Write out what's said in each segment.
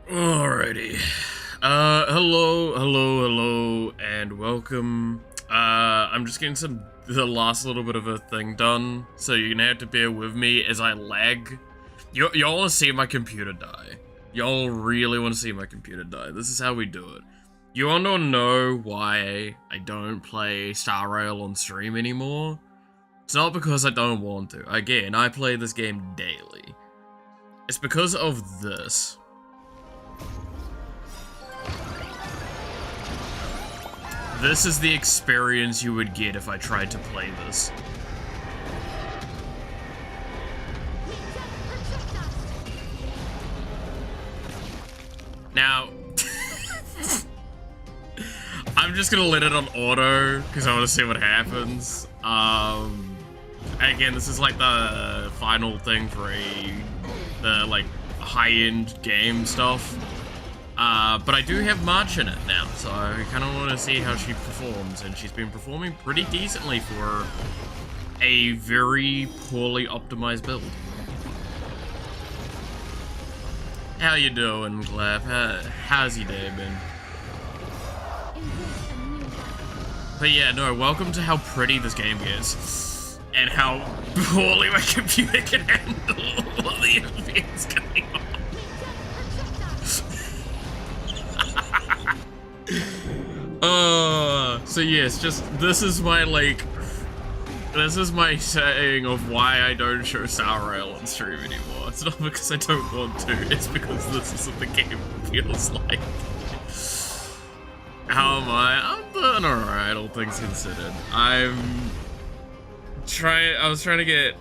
Alrighty. Hello, and welcome. I'm just getting the last little bit of a thing done, so you're gonna have to bear with me as I lag. Y'all wanna see my computer die. Y'all really wanna see my computer die. This is how we do it. You wanna know why I don't play Star Rail on stream anymore? It's not because I don't want to. Again, I play this game daily. It's because of this. This is the experience you would get if I tried to play this. Now, I'm just gonna let it on auto, because I want to see what happens. Again, this is like the final thing for the like high-end game stuff. But I do have March in it now, so I kind of want to see how she performs, and she's been performing pretty decently for a very poorly optimized build. How you doing, Clap? How's your day been? But yeah, no, welcome to how pretty this game is, and how poorly my computer can handle all the events going on. So yes, this is my saying of why I don't show Star Rail on stream anymore. It's not because I don't want to, it's because this is what the game feels like. How am I? I'm doing alright, all things considered. I was trying to get,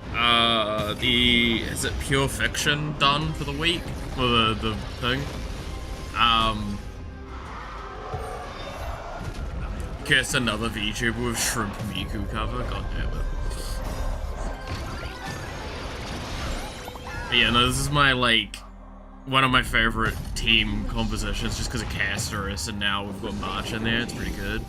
is it Pure Fiction done for the week? For the thing? Guess another VTuber with Shrimp Miku cover, god damn it. But yeah, no, this is my, like, one of my favorite team compositions just because of Casterus, and now we've got March in there, it's pretty good.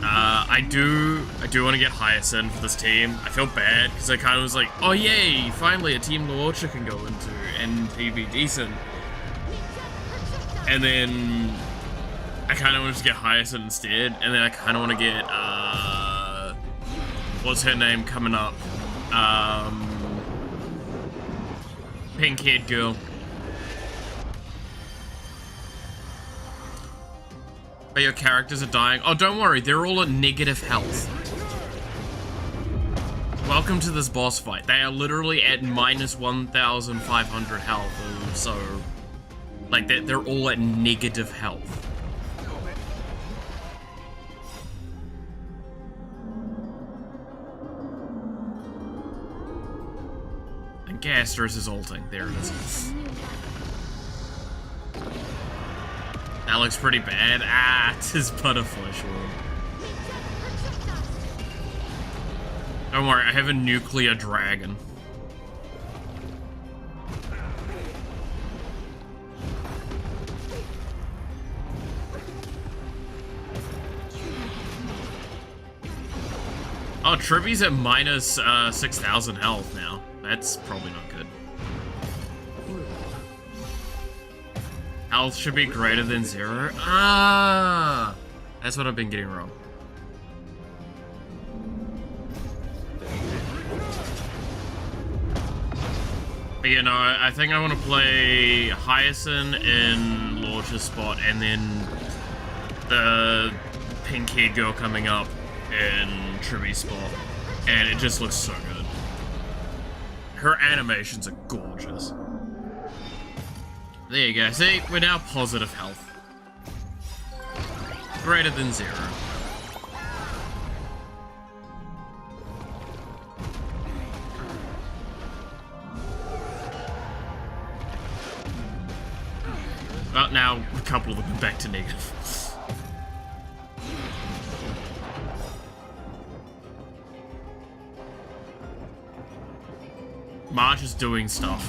I do want to get Hyacinth for this team. I feel bad, because I kind of was like, oh yay, finally a team the Watcher can go into, and he'd be decent. And then I kind of want to just get Hyacinth instead, and then I kind of want to get, what's her name coming up? Pink-haired girl. But your characters are dying. Oh, don't worry, they're all at negative health. Welcome to this boss fight. They are literally at minus 1,500 health, so, like, they're all at negative health. Casterus is ulting. There it is. That looks pretty bad. Ah, it's his butterfly swarm. Don't worry, I have a nuclear dragon. Oh, Tribby's at minus 6,000 health now. That's probably not good. Health should be greater than 0. Ah! That's what I've been getting wrong. But you know, I think I want to play Hyacinth in Launcher's spot, and then the pink-haired girl coming up in Tribby's spot. And it just looks so good. Her animations are gorgeous. There you go. See, we're now positive health. Greater than 0. Well, now a couple of them are back to negative. March is doing stuff.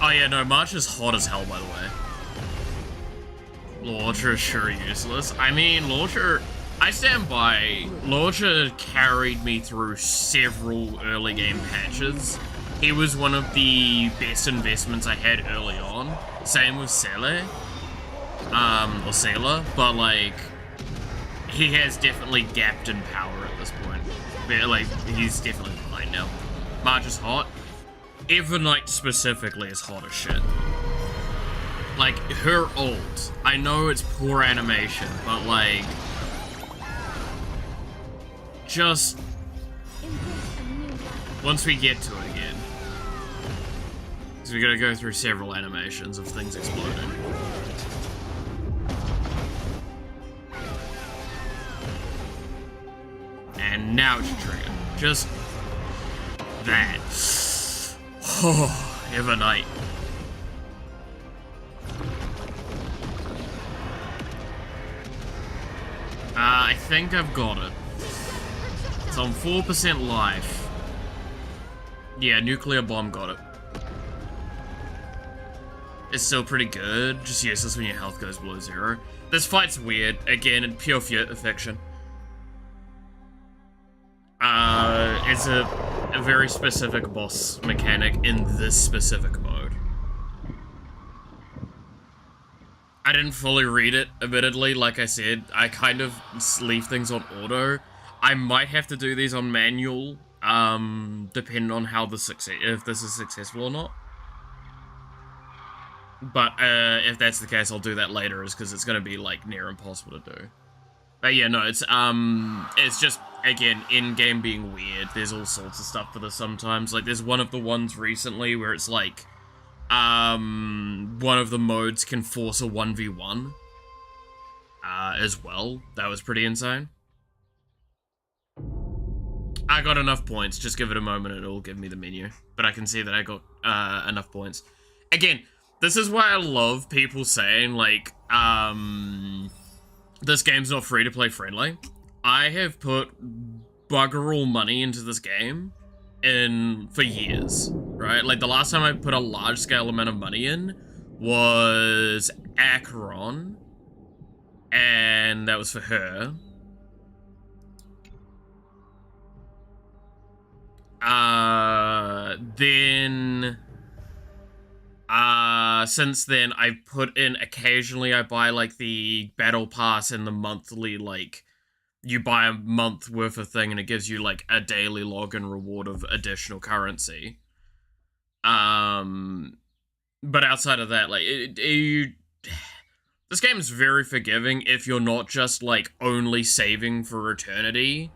Oh yeah, no, March is hot as hell, by the way. Launcher is sure useless. I mean, Launcher, I stand by. Launcher carried me through several early game patches. he was one of the best investments I had early on. Same with Sele, or Sela, but like, he has definitely gapped in power at this point. Like, he's definitely behind now. March is hot. Evernight specifically is hot as shit. Like, her ult, I know it's poor animation, but like, just once we get to it again, because we gotta go through several animations of things exploding. And now it's your trigger. Just that. Oh, Evernight. I think I've got it. It's on 4% life. Yeah, nuclear bomb got it. It's still pretty good, just useless when your health goes below 0. This fight's weird, again, in pure fiction. It's a very specific boss mechanic in this specific mode. I didn't fully read it, admittedly. Like I said, I kind of leave things on auto. I might have to do these on manual, depending on how if this is successful or not. But if that's the case, I'll do that later, is because it's going to be like near impossible to do. But yeah, no, it's just, again, in-game being weird. There's all sorts of stuff for this sometimes. Like, there's one of the ones recently where it's like, one of the modes can force a 1v1, as well. That was pretty insane. I got enough points. Just give it a moment and it'll give me the menu. But I can see that I got, enough points. Again, this is why I love people saying, like, this game's not free-to-play friendly. I have put bugger all money into this game for years, right? Like, the last time I put a large-scale amount of money in was Acheron, and that was for her. Since then, I've put in, occasionally I buy, like, the battle pass and the monthly, like, you buy a month worth of thing and it gives you, like, a daily login reward of additional currency. But outside of that, like, this game is very forgiving if you're not just, like, only saving for eternity.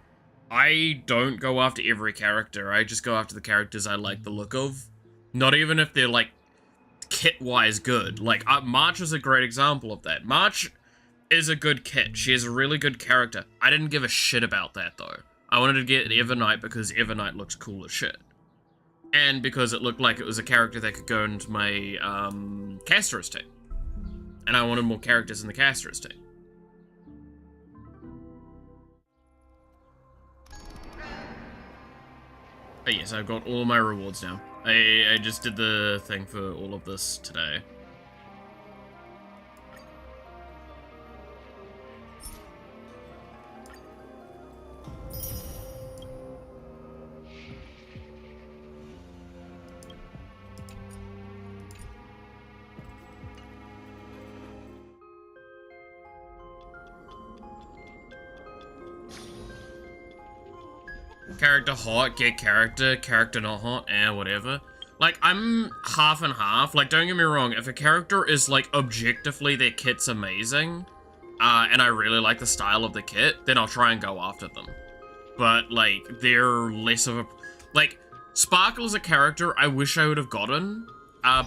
I don't go after every character, I just go after the characters I like the look of. Not even if they're, like, kit-wise good. Like, March is a great example of that. March is a good kit. She is a really good character. I didn't give a shit about that, though. I wanted to get Evernight because Evernight looks cool as shit. And because it looked like it was a character that could go into my, Caster's team. And I wanted more characters in the Caster's team. But yes, I've got all my rewards now. I just did the thing for all of this today. Character hot, get character, character not hot, whatever. Like, I'm half and half. Like, don't get me wrong, if a character is, like, objectively their kit's amazing, and I really like the style of the kit, then I'll try and go after them. But, like, they're less of a... Like, Sparkle is a character I wish I would have gotten,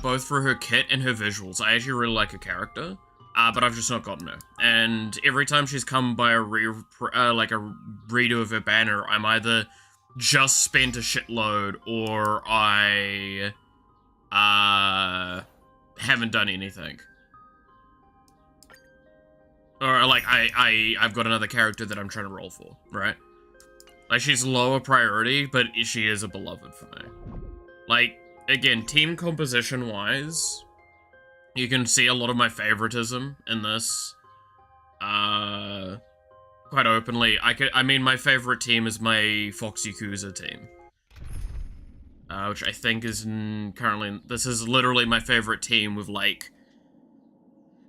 both for her kit and her visuals. I actually really like her character. But I've just not gotten her. And every time she's come by a redo of her banner, I'm either just spent a shitload or I haven't done anything. Or like I've got another character that I'm trying to roll for, right? Like, she's lower priority, but she is a beloved for me. Like, again, team composition wise, you can see a lot of my favoritism in this, quite openly. I mean, my favorite team is my Fox Yakuza team. which I think is currently, this is literally my favorite team with, like,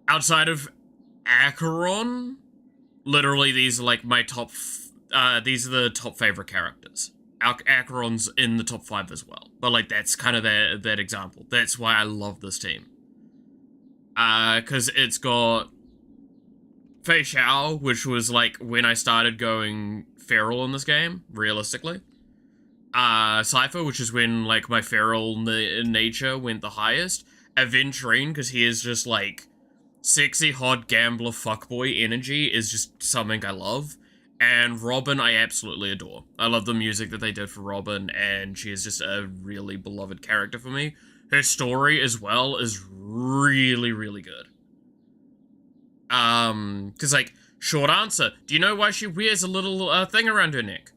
outside of Acheron, literally these are, like, my top, these are the top favorite characters. Acheron's in the top 5 as well, but, like, that's kind of that example. That's why I love this team. Because it's got Fei Xiao, which was, like, when I started going feral in this game, realistically. Cypher, which is when, like, my feral nature went the highest. Aventurine, because he is just, like, sexy, hot, gambler, fuckboy energy is just something I love. And Robin, I absolutely adore. I love the music that they did for Robin, and she is just a really beloved character for me. Her story, as well, is really, really good. Because, like, short answer, do you know why she wears a little, thing around her neck?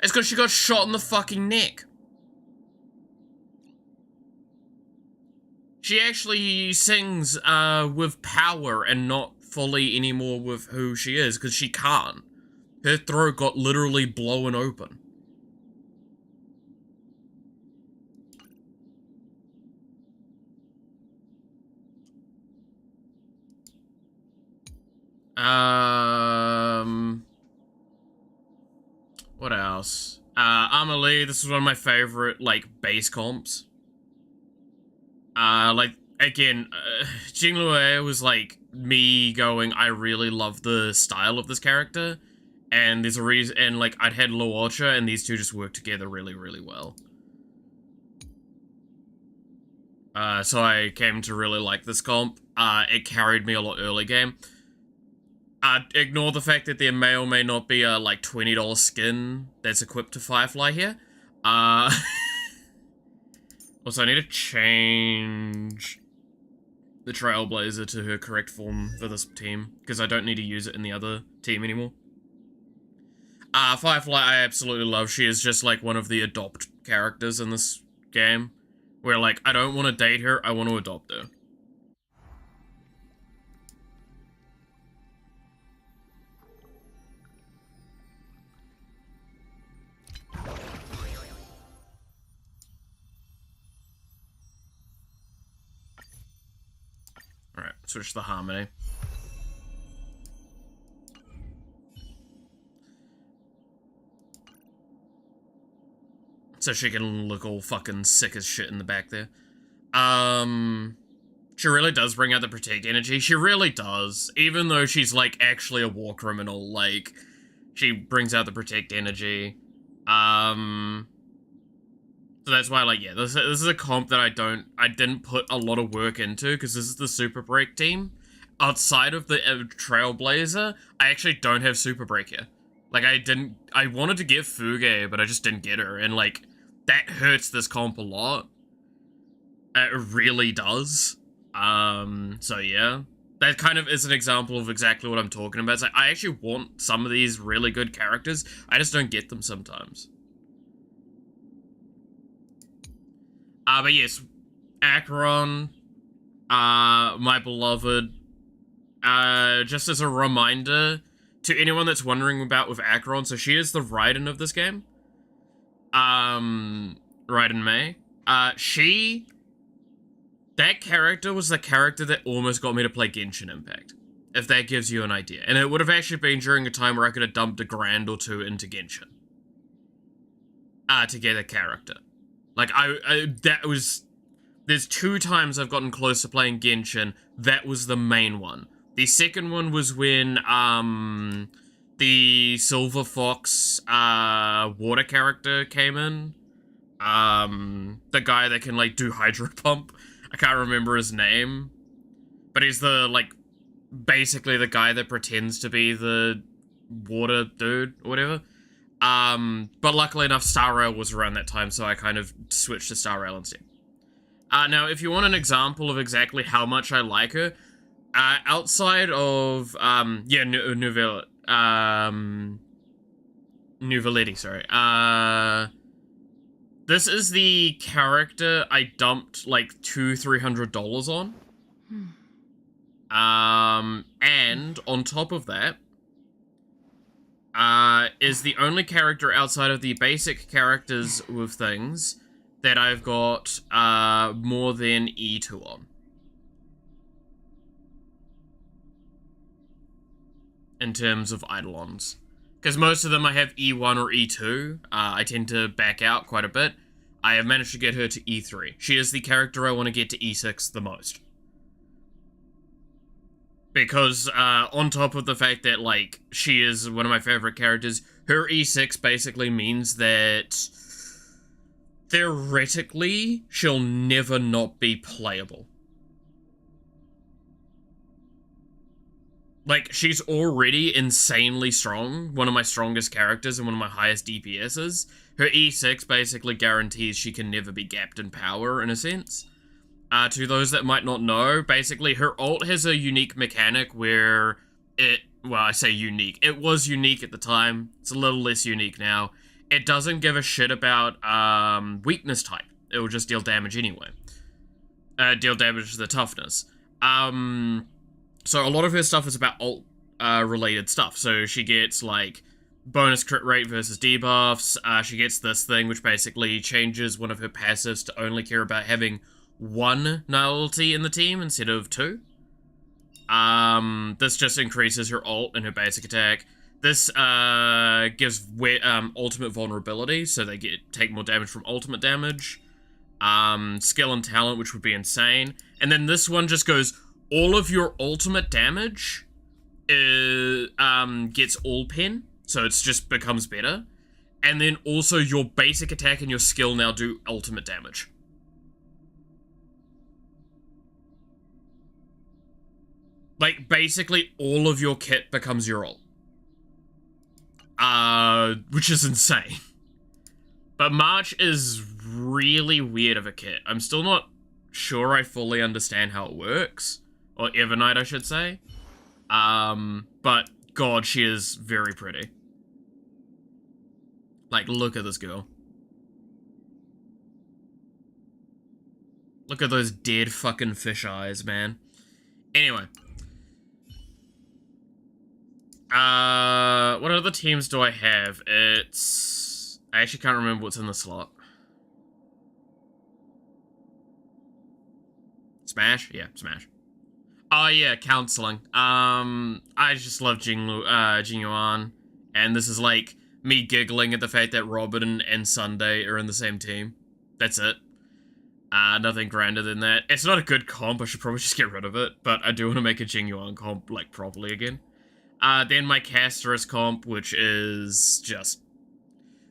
It's because she got shot in the fucking neck. She actually sings, with power and not fully anymore with who she is, because she can't. Her throat got literally blown open. What else? Amelie, this is one of my favorite, like, base comps. Like, again, Jinglue was, like, me going, I really love the style of this character, and there's a reason, and, like, I'd had Luocha, and these two just work together really, really well. So I came to really like this comp. It carried me a lot early game. Ignore the fact that there may or may not be a, like, $20 skin that's equipped to Firefly here. Also, I need to change the Trailblazer to her correct form for this team, because I don't need to use it in the other team anymore. Firefly, I absolutely love. She is just, like, one of the adopt characters in this game, where, like, I don't want to date her, I want to adopt her. Alright, switch to the Harmony. So she can look all fucking sick as shit in the back there. She really does bring out the Protect energy. She really does. Even though she's, like, actually a war criminal, like, she brings out the Protect energy. So that's why, like, yeah, this is a comp that I didn't put a lot of work into, because this is the Super Break team. Outside of the Trailblazer, I actually don't have Super Break here. Like, I wanted to give Fuge, but I just didn't get her, and, like, that hurts this comp a lot. It really does. So yeah. That kind of is an example of exactly what I'm talking about. It's like, I actually want some of these really good characters, I just don't get them sometimes. But yes, Acheron, my beloved, just as a reminder to anyone that's wondering about with Acheron, so she is the Raiden of this game. Raiden Mei. That character was the character that almost got me to play Genshin Impact, if that gives you an idea. And it would have actually been during a time where I could have dumped a grand or two into Genshin. To get a character. Like, there's 2 times I've gotten close to playing Genshin. That was the main one. The second one was when, the Silver Fox, water character came in. The guy that can, like, do Hydro Pump. I can't remember his name. But he's the, like, basically the guy that pretends to be the water dude, or whatever. But luckily enough, Star Rail was around that time, so I kind of switched to Star Rail instead. Now, if you want an example of exactly how much I like her, outside of, yeah, Nouveletti, sorry. This is the character I dumped, like, $200-300 on. And on top of that, is the only character outside of the basic characters with things that I've got more than E2 on. In terms of Eidolons. Because most of them I have E1 or E2. I tend to back out quite a bit. I have managed to get her to E3. She is the character I want to get to E6 the most. Because on top of the fact that, like, she is one of my favorite characters, her E6 basically means that theoretically she'll never not be playable. Like, she's already insanely strong, one of my strongest characters and one of my highest DPSs. Her E6 basically guarantees she can never be gapped in power, in a sense. To those that might not know, basically her ult has a unique mechanic where well, I say unique. It was unique at the time. It's a little less unique now. It doesn't give a shit about weakness type. It will just deal damage anyway. Deal damage to the toughness. So a lot of her stuff is about ult related stuff. So she gets like bonus crit rate versus debuffs. She gets this thing which basically changes one of her passives to only care about having one nullity in the team instead of two. This just increases her ult and her basic attack. This gives ultimate vulnerability, so they take more damage from ultimate damage. Skill and talent, which would be insane. And then this one just goes, all of your ultimate damage gets all pen, so it just becomes better. And then also your basic attack and your skill now do ultimate damage. Like, basically all of your kit becomes your ult. Which is insane. But March is really weird of a kit. I'm still not sure I fully understand how it works. Or Evernight, I should say. But God, she is very pretty. Like, look at this girl. Look at those dead fucking fish eyes, man. Anyway. What other teams do I have? I actually can't remember what's in the slot. Smash? Yeah, Smash. Oh yeah, counseling. I just love Jingyuan, and this is like me giggling at the fact that Robin and Sunday are in the same team. That's it. Nothing grander than that. It's not a good comp, I should probably just get rid of it, but I do want to make a Jingyuan comp, like, properly again. Then my Casterus comp, which is just...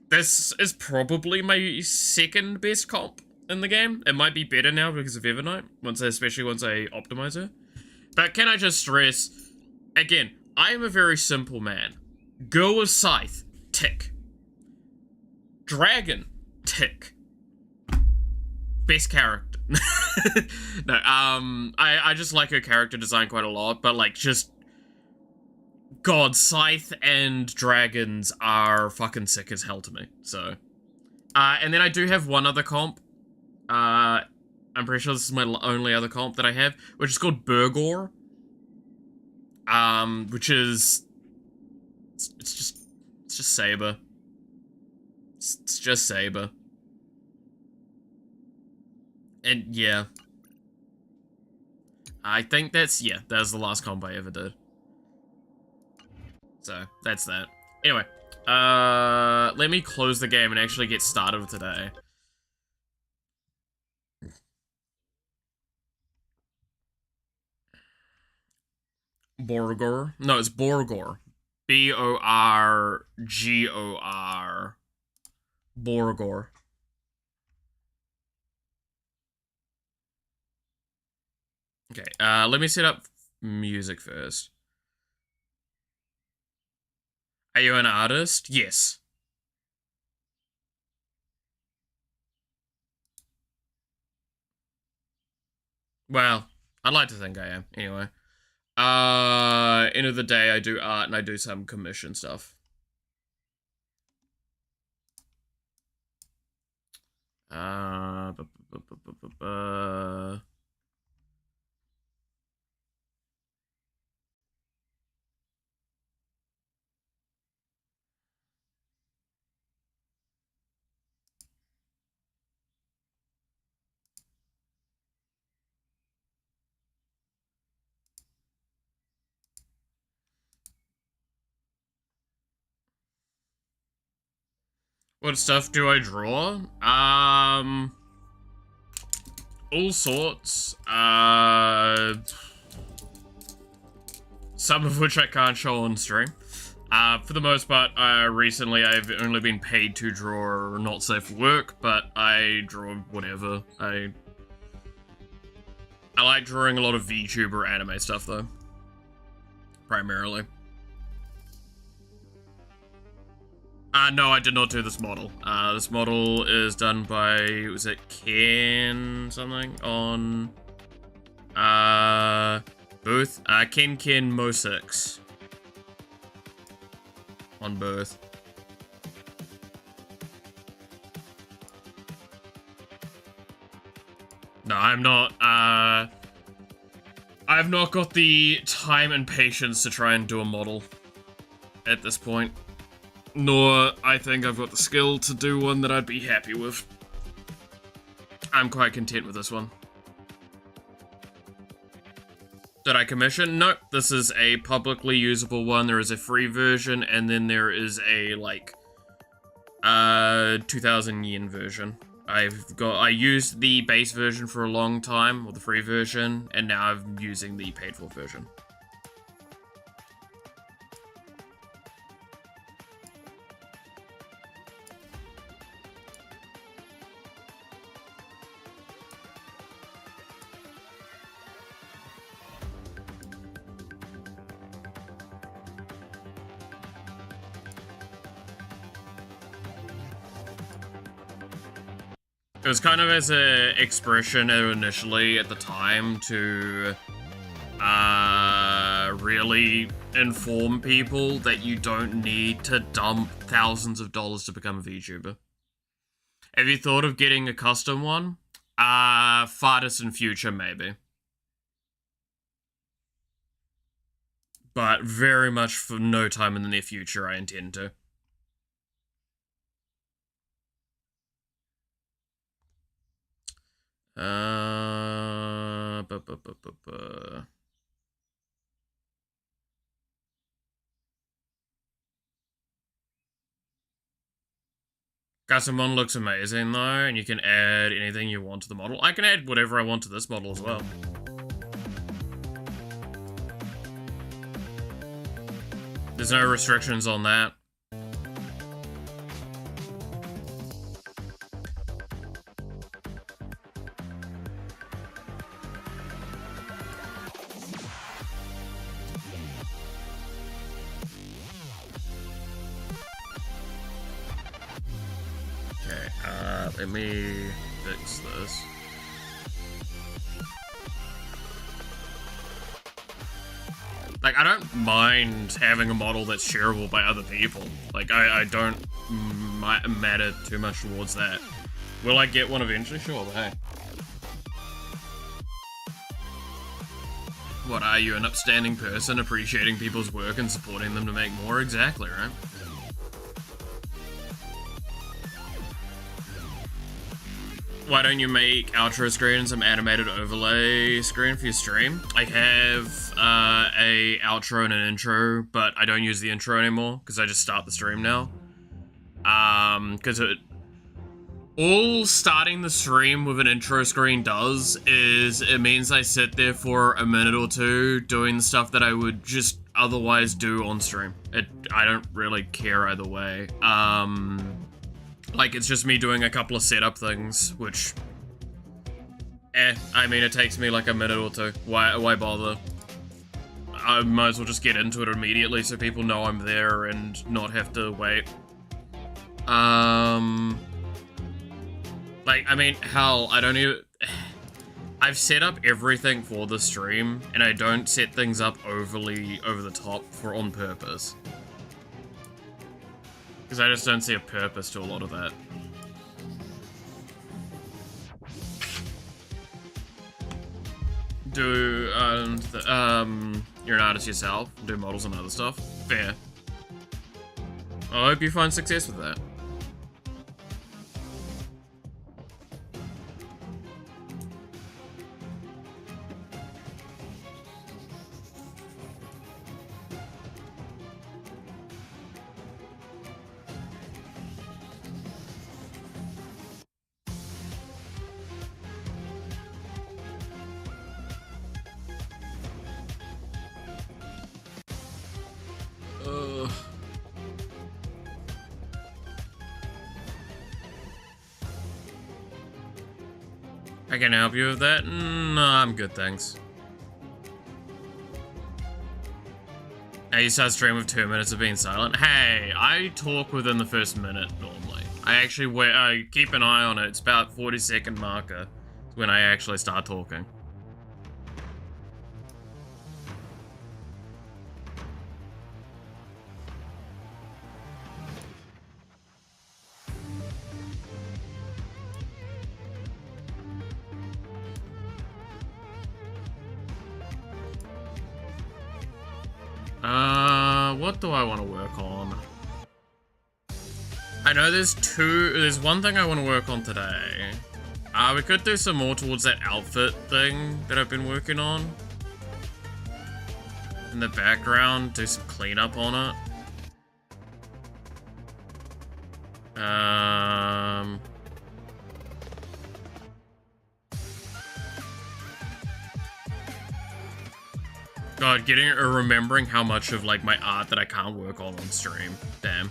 This is probably my second best comp in the game. It might be better now because of Evernight, especially once I optimize her. But can I just stress, again, I am a very simple man. Girl with Scythe, tick. Dragon, tick. Best character. No, I just like her character design quite a lot, but like just... God, Scythe and Dragons are fucking sick as hell to me, so... and then I do have one other comp. I'm pretty sure this is my only other comp that I have, which is called Burgor. Which is... It's just Saber. It's just Saber. And, yeah. I think that was the last comp I ever did. So, that's that. Anyway, let me close the game and actually get started with today. Borgor? No, it's Borgor. B-O-R-G-O-R. Borgor. Okay, let me set up music first. Are you an artist? Yes. Well, I'd like to think I am. Anyway. End of the day, I do art and I do some commission stuff. What stuff do I draw? All sorts. Some of which I can't show on stream. For the most part, recently I've only been paid to draw not safe for work, but I draw whatever. I like drawing a lot of VTuber anime stuff though. Primarily. No, I did not do this model. This model is done by, was it Ken something on, Booth? Ken Mo 6. On Booth. No, I'm not, I've not got the time and patience to try and do a model at this point. Nor, I think I've got the skill to do one that I'd be happy with. I'm quite content with this one. Did I commission? Nope, this is a publicly usable one. There is a free version, and then there is a, like, 2,000 yen version. I used the base version for a long time, or the free version, and now I'm using the paid for version. It was kind of as an expression initially at the time to really inform people that you don't need to dump thousands of dollars to become a VTuber. Have you thought of getting a custom one? Far distant future, maybe. But very much for no time in the near future, I intend to. Gasamon looks amazing though, and you can add anything you want to the model. I can add whatever I want to this model as well. There's no restrictions on that. Let me fix this. Like, I don't mind having a model that's shareable by other people. Like, I don't matter too much towards that. Will I get one eventually? Sure, but hey. What, are you an upstanding person, appreciating people's work and supporting them to make more? Exactly, right? Why don't you make outro screen and some animated overlay screen for your stream? I have a outro and an intro, but I don't use the intro anymore because I just start the stream now. Because all starting the stream with an intro screen does is it means I sit there for a minute or two doing the stuff that I would just otherwise do on stream. I don't really care either way. Like, it's just me doing a couple of setup things, which, I mean, it takes me like a minute or two. Why bother? I might as well just get into it immediately so people know I'm there and not have to wait. Like, I mean, hell, I don't even... I've set up everything for the stream, and I don't set things up overly over the top on purpose. Because I just don't see a purpose to a lot of that. You're an artist yourself, do models and other stuff. Fair. I hope you find success with that. I can help you with that? No, I'm good, thanks. Now you start stream with 2 minutes of being silent. Hey, I talk within the first minute normally. I actually I keep an eye on it. It's about 40-second marker when I actually start talking. What do I want to work on? I know there's one thing I want to work on today. We could do some more towards that outfit thing that I've been working on. In the background, do some cleanup on it. God, remembering how much of like my art that I can't work on stream. Damn.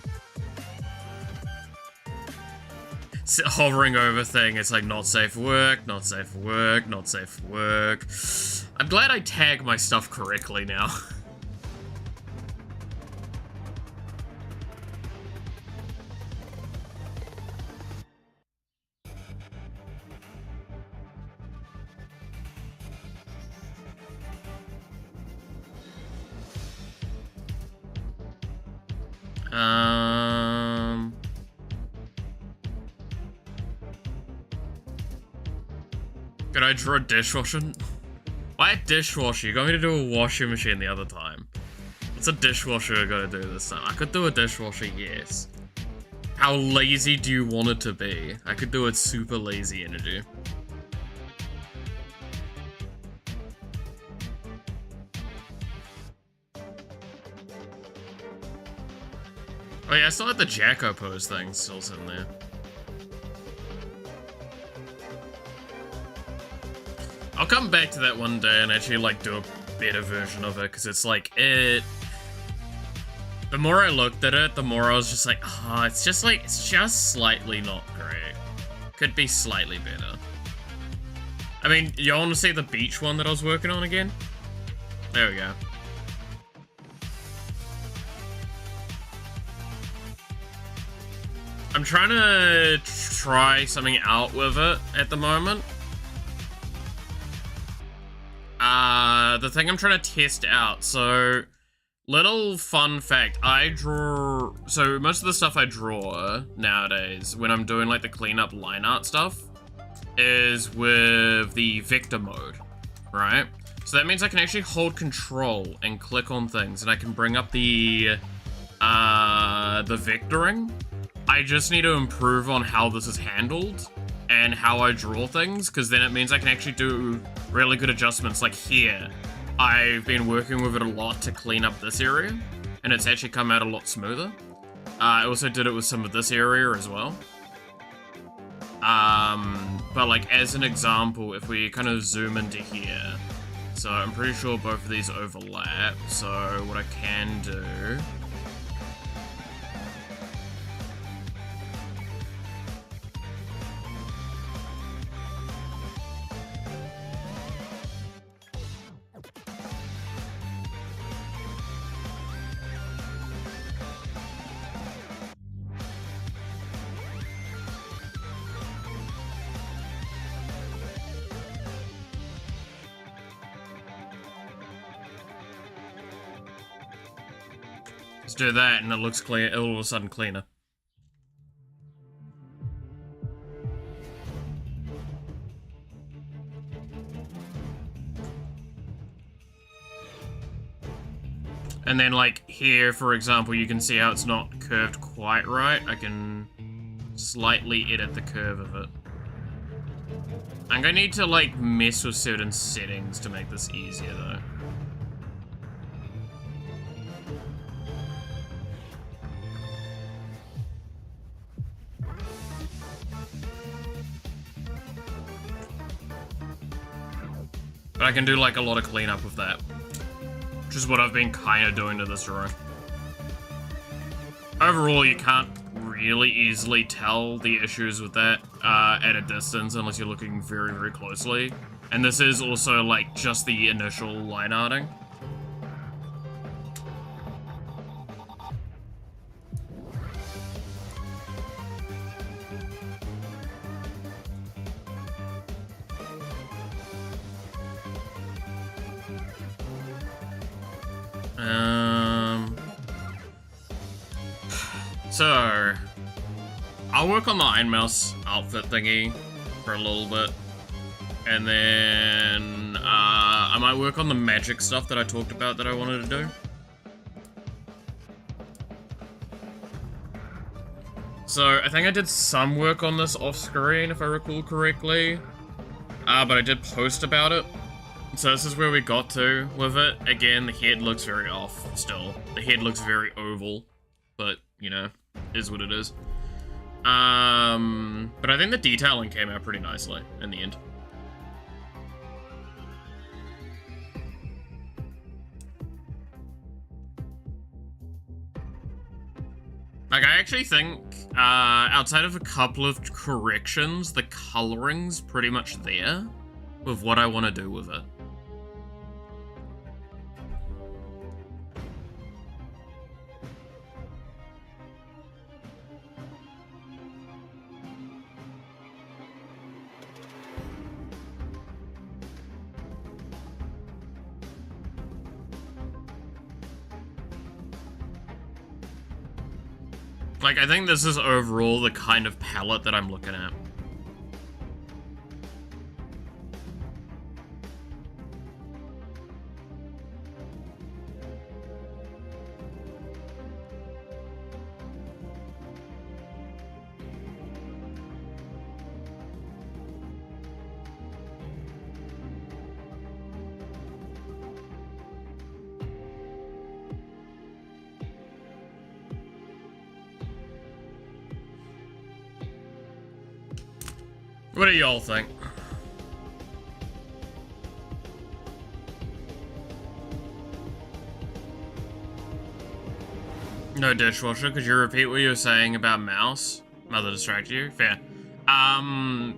Hovering over thing, it's like not safe for work, not safe for work, not safe for work. I'm glad I tag my stuff correctly now. Could I draw a dishwasher? Why a dishwasher? You got me to do a washing machine the other time. What's a dishwasher I gotta do this time? I could do a dishwasher, yes. How lazy do you want it to be? I could do it super lazy energy. Oh yeah, I still have the Jacko pose thing still sitting there. I'll come back to that one day and actually like do a better version of it, because it's like the more I looked at it, the more I was just like, oh, it's just slightly not great. Could be slightly better. I mean, y'all want to see the beach one that I was working on again? There we go. I'm trying to try something out with it at the moment. The thing I'm trying to test out, so little fun fact, so most of the stuff I draw nowadays when I'm doing like the cleanup line art stuff is with the vector mode, right? So that means I can actually hold control and click on things and I can bring up the vectoring. I just need to improve on how this is handled and how I draw things, because then it means I can actually do really good adjustments. Like here, I've been working with it a lot to clean up this area, and it's actually come out a lot smoother. I also did it with some of this area as well. But like as an example, if we kind of zoom into here, so I'm pretty sure both of these overlap, so what I can do... Let's do that and it looks clear, all of a sudden cleaner. And then like here, for example, you can see how it's not curved quite right. I can slightly edit the curve of it. I'm gonna need to like mess with certain settings to make this easier though. But I can do like a lot of cleanup with that, which is what I've been kind of doing to this drawing. Overall, you can't really easily tell the issues with that at a distance unless you're looking very, very closely. And this is also, like, just the initial line arting. So, I'll work on the Iron Mouse outfit thingy for a little bit. And then, I might work on the magic stuff that I talked about that I wanted to do. So, I think I did some work on this off screen, if I recall correctly. But I did post about it. So this is where we got to with it. Again, the head looks very off still. The head looks very oval, but, you know, is what it is. But I think the detailing came out pretty nicely in the end. Like, I actually think, outside of a couple of corrections, the coloring's pretty much there with what I want to do with it. Like, I think this is overall the kind of palette that I'm looking at. What do y'all think? No dishwasher, could you repeat what you were saying about mouse? Mother distracted you? Fair.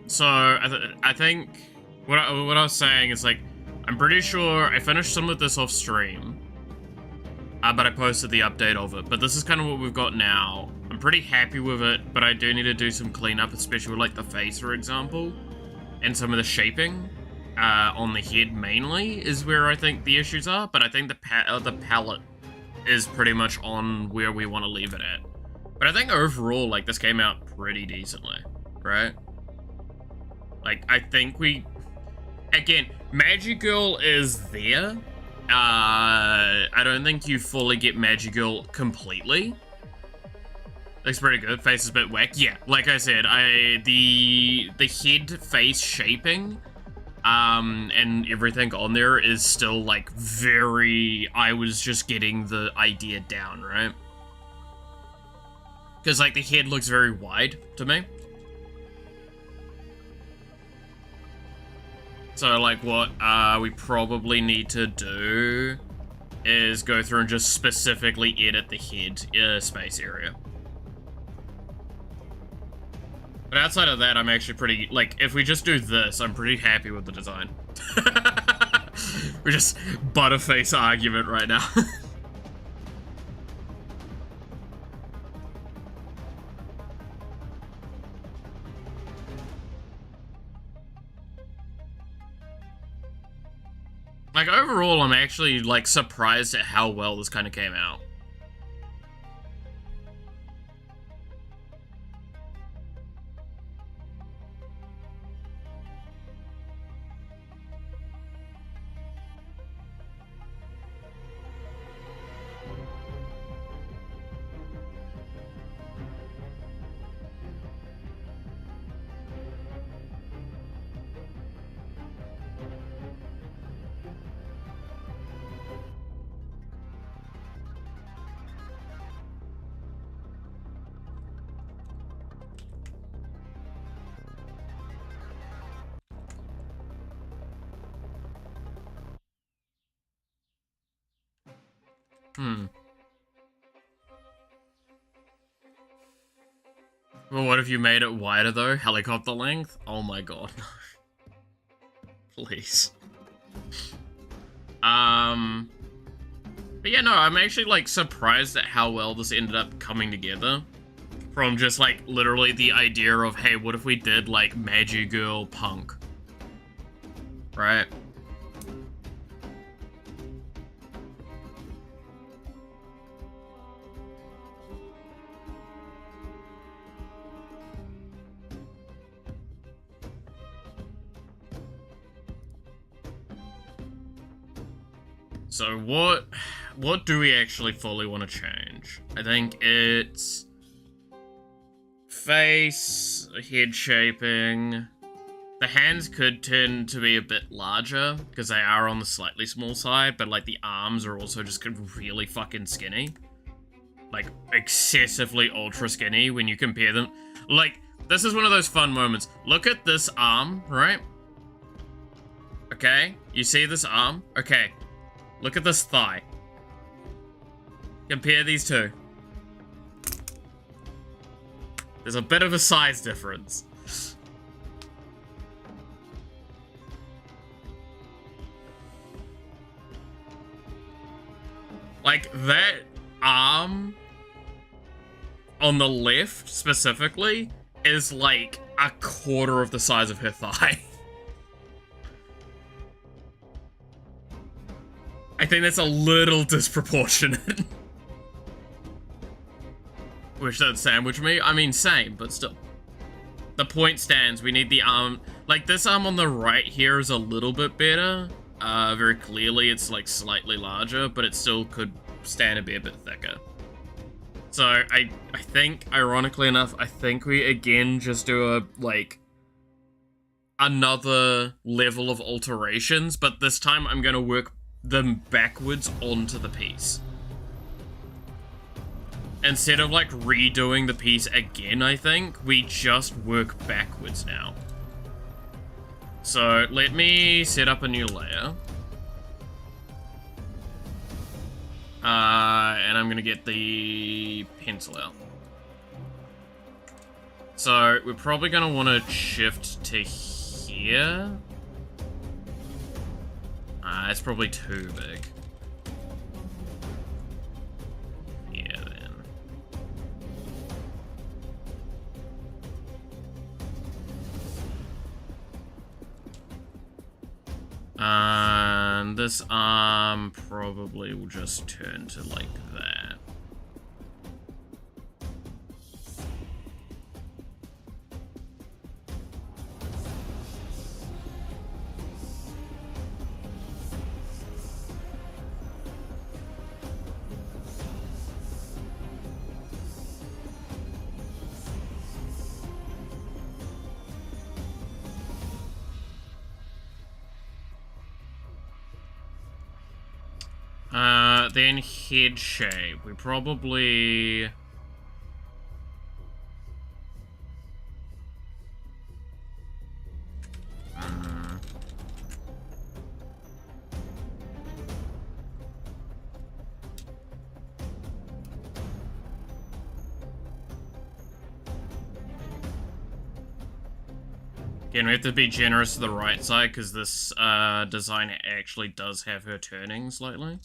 So I think what I was saying is, like, I'm pretty sure I finished some of this off stream, but I posted the update of it. But this is kind of what we've got now. I'm pretty happy with it, but I do need to do some cleanup, especially with, like, the face, for example, and some of the shaping on the head mainly is where I think the issues are. But I think the palette is pretty much on where we want to leave it at. But I think overall, like, this came out pretty decently, right? Like, I think again, Magic-Girl is there. I don't think you fully get Magic-Girl completely. Looks pretty good. Face is a bit whack. Yeah, like I said, the head face shaping and everything on there is still, like, very, I was just getting the idea down, right? Because, like, the head looks very wide to me. So, like, what we probably need to do is go through and just specifically edit the head space area. But outside of that, I'm actually pretty, like, if we just do this, I'm pretty happy with the design. We're just butterface argument right now. Like, overall, I'm actually, like, surprised at how well this kind of came out. Well, what if you made it wider though? Helicopter length? Oh my god. Please. But yeah, no, I'm actually like surprised at how well this ended up coming together. From just like literally the idea of, hey, what if we did like Magi Girl Punk? Right? So what do we actually fully want to change? I think it's face, head shaping. The hands could tend to be a bit larger because they are on the slightly small side, but like the arms are also just really fucking skinny. Like excessively ultra skinny when you compare them. Like, this is one of those fun moments. Look at this arm, right? Okay, you see this arm? Okay. Look at this thigh. Compare these two. There's a bit of a size difference. Like, that arm on the left, specifically, is like a quarter of the size of her thigh. I think that's a little disproportionate. Wish that'd sandwich me. I mean, same, but still. The point stands. We need the arm. Like, this arm on the right here is a little bit better. Very clearly, it's, like, slightly larger, but it still could stand to be a bit thicker. So, I think, ironically enough, I think we, again, just do a, like, another level of alterations, but this time I'm going to work them backwards onto the piece. Instead of like redoing the piece again, I think we just work backwards now. So let me set up a new layer. And I'm gonna get the pencil out. So we're probably gonna want to shift to here. It's probably too big. Yeah, then. And this arm probably will just turn to like that. Then head shape. We probably... Again, we have to be generous to the right side because this design actually does have her turning slightly.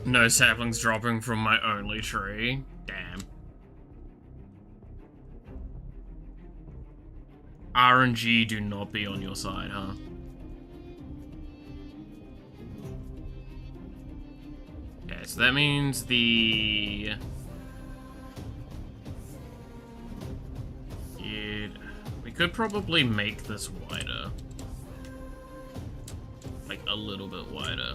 No saplings dropping from my only tree. Damn. RNG do not be on your side, huh? Okay, so that means the... we could probably make this wider. Like, a little bit wider.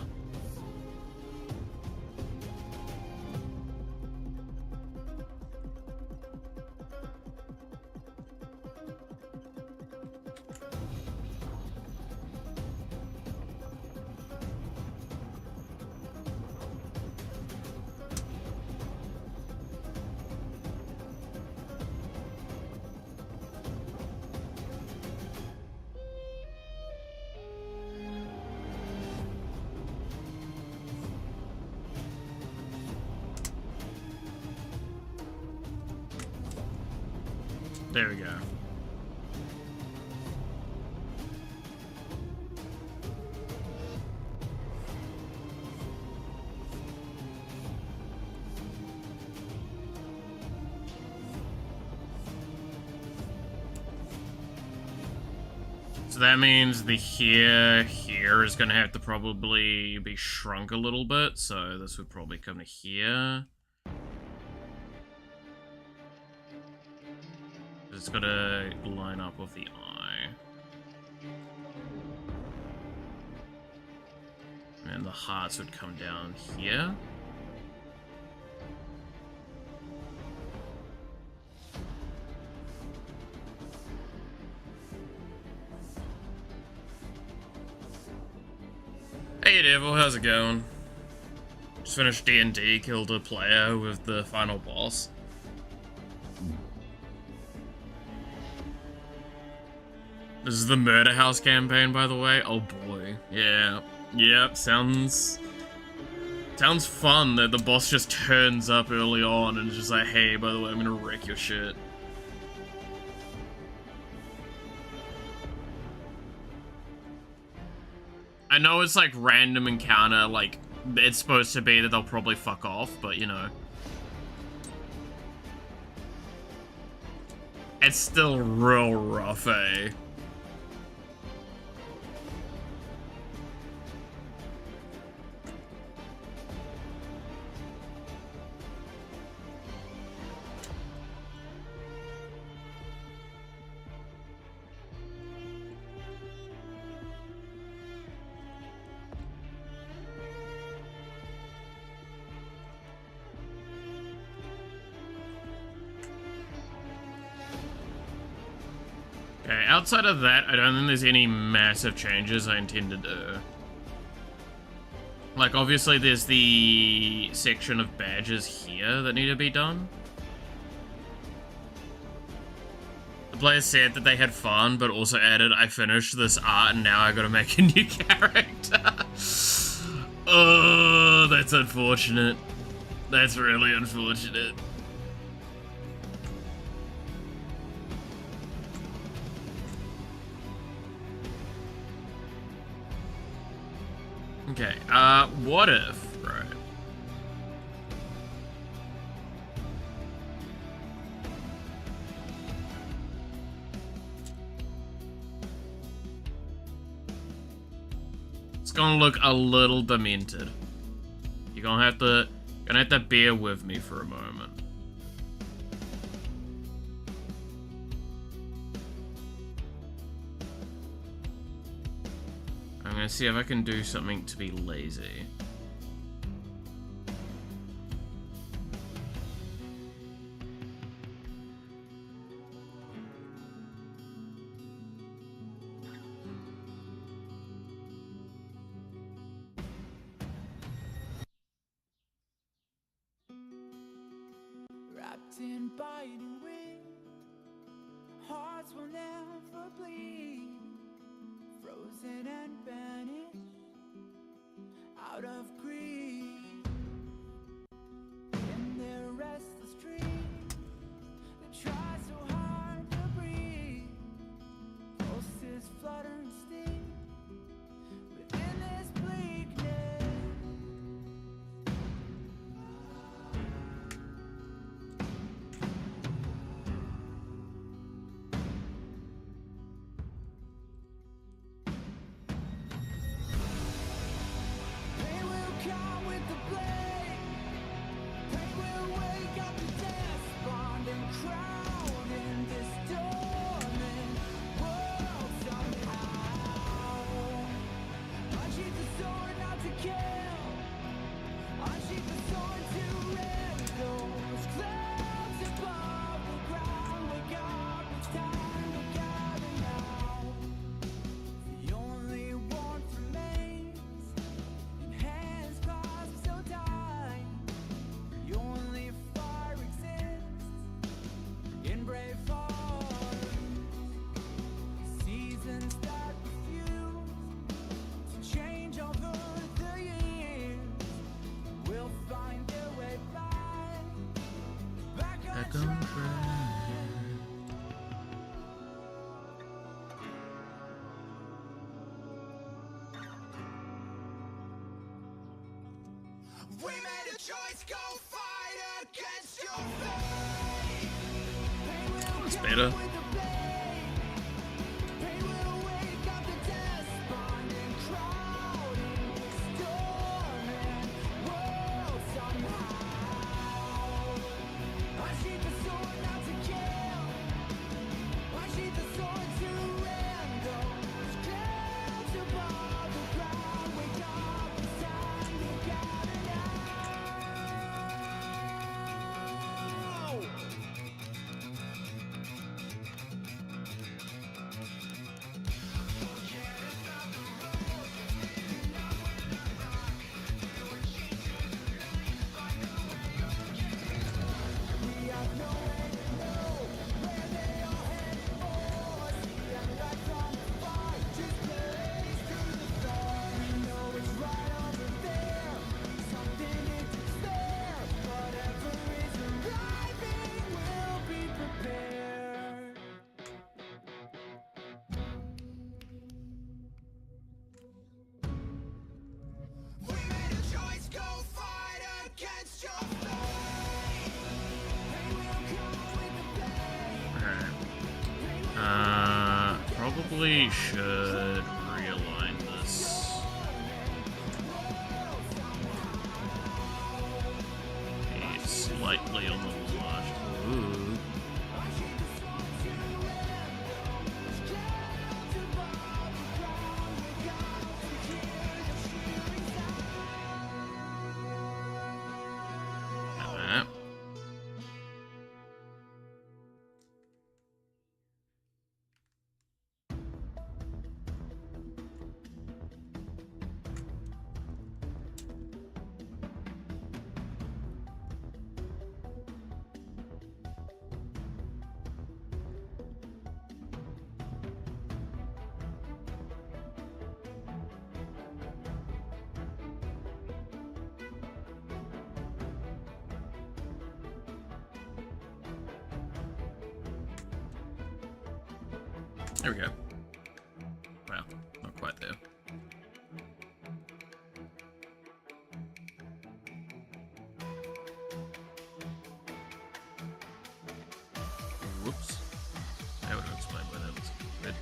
There we go. So that means the here is gonna have to probably be shrunk a little bit, so this would probably come to here. It's gotta line up with the eye. And the hearts would come down here. Hey Devil, how's it going? Just finished D&D, killed a player with the final boss. This is the Murder House campaign, by the way. Oh boy. Yeah. Yep, sounds fun that the boss just turns up early on and is just like, hey, by the way, I'm gonna wreck your shit. I know it's like random encounter, like, it's supposed to be that they'll probably fuck off, but you know. It's still real rough, eh? Okay, outside of that, I don't think there's any massive changes I intend to do. Like, obviously there's the section of badges here that need to be done. The players said that they had fun, but also added, I finished this art and now I gotta make a new character. Oh, that's unfortunate. That's really unfortunate. Okay, what if, right? It's gonna look a little demented. You're gonna have to bear with me for a moment. I'm gonna see if I can do something to be lazy. Wrapped in biting wind, hearts will never bleed, frozen and vanished out of greed. In their restless dreams, they try so hard to breathe. Pulses flutter and sting within this bleakness. We made a choice, go fight against your fate. Pain will It's come beta. with the blade. Pain will wake up the despondent crowding, storming world somehow. I sheathe the sword not to kill. I sheathe the sword to end those clouds above the ground. Wake up, it's time, you gotta know. We have nowhere to know where they are headed for. See them lights on fire, just blaze through the storm. We know it's right over there, something to spare. Whatever is arriving, we'll be prepared. We made a choice, go fight against your fate. Pain will come with the blade. Alright. Probably should realign this. Be slightly on the large. Ooh. Alright. There we go. Well, not quite there. Whoops. That would have explained why that was red.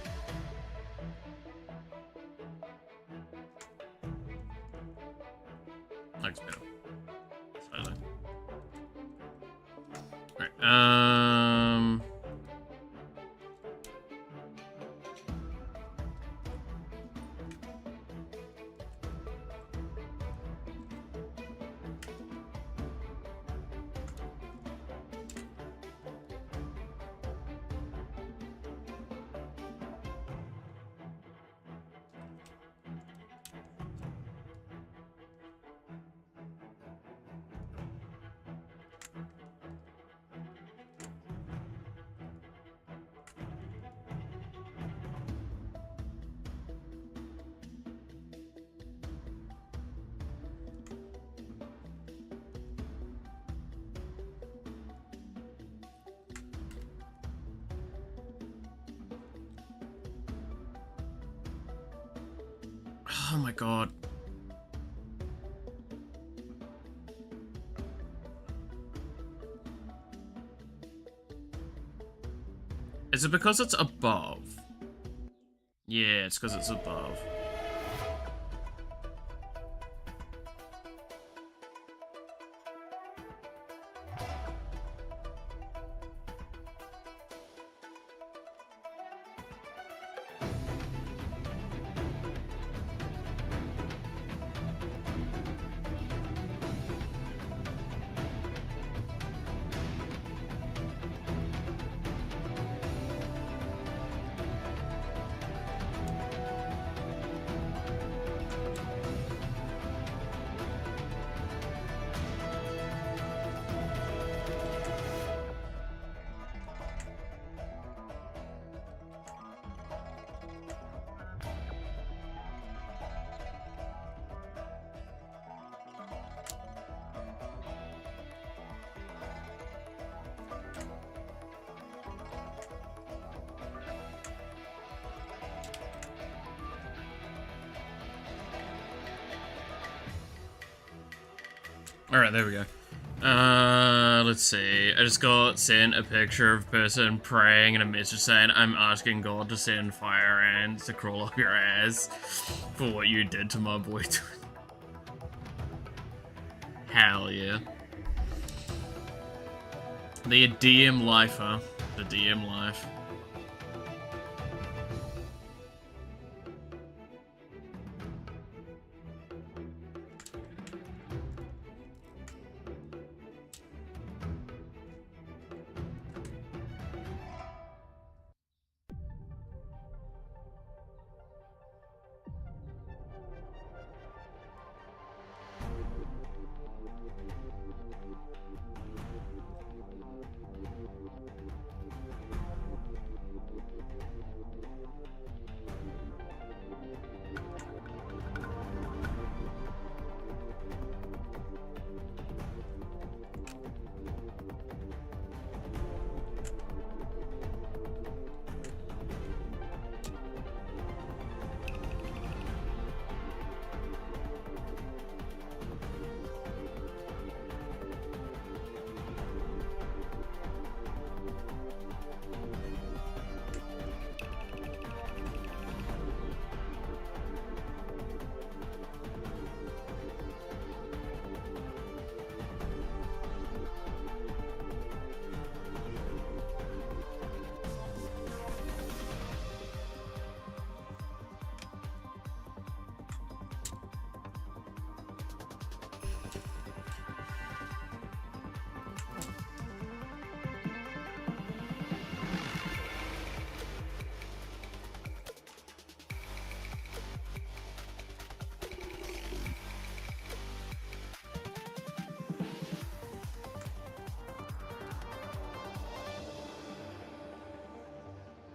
Looks better. Slightly. Alright, oh my god. Is it because it's above? Yeah, it's because it's above. Alright, there we go. Let's see. I just got sent a picture of a person praying and a message saying, I'm asking God to send fire ants to crawl up your ass for what you did to my boy. Hell yeah. The DM life, huh? The DM life.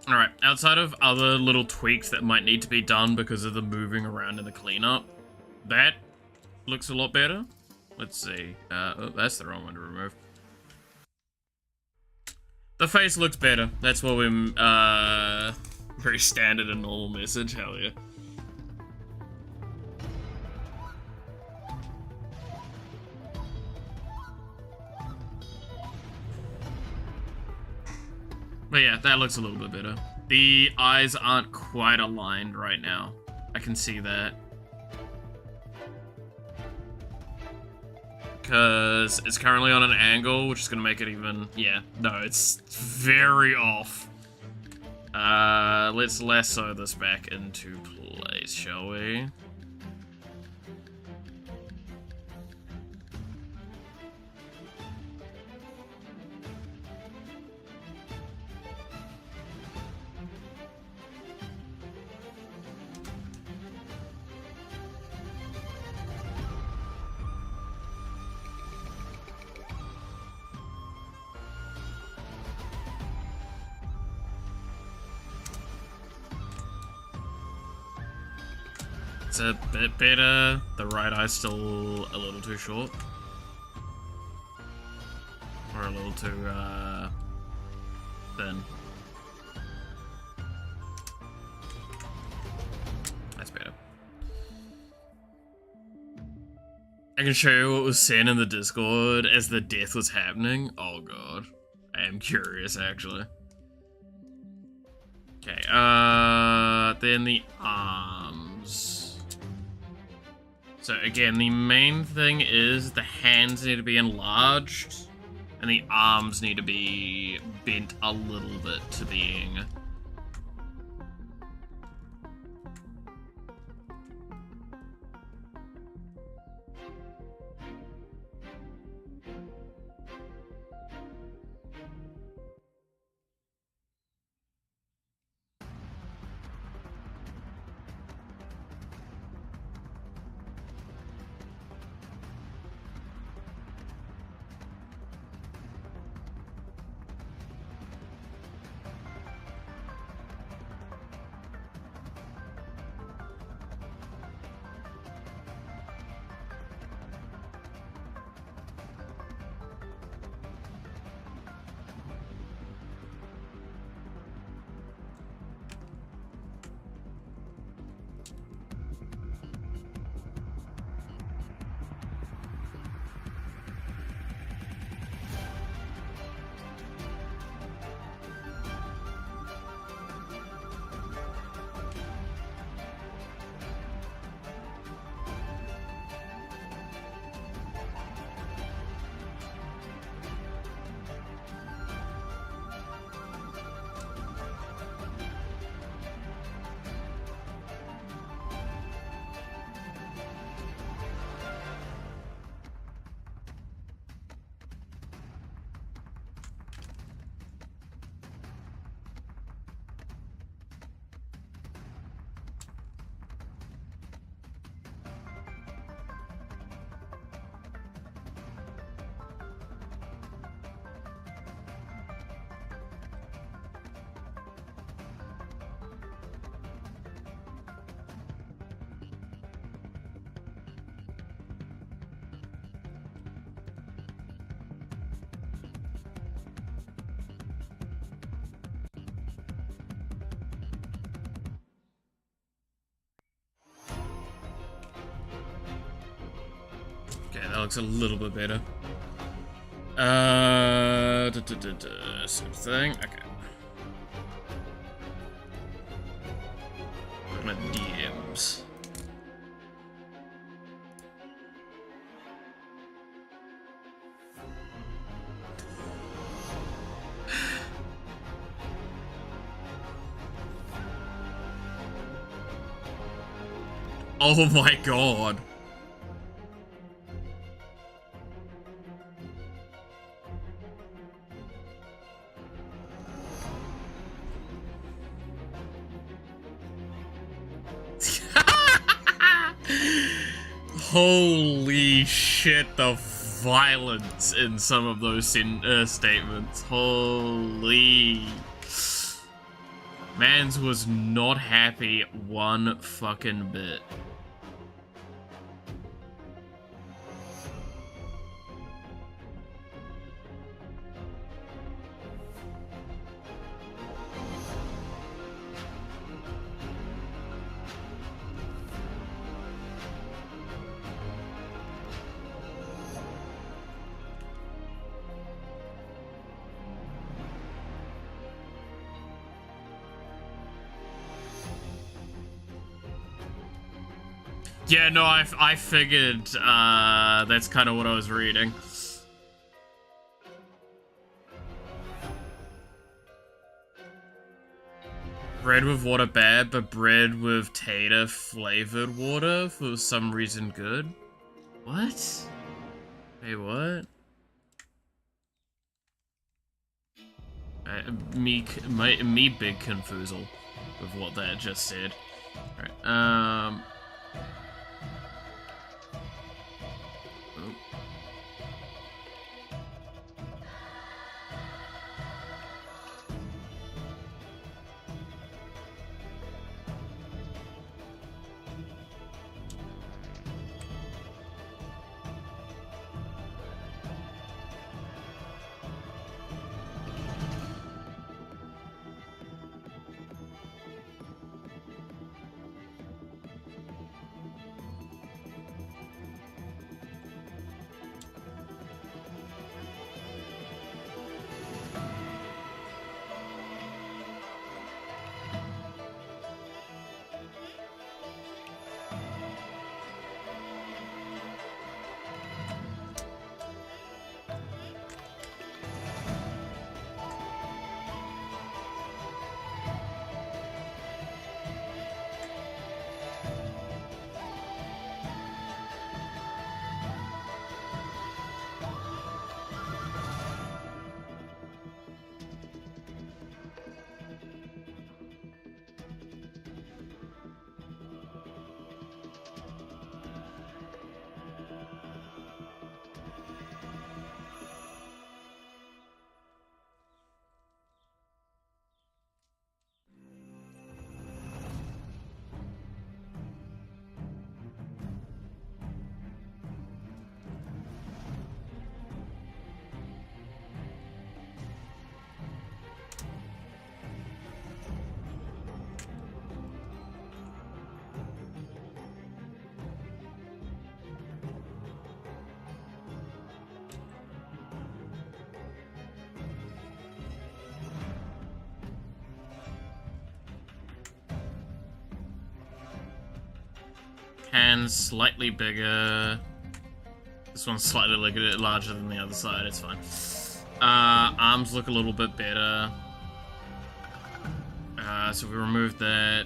Alright, outside of other little tweaks that might need to be done because of the moving around in the cleanup, that looks a lot better. Let's see. Oh, that's the wrong one to remove. The face looks better. That's what we, very standard and normal message. Hell yeah. But yeah, that looks a little bit better. The eyes aren't quite aligned right now. I can see that. Because it's currently on an angle, which is going to make it even... Yeah, no, it's very off. Let's lasso this back into place, shall we? It's a bit better. The right eye's still a little too short. Or a little too, thin. That's better. I can show you what was seen in the Discord as the death was happening. Oh god. I am curious, actually. Okay, then the arms. So again, the main thing is the hands need to be enlarged, and the arms need to be bent a little bit to being... Okay, that looks a little bit better. Same thing. Okay. Looking at DMs. Oh my god. Holy shit, the violence in some of those statements. Holy. Mans was not happy one fucking bit. Yeah, no, I figured that's kind of what I was reading. Bread with water bad, but bread with tater flavored water for some reason good? What? Hey, what? Me big confusal with what that just said. Alright, hands slightly bigger. This one's slightly larger than the other side, it's fine. Arms look a little bit better. So we removed that.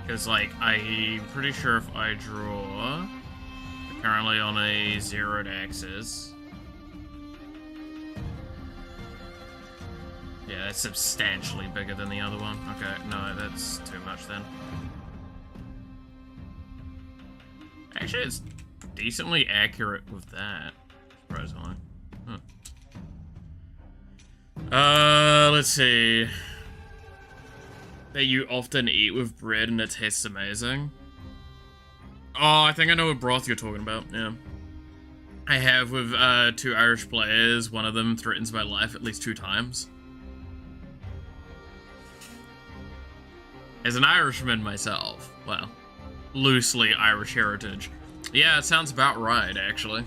Because, like, I'm pretty sure if I draw, we're currently on a zeroed axis. Yeah, that's substantially bigger than the other one. Okay, no, that's too much then. Actually, it's decently accurate with that, surprisingly. Huh. Let's see. That you often eat with bread and it tastes amazing. Oh, I think I know what broth you're talking about, yeah. I have with 2 Irish players, one of them threatens my life at least 2 times. As an Irishman myself, well, loosely Irish heritage. Yeah, it sounds about right, actually.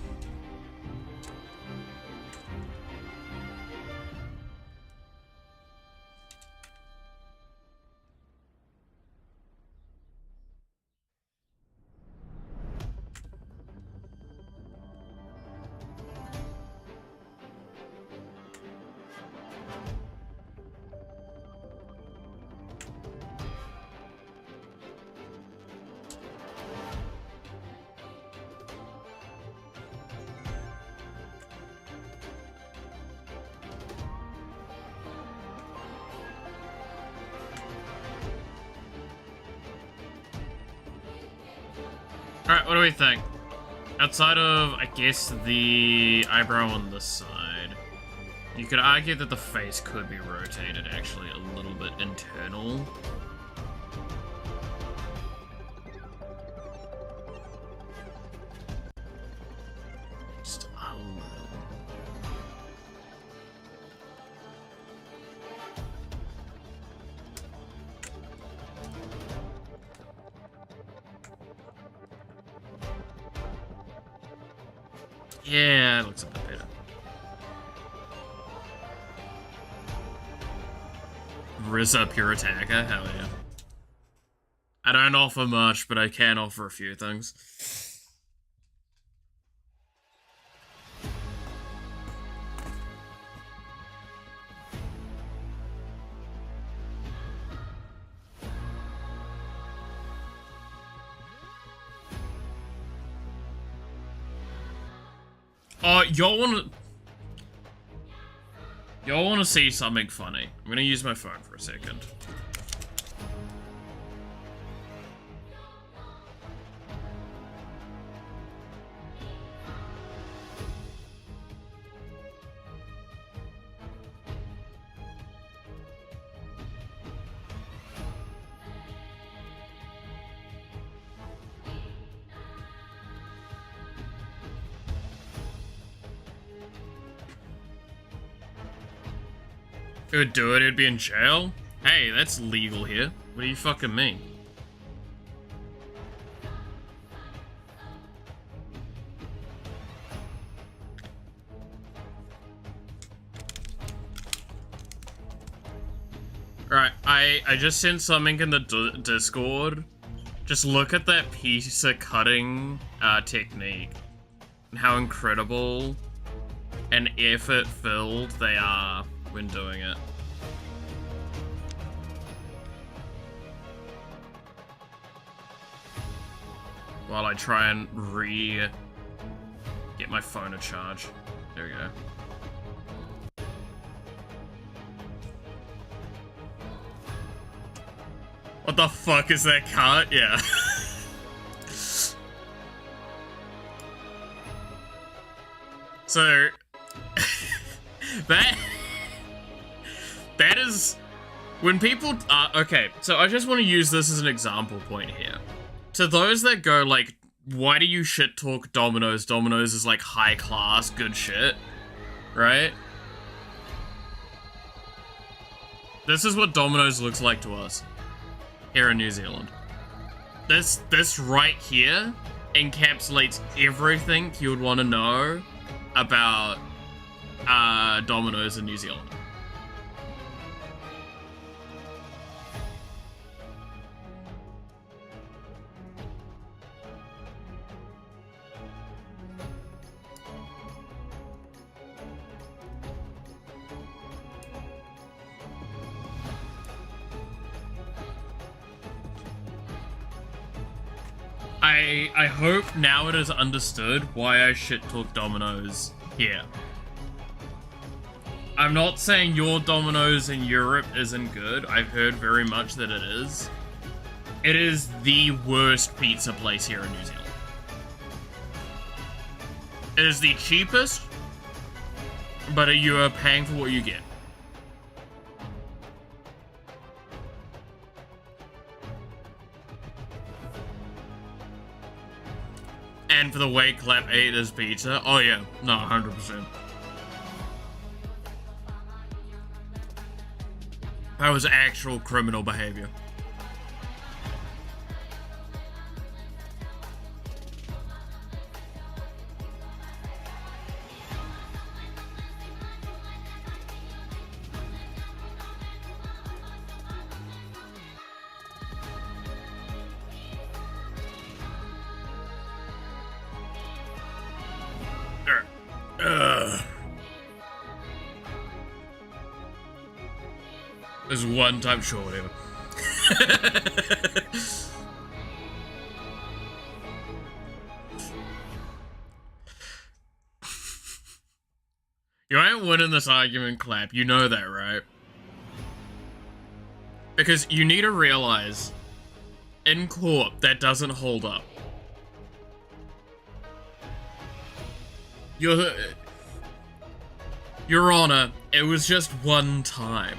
Alright, what do we think? Outside of, I guess, the eyebrow on this side, you could argue that the face could be rotated, actually, a little bit internal. Just a little. Yeah, it looks a bit better. Rizza Pure Attacker, hell yeah. I don't offer much, but I can offer a few things. Y'all wanna see something funny? I'm gonna use my phone for a second. If it would do it, it'd be in jail? Hey, that's legal here. What do you fucking mean? Alright, I just sent something in the Discord. Just look at that piece of cutting technique. And how incredible and effort-filled they are when doing it. While I try and get my phone to charge. There we go. What the fuck is that cut? Yeah. So that is when people okay, so I just want to use this as an example point here. To those that go like, why do you shit talk Domino's? Domino's is like high class, good shit, right? This is what Domino's looks like to us here in New Zealand. This right here encapsulates everything you would want to know about Domino's in New Zealand. I hope now it is understood why I shit talk Domino's here. I'm not saying your Domino's in Europe isn't good. I've heard very much that it is. It is the worst pizza place here in New Zealand. It is the cheapest, but you are paying for what you get. And for the way Clap ate his pizza, oh yeah, no, 100%. That was actual criminal behavior. There's one time, sure, whatever. You ain't winning this argument, Clap. You know that, right? Because you need to realize, in court, that doesn't hold up. Your Honor, it was just one time.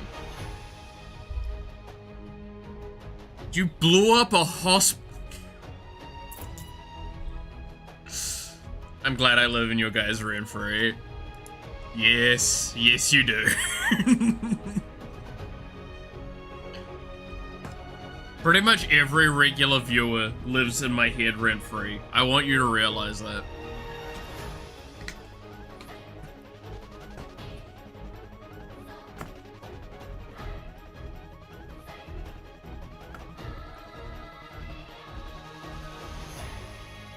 You blew up a hospital. I'm glad I live in your guys' rent-free. Yes, yes you do. Pretty much every regular viewer lives in my head rent-free. I want you to realize that.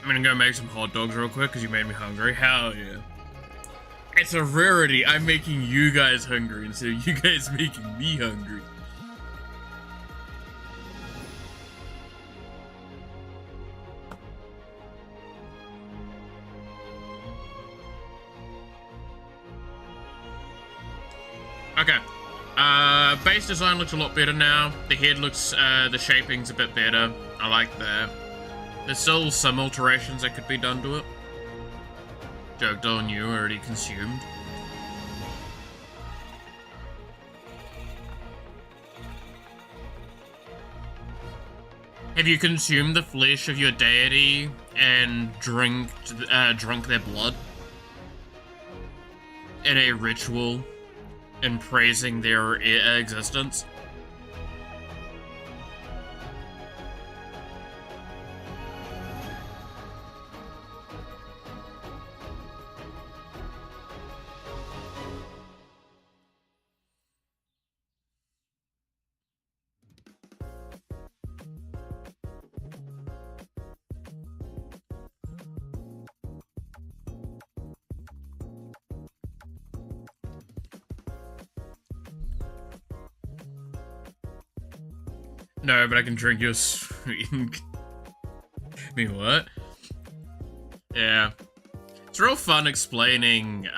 I'm gonna go make some hot dogs real quick because you made me hungry. Hell yeah. It's a rarity. I'm making you guys hungry instead of you guys making me hungry. Okay. Base design looks a lot better now. The head looks, the shaping's a bit better. I like that. There's still some alterations that could be done to it. Joked on you, already consumed. Have you consumed the flesh of your deity and drunk their blood? In a ritual in praising their existence? No, but I can drink your sweet. I mean, what? Yeah. It's real fun explaining,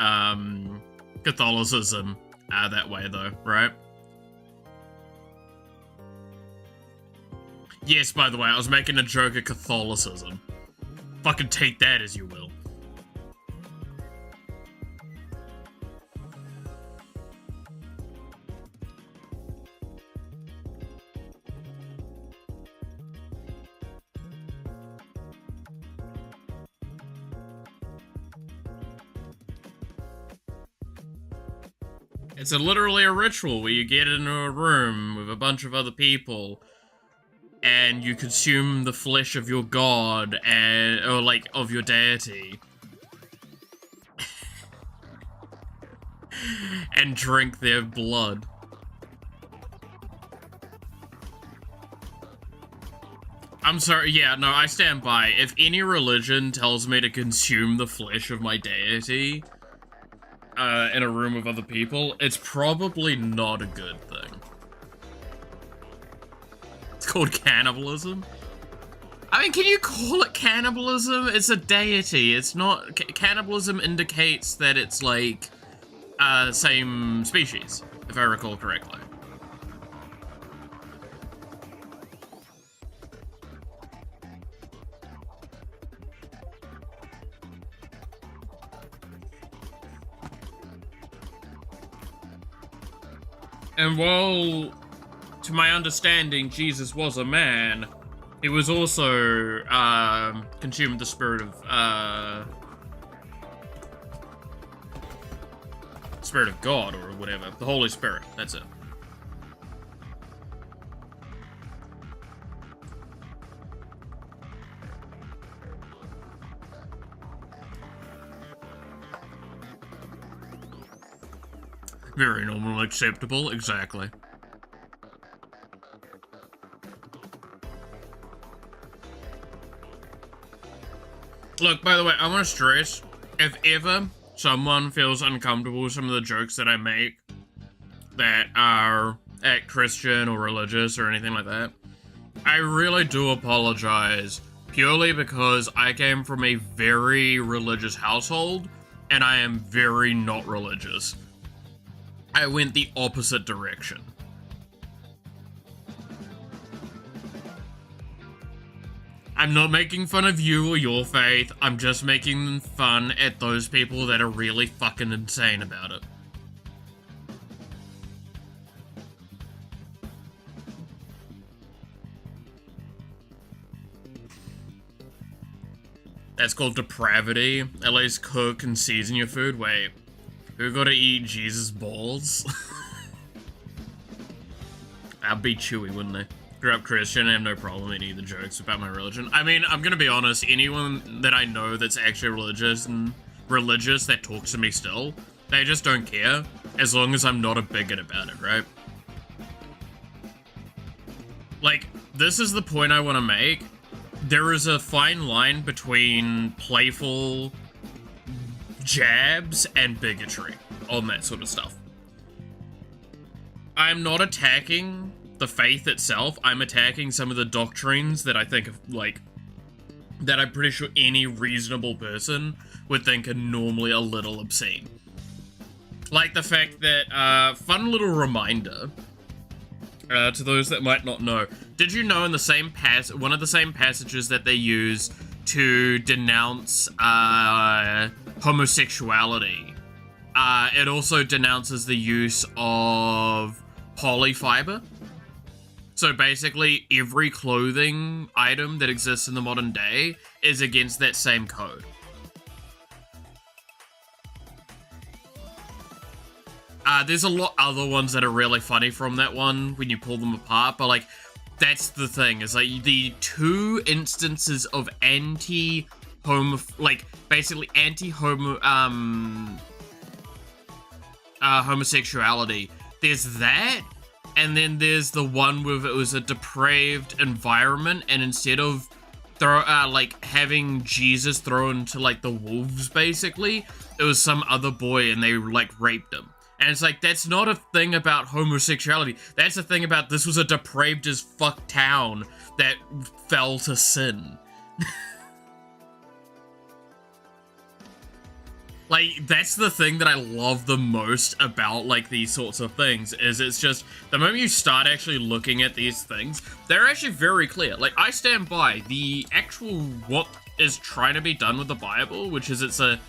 Catholicism, that way, though, right? Yes, by the way, I was making a joke at Catholicism. Fucking take that as you will. It's literally a ritual where you get into a room with a bunch of other people and you consume the flesh of your god or like of your deity and drink their blood. I'm sorry, yeah, no, I stand by. If any religion tells me to consume the flesh of my deity in a room with other people, it's probably not a good thing. It's called cannibalism. I mean, can you call it cannibalism? It's a deity. It's not... Cannibalism indicates that it's like, same species, if I recall correctly. And while, to my understanding, Jesus was a man, he was also, consumed the spirit of God, or whatever. The Holy Spirit, that's it. Very normal, acceptable, exactly. Look, by the way, I want to stress, if ever someone feels uncomfortable with some of the jokes that I make that are act Christian or religious or anything like that. I really do apologize, purely because I came from a very religious household, and I am very not religious. I went the opposite direction. I'm not making fun of you or your faith, I'm just making fun at those people that are really fucking insane about it. That's called depravity. At least cook and season your food. Wait, who gotta eat Jesus' balls? That'd be chewy, wouldn't they? Grew up Christian, I have no problem eating the jokes about my religion. I mean, I'm gonna be honest, anyone that I know that's actually religious that talks to me still, they just don't care, as long as I'm not a bigot about it, right? Like, this is the point I want to make. There is a fine line between playful jabs and bigotry on that sort of stuff. I'm not attacking the faith itself, I'm attacking some of the doctrines that I think of, like, that I'm pretty sure any reasonable person would think are normally a little obscene. Like the fact that, fun little reminder, to those that might not know, did you know in the same one of the same passages that they use to denounce, homosexuality, it also denounces the use of polyfiber? So basically, every clothing item that exists in the modern day is against that same code. There's a lot other ones that are really funny from that one when you pull them apart, but like, that's the thing, is like the two instances of homosexuality. There's that, and then there's the one where it was a depraved environment, and instead of having Jesus thrown to like the wolves, basically, it was some other boy and they like raped him. And it's like, that's not a thing about homosexuality. That's a thing about this was a depraved as fuck town that fell to sin. Like, that's the thing that I love the most about, like, these sorts of things, is it's just, the moment you start actually looking at these things, they're actually very clear. Like, I stand by the actual, what is trying to be done with the Bible, which is it's a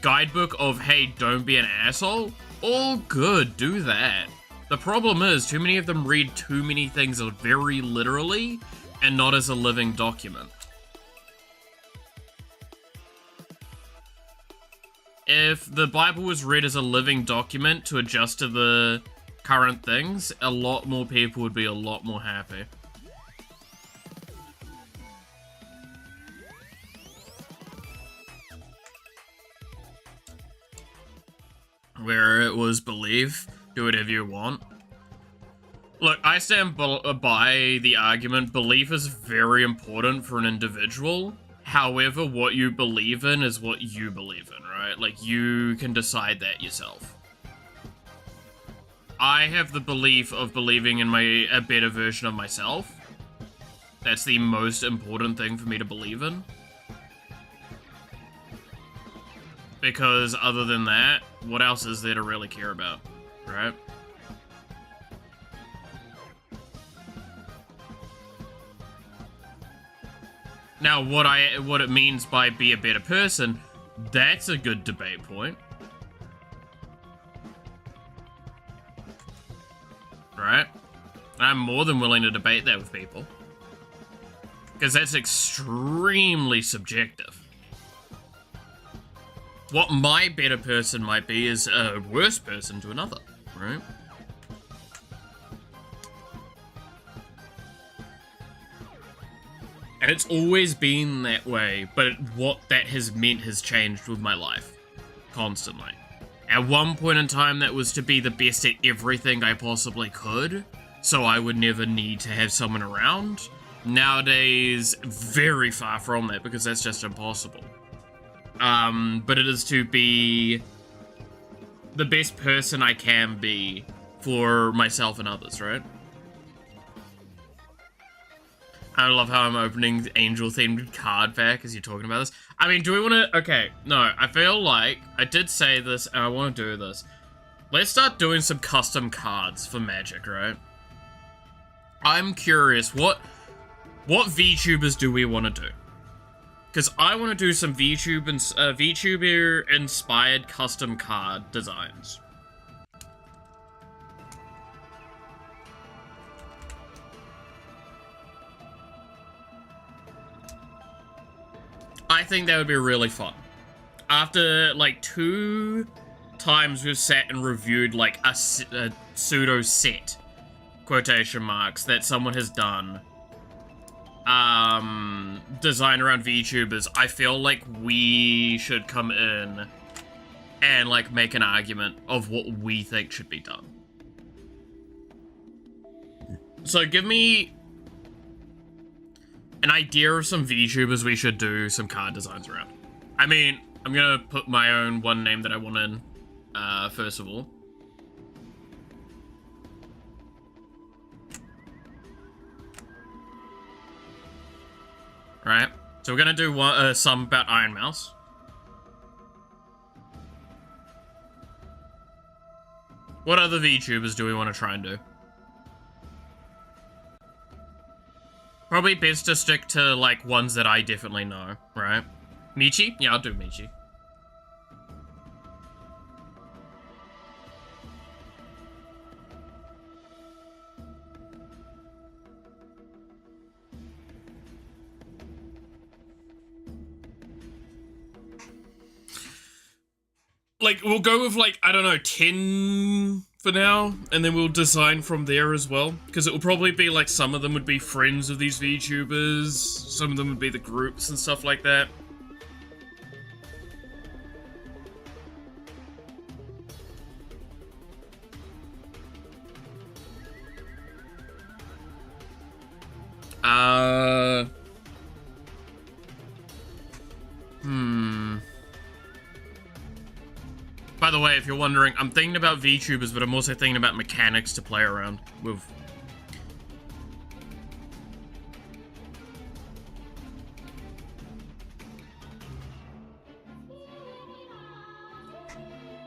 guidebook of, hey, don't be an asshole. All good, do that. The problem is, too many of them read too many things very literally, and not as a living document. If the Bible was read as a living document to adjust to the current things, a lot more people would be a lot more happy. Where it was believe, do whatever you want. Look, I stand by the argument, belief is very important for an individual. However, what you believe in is what you believe in, right? Like, you can decide that yourself. I have the belief of believing in a better version of myself. That's the most important thing for me to believe in. Because other than that, what else is there to really care about, right? Now, what it means by be a better person, that's a good debate point. Right? I'm more than willing to debate that with people. Because that's extremely subjective. What my better person might be is a worse person to another, right? And it's always been that way, but what that has meant has changed with my life. Constantly. At one point in time, that was to be the best at everything I possibly could, so I would never need to have someone around. Nowadays, very far from that, because that's just impossible. But it is to be the best person I can be for myself and others, right? I love how I'm opening the angel-themed card pack as you're talking about this. I mean, do we want to... Okay, no, I feel like... I did say this, and I want to do this. Let's start doing some custom cards for Magic, right? I'm curious, what VTubers do we want to do? Because I want to do some VTuber-inspired custom card designs. I think that would be really fun. After, like, 2 times we've sat and reviewed, like, a pseudo set, quotation marks, that someone has done, design around VTubers, I feel like we should come in and, like, make an argument of what we think should be done. So give me an idea of some VTubers we should do some card designs around. I mean, I'm gonna put my own one name that I want in, first of all. Right, so we're gonna do one, some about Iron Mouse. What other VTubers do we want to try and do? Probably best to stick to, like, ones that I definitely know, right? Michi? Yeah, I'll do Michi. Like, we'll go with, like, I don't know, 10 for now, and then we'll design from there as well. Because it will probably be, like, some of them would be friends of these VTubers, some of them would be the groups and stuff like that. By the way, if you're wondering, I'm thinking about VTubers, but I'm also thinking about mechanics to play around with.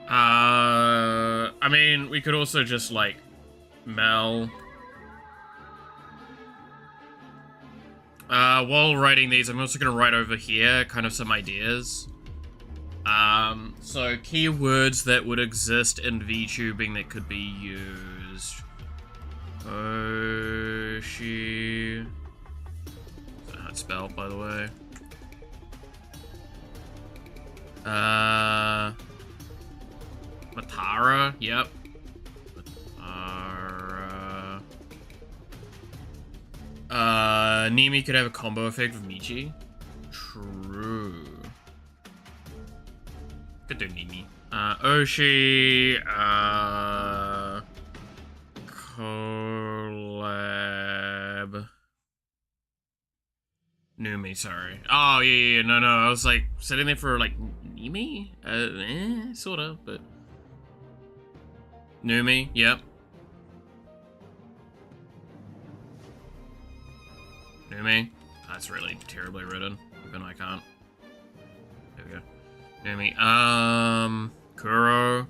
I mean, we could also just, like, Mel. While writing these, I'm also gonna write over here kind of some ideas. So keywords that would exist in VTubing that could be used. She. That's a hard spell, by the way. Matara, yep. Matara. Nimi could have a combo effect with Michi. True. Could do Nimi. Oshi, collab. Numi, sorry. Oh, yeah, no, I was, like, sitting there for, like, Nimi? Sorta, but... Numi, yep. Numi. That's really terribly written. Even I can't. There we go. Numi. Kuro.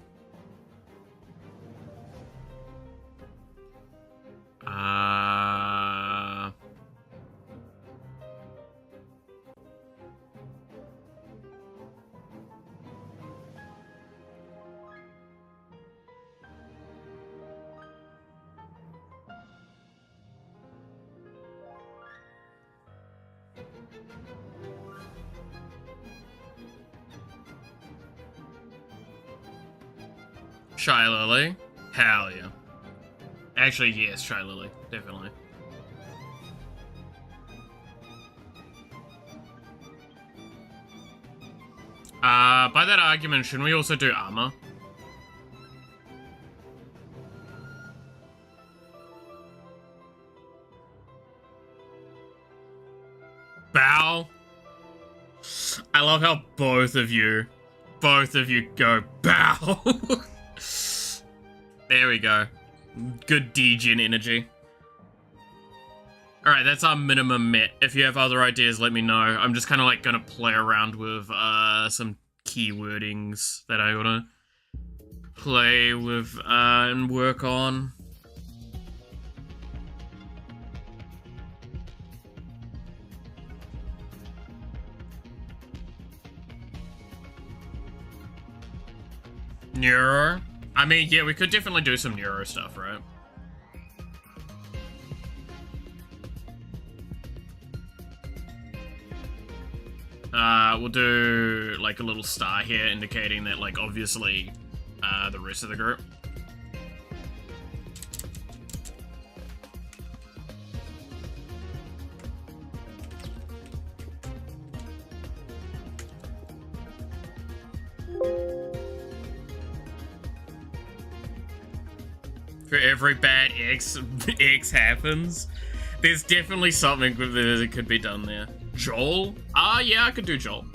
Shy Lily? Hell yeah. Actually, yes, Shy Lily. Definitely. By that argument, shouldn't we also do armor? Bow. I love how both of you go bow. There we go. Good degen energy. Alright, that's our minimum met. If you have other ideas, let me know. I'm just kind of like gonna play around with some keywordings that I wanna play with and work on. Neuro? I mean, yeah, we could definitely do some neuro stuff, right? We'll do like a little star here indicating that, like, obviously the rest of the group. For every bad X happens, there's definitely something that could be done there. Joel? Yeah, I could do Joel.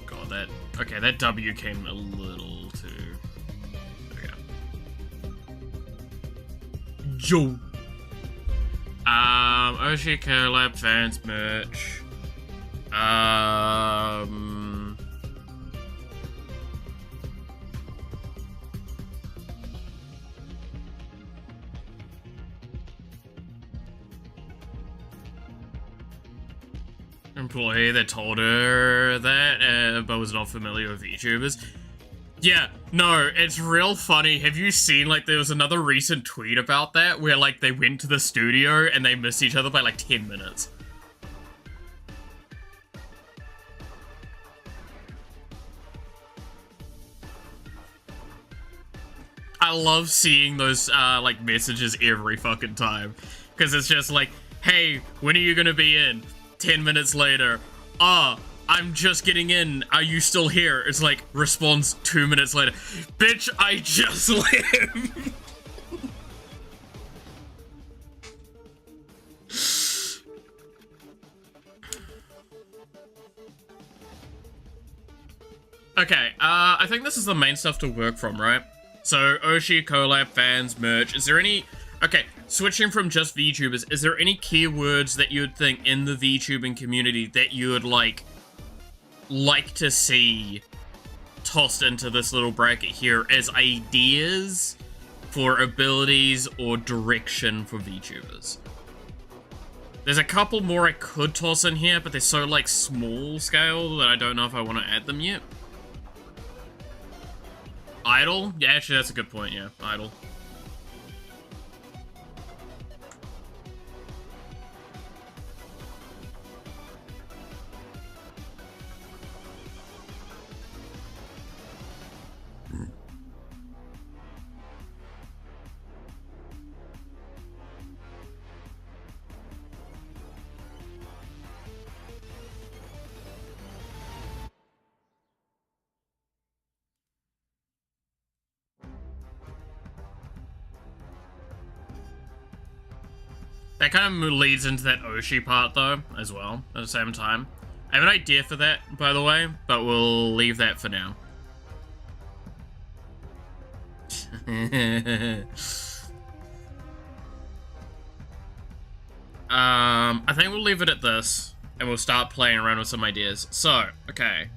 God, that... Okay, that W came a little too... Okay. Joel. Oshi collab fans merch. Employee that told her that, but was not familiar with VTubers. Yeah, no, it's real funny. Have you seen, like, there was another recent tweet about that where, like, they went to the studio and they missed each other by, like, 10 minutes. I love seeing those, like, messages every fucking time. Because it's just like, hey, when are you gonna be in? 10 minutes later. I'm just getting in. Are you still here? It's like, responds 2 minutes later. Bitch, I just left. Okay, I think this is the main stuff to work from, right? So, Oshi, collab, fans, merch. Is there any... Okay, switching from just VTubers, is there any keywords that you would think in the VTubing community that you would, like to see tossed into this little bracket here as ideas for abilities or direction for VTubers? There's a couple more I could toss in here, but they're so, like, small scale that I don't know if I want to add them yet. Idle? Yeah, actually, that's a good point, yeah. Idle. That kind of leads into that Oshi part, though, as well, at the same time. I have an idea for that, by the way, but we'll leave that for now. I think we'll leave it at this, and we'll start playing around with some ideas. So, okay.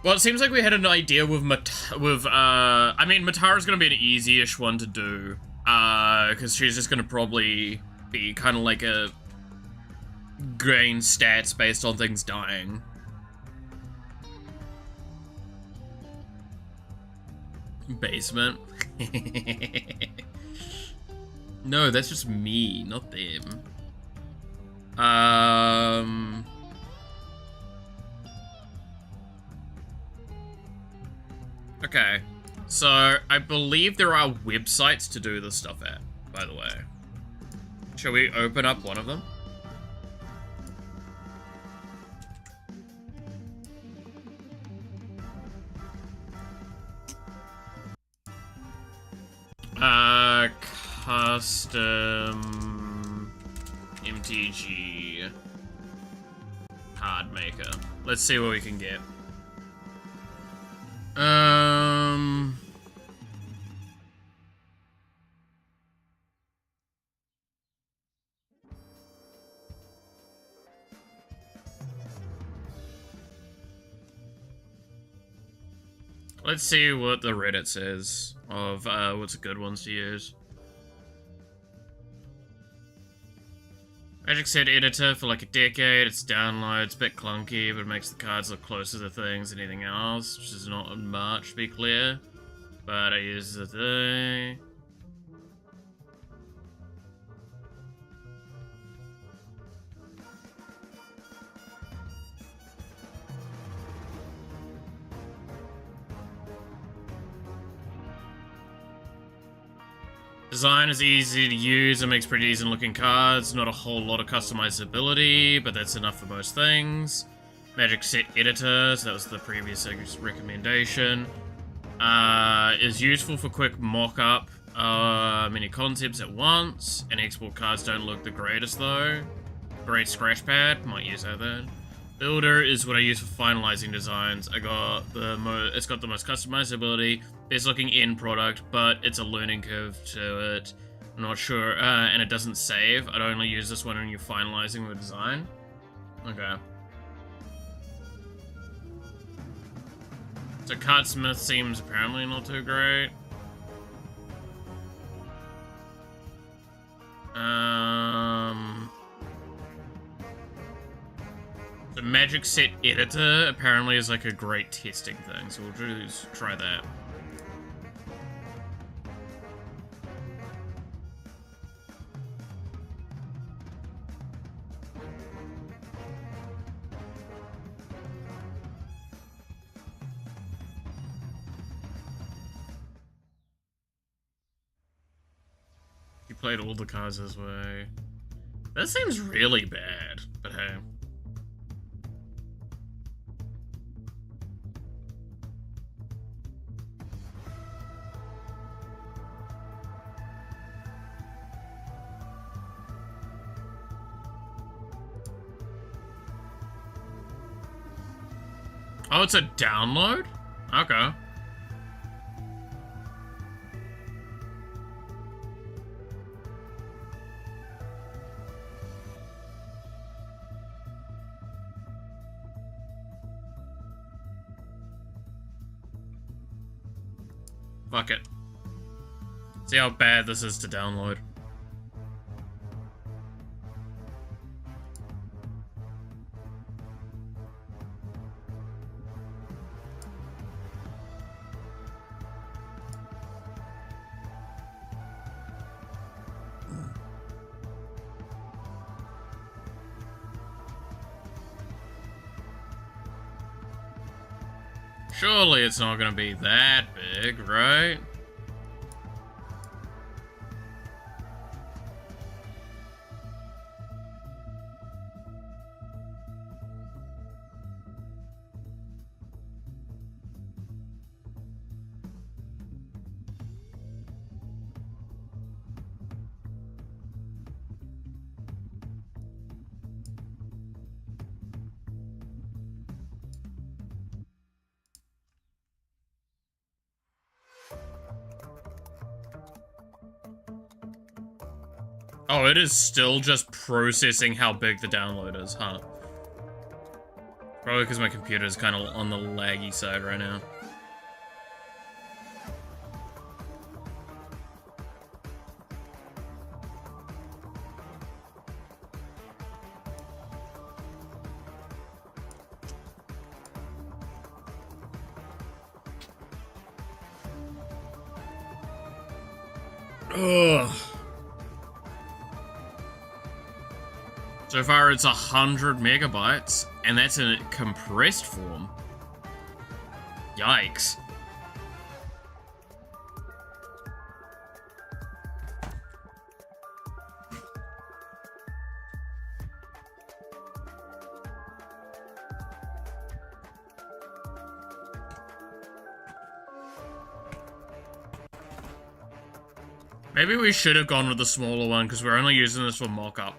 Well, it seems like we had an idea with I mean, Matara's gonna be an easy-ish one to do, because she's just gonna probably be kind of like a gain stats based on things dying. Basement. No, that's just me, not them. Okay, so I believe there are websites to do this stuff at, by the way. Shall we open up one of them? custom MTG card maker. Let's see what we can get. Let's see what the Reddit says of what's good ones to use. Magic set editor for like a decade. It's downloads, a bit clunky, but it makes the cards look closer to things than anything else, which is not much, to be clear. But I use the thing. Design is easy to use and makes pretty decent looking cards. Not a whole lot of customizability, but that's enough for most things. Magic set editor, so that was the previous recommendation. Is useful for quick mock-up many concepts at once, and export cards don't look the greatest though. Great scratch pad, might use that then. Builder is what I use for finalizing designs. It's got the most customizability, best looking end product, but it's a learning curve to it. I'm not sure, and it doesn't save. I'd only use this one when you're finalizing the design. Okay. So Cardsmith seems apparently not too great. The Magic Set Editor apparently is like a great testing thing, so we'll just try that. You played all the cards this way. That seems really bad, but hey. Oh, it's a download? Okay. Fuck it. See how bad this is to download. Surely it's not gonna be that big, right? Oh, it is still just processing how big the download is, huh? Probably because my computer is kind of on the laggy side right now. Ugh. So far it's 100 megabytes, and that's in a compressed form. Yikes. Maybe we should have gone with the smaller one because we're only using this for mock-up.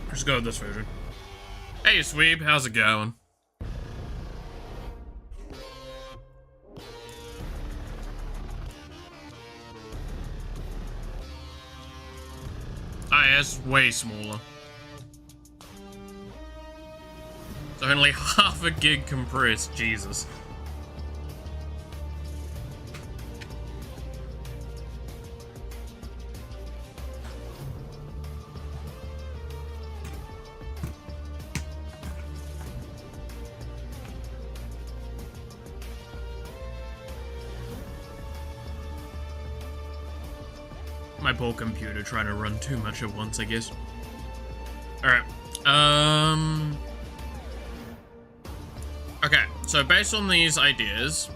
Let's go with this version. Hey, Sweeb, how's it going? Ah, yeah, it's way smaller. It's only half a gig compressed, Jesus. My poor computer trying to run too much at once, I guess. Alright. Okay, so based on these ideas,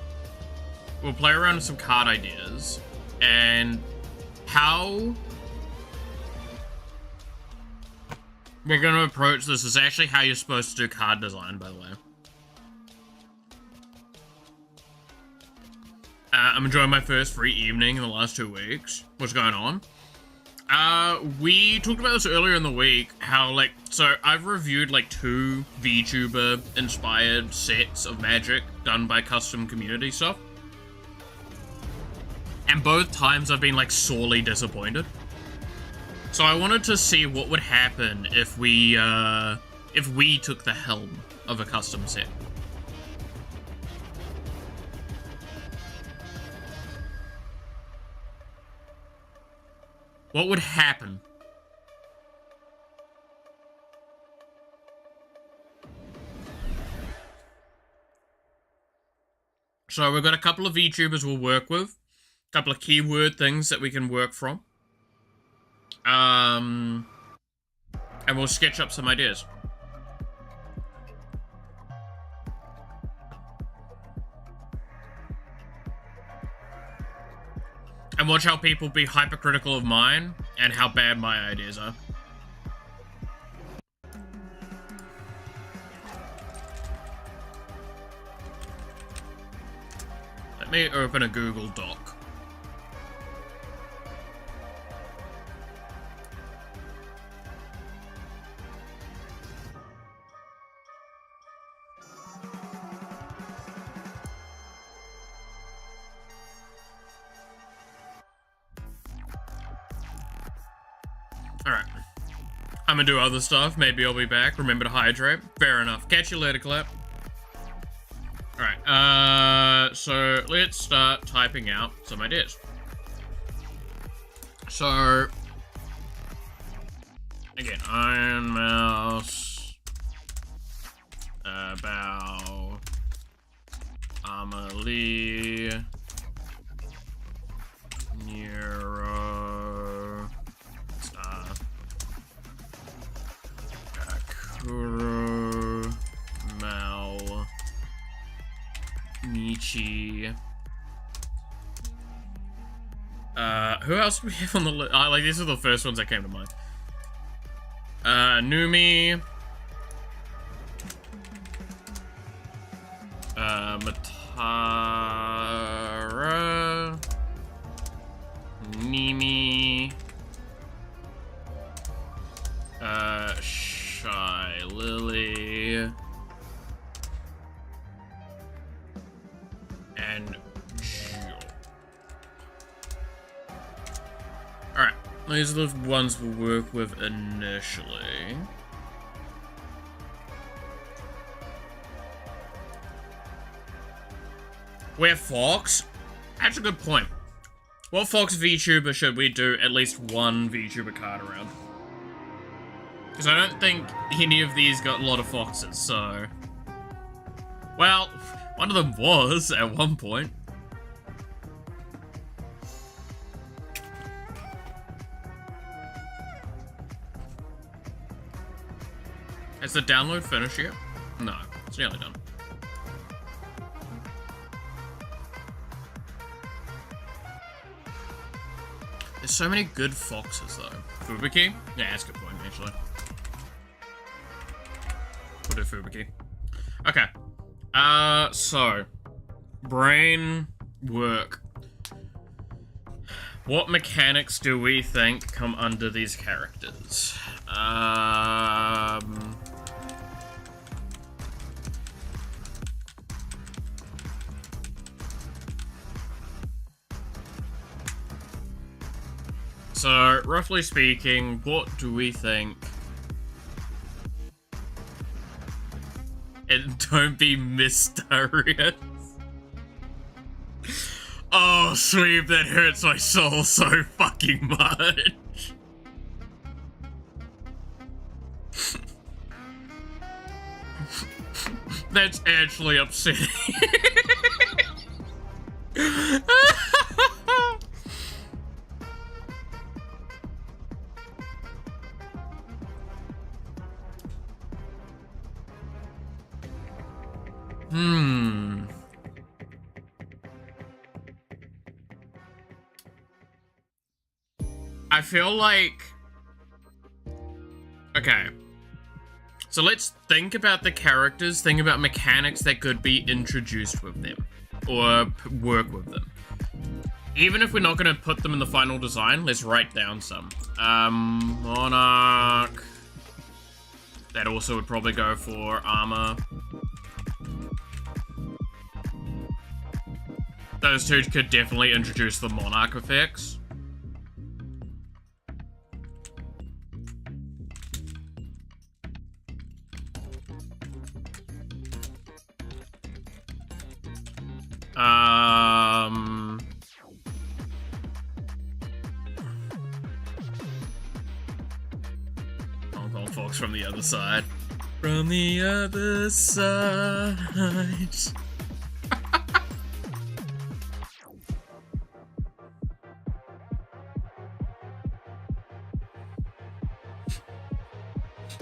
we'll play around with some card ideas, and how we're going to approach this is actually how you're supposed to do card design, by the way. I'm enjoying my first free evening in the last 2 weeks. What's going on? We talked about this earlier in the week, how, like, so I've reviewed, like, 2 VTuber-inspired sets of magic done by custom community stuff. And both times I've been, like, sorely disappointed. So I wanted to see what would happen if we took the helm of a custom set. What would happen? So we've got a couple of VTubers we'll work with. A couple of keyword things that we can work from. And we'll sketch up some ideas. And watch how people be hypercritical of mine and how bad my ideas are. Let me open a Google Doc. Alright. I'm gonna do other stuff. Maybe I'll be back. Remember to hydrate. Fair enough. Catch you later, Clap. Alright, so let's start typing out some ideas. So, again, Iron Mouse, Bow, Amelie, Nero, Kuro, Mal, Michi. Who else do we have on the list? Like, these are the first ones that came to mind. Numi. Matara. Mimi. Shy Lily. And Jill. Alright, these are the ones we'll work with initially. Where Fox? That's a good point. What Fox VTuber should we do at least one VTuber card around? Because I don't think any of these got a lot of Foxes, so... Well, one of them was at one point. Has the download finished yet? No, it's nearly done. There's so many good Foxes though. Fubuki? Yeah, that's a good point actually. We'll do Fubuki. Okay. So brain work. What mechanics do we think come under these characters? So, roughly speaking, what do we think? And don't be mysterious. Oh, Sweep, that hurts my soul so fucking much. That's actually upsetting. I feel like... Okay. So let's think about the characters, think about mechanics that could be introduced with them. Or work with them. Even if we're not going to put them in the final design, let's write down some. Monarch. That also would probably go for armor. Those two could definitely introduce the Monarch effects. Hong Kong Fox from the other side. From the other side.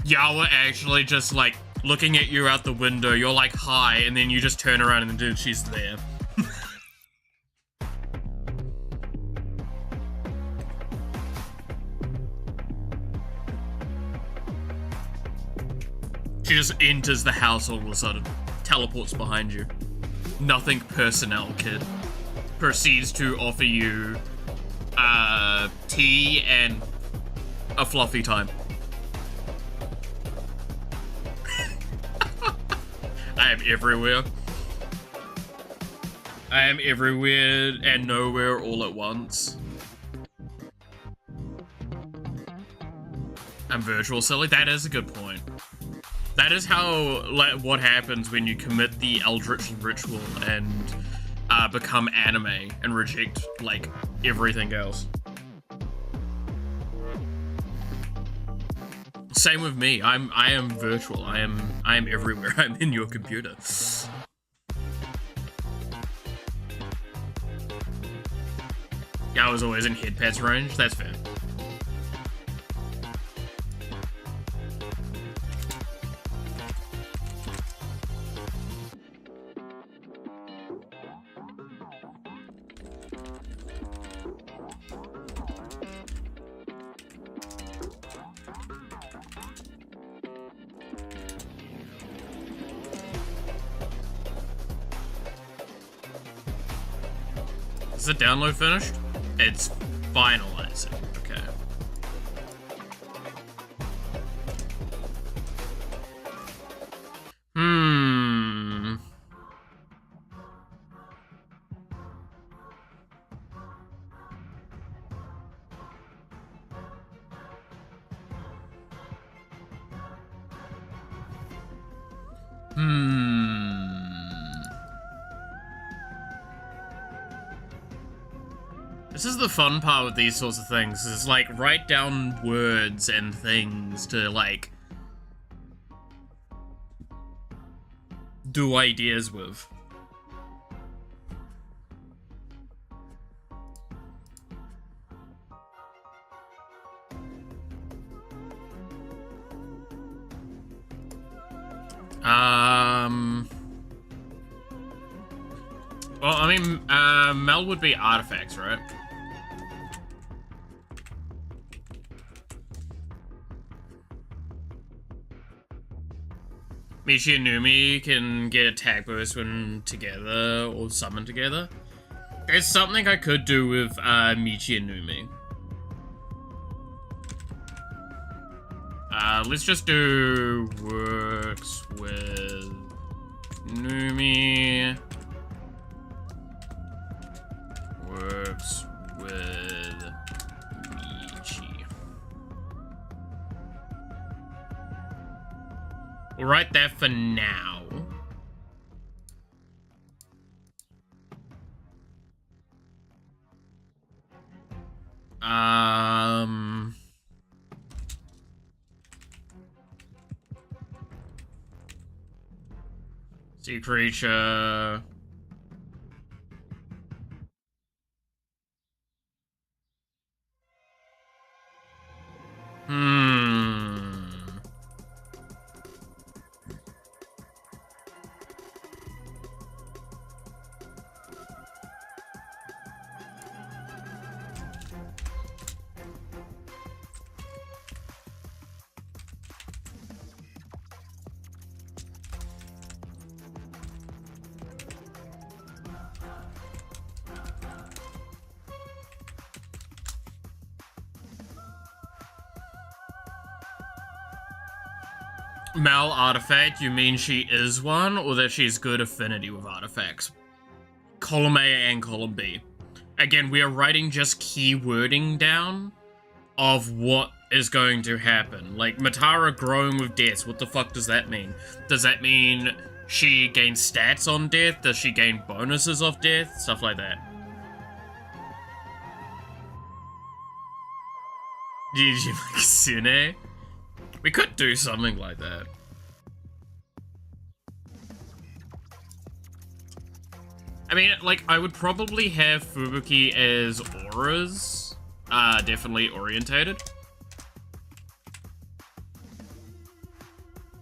Yawa actually just like looking at you out the window, you're like hi, and then you just turn around and then she's there. She just enters the house all of a sudden, teleports behind you. Nothing personnel, kid. Proceeds to offer you tea and a fluffy time. I am everywhere. I am everywhere and nowhere all at once. I'm virtual silly. That is a good point. That is how, like, what happens when you commit the Eldritch Ritual and become anime and reject, like, everything else. Same with me. I am virtual. I am everywhere. I'm in your computer. Yeah, I was always in headpads range. That's fair. Is the download finished? It's finalizing. Okay. This is the fun part with these sorts of things, is like write down words and things to like do ideas with. Well, I mean, Mel would be artifacts, right? Michi and Numi can get attack burst when together or summon together. There's something I could do with Michi and Numi. Let's just do works with Numi. Works with Michi. We'll write that for now. Sea creature. Mel artifact, you mean she is one, or that she's good affinity with artifacts? Column A and column B. Again, we are writing just keywording down of what is going to happen. Like, Matara growing with death, what the fuck does that mean? Does that mean she gains stats on death? Does she gain bonuses off death? Stuff like that. GG Maxune. We could do something like that. I mean, like, I would probably have Fubuki as auras. Definitely orientated.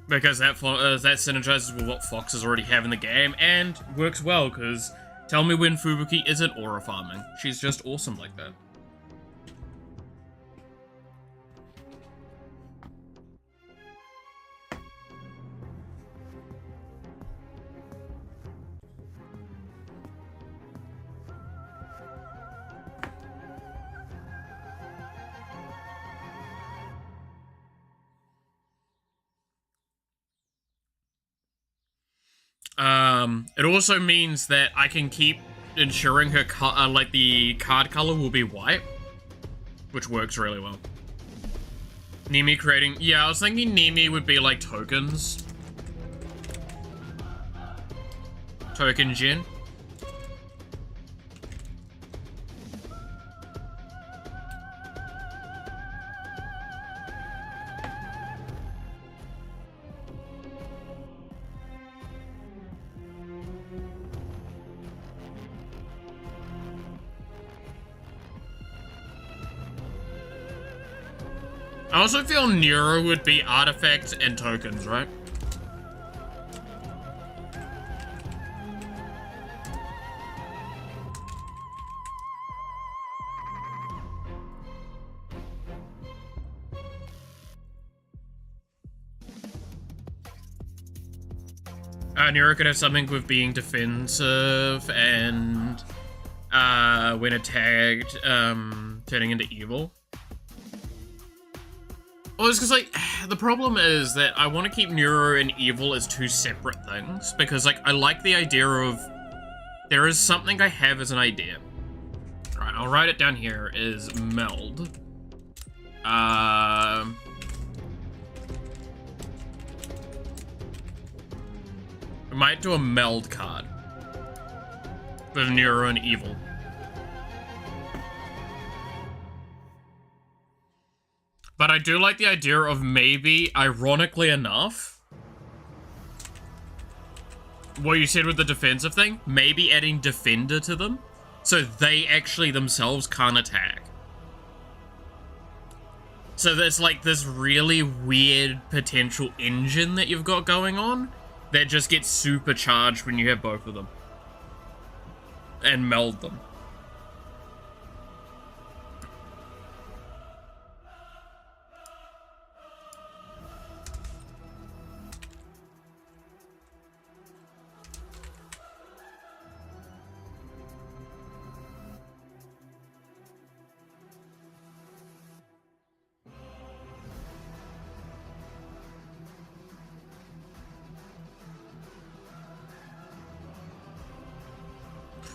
Because that synergizes with what foxes already have in the game, and works well, because tell me when Fubuki isn't aura farming. She's just awesome like that. It also means that I can keep ensuring her, like, the card color will be white, which works really well. Nimi creating, yeah, I was thinking Nimi would be like tokens. Token Jin. I also feel Nero would be artifacts and tokens, right? Nero could have something with being defensive and when attacked, turning into evil. Well, it's because, like, the problem is that I want to keep Neuro and Evil as two separate things, because, like, I like the idea of there is something I have as an idea. Alright, I'll write it down here, is meld. I might do a meld card with Neuro and Evil. But I do like the idea of maybe, ironically enough, what you said with the defensive thing, maybe adding defender to them, so they actually themselves can't attack. So there's like this really weird potential engine that you've got going on that just gets supercharged when you have both of them. And meld them.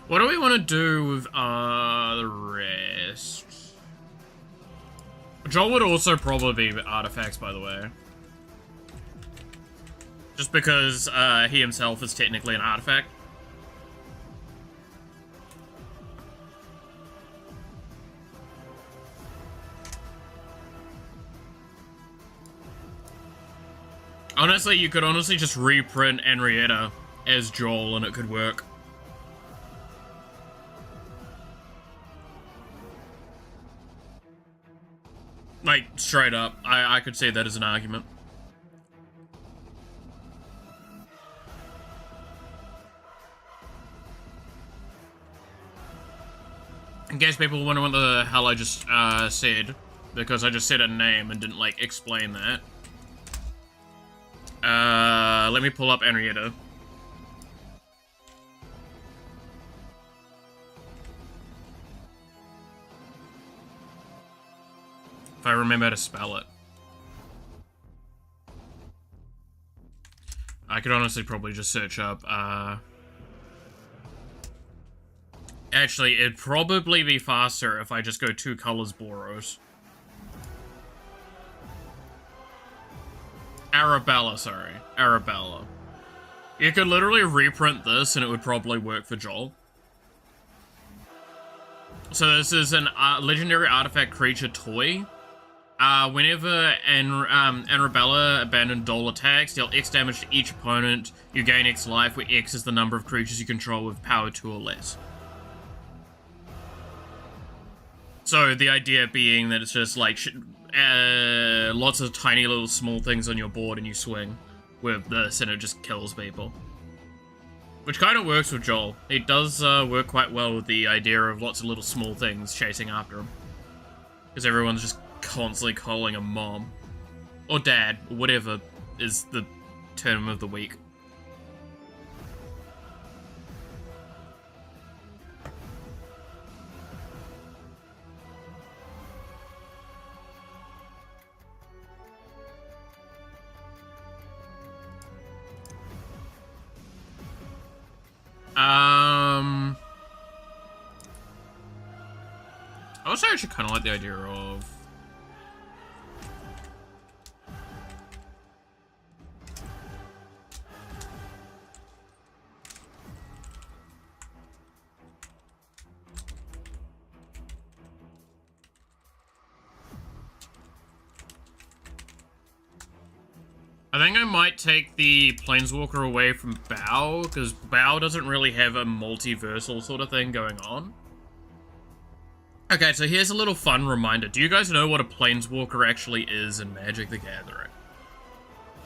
What do we want to do with the rest? Joel would also probably be artifacts, by the way. Just because he himself is technically an artifact. Honestly, you could honestly just reprint Henrietta as Joel and it could work. Like, straight up, I could see that as an argument. In case people wonder what the hell I just said, because I just said a name and didn't, like, explain that. Let me pull up Henrietta. If I remember how to spell it. I could honestly probably just search up, Actually, it'd probably be faster if I just go 2 colors Boros. Arabella, sorry. Arabella. You could literally reprint this and it would probably work for Joel. So this is an legendary artifact creature toy. Whenever Arabella Abandoned Doll attacks, deal X damage to each opponent. You gain X life, where X is the number of creatures you control with power 2 or less. So the idea being that it's just like lots of tiny little small things on your board and you swing with this and it just kills people. Which kind of works with Joel. It does work quite well with the idea of lots of little small things chasing after him. Because everyone's just constantly calling him mom. Or dad, or whatever is the term of the week. Also, I actually kind of like the idea of... I think I might take the Planeswalker away from Bao, because Bao doesn't really have a multiversal sort of thing going on. Okay, so here's a little fun reminder. Do you guys know what a Planeswalker actually is in Magic the Gathering?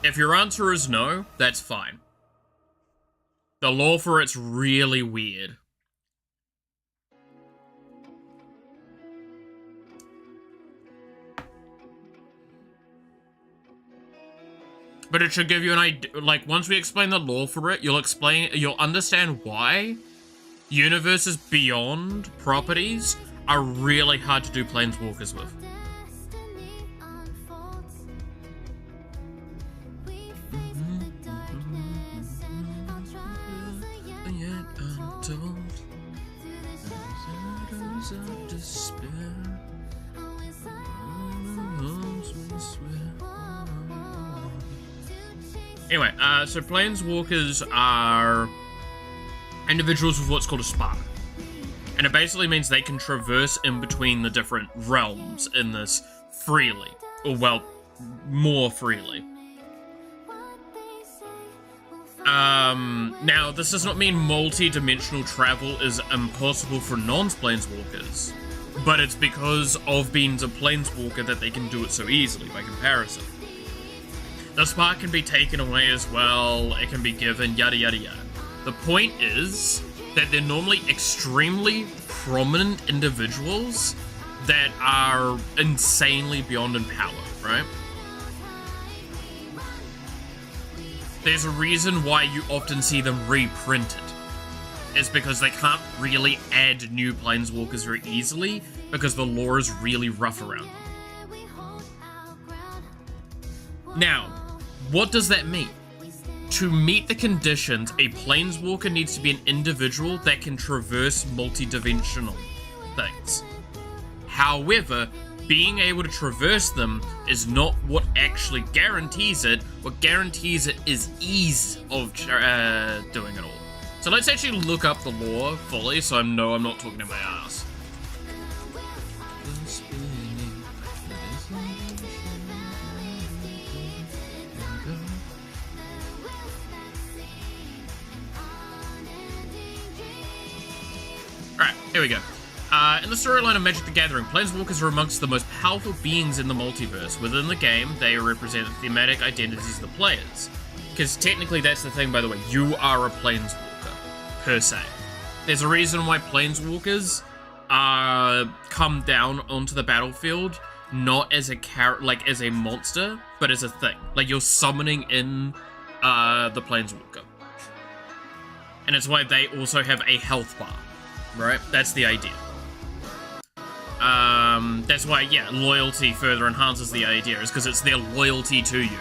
If your answer is no, that's fine. The lore for it's really weird. But it should give you an idea, like, once we explain the lore for it, you'll understand why universes beyond properties are really hard to do Planeswalkers with. Anyway, so Planeswalkers are individuals with what's called a spark. And it basically means they can traverse in between the different realms in this freely. Or, well, more freely. Now, this does not mean multi-dimensional travel is impossible for non-planeswalkers, but it's because of being a planeswalker that they can do it so easily by comparison. The spark can be taken away as well, it can be given, yada yada yada. The point is that they're normally extremely prominent individuals that are insanely beyond in power, right? There's a reason why you often see them reprinted. It's because they can't really add new planeswalkers very easily because the lore is really rough around them. Now, what does that mean? To meet the conditions, a planeswalker needs to be an individual that can traverse multidimensional things. However, being able to traverse them is not what actually guarantees it. What guarantees it is ease of doing it all. So let's actually look up the lore fully so I know I'm not talking to my ass. Alright, here we go. In the storyline of Magic the Gathering, Planeswalkers are amongst the most powerful beings in the multiverse. Within the game, they represent the thematic identities of the players. Because technically that's the thing, by the way, you are a Planeswalker, per se. There's a reason why Planeswalkers come down onto the battlefield, not as a like as a monster, but as a thing. Like you're summoning in the Planeswalker. And it's why they also have a health bar, right? That's the idea. That's why, yeah, loyalty further enhances the idea, is because it's their loyalty to you.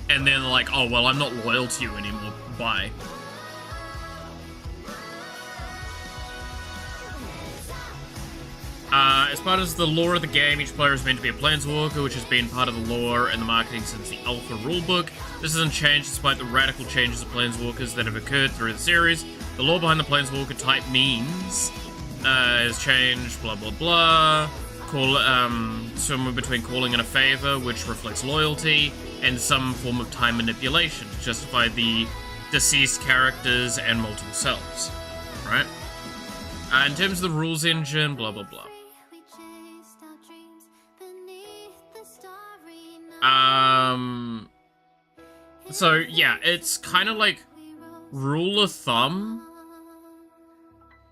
And then they're like, oh, well, I'm not loyal to you anymore, bye. As part of the lore of the game, each player is meant to be a planeswalker, which has been part of the lore and the marketing since the Alpha rulebook. This hasn't changed despite the radical changes of planeswalkers that have occurred through the series. The lore behind the planeswalker type means has changed, blah blah blah. Somewhere between calling in a favor, which reflects loyalty, and some form of time manipulation to justify the deceased characters and multiple selves, right? In terms of the rules engine, blah blah blah. So yeah, it's kind of like rule of thumb.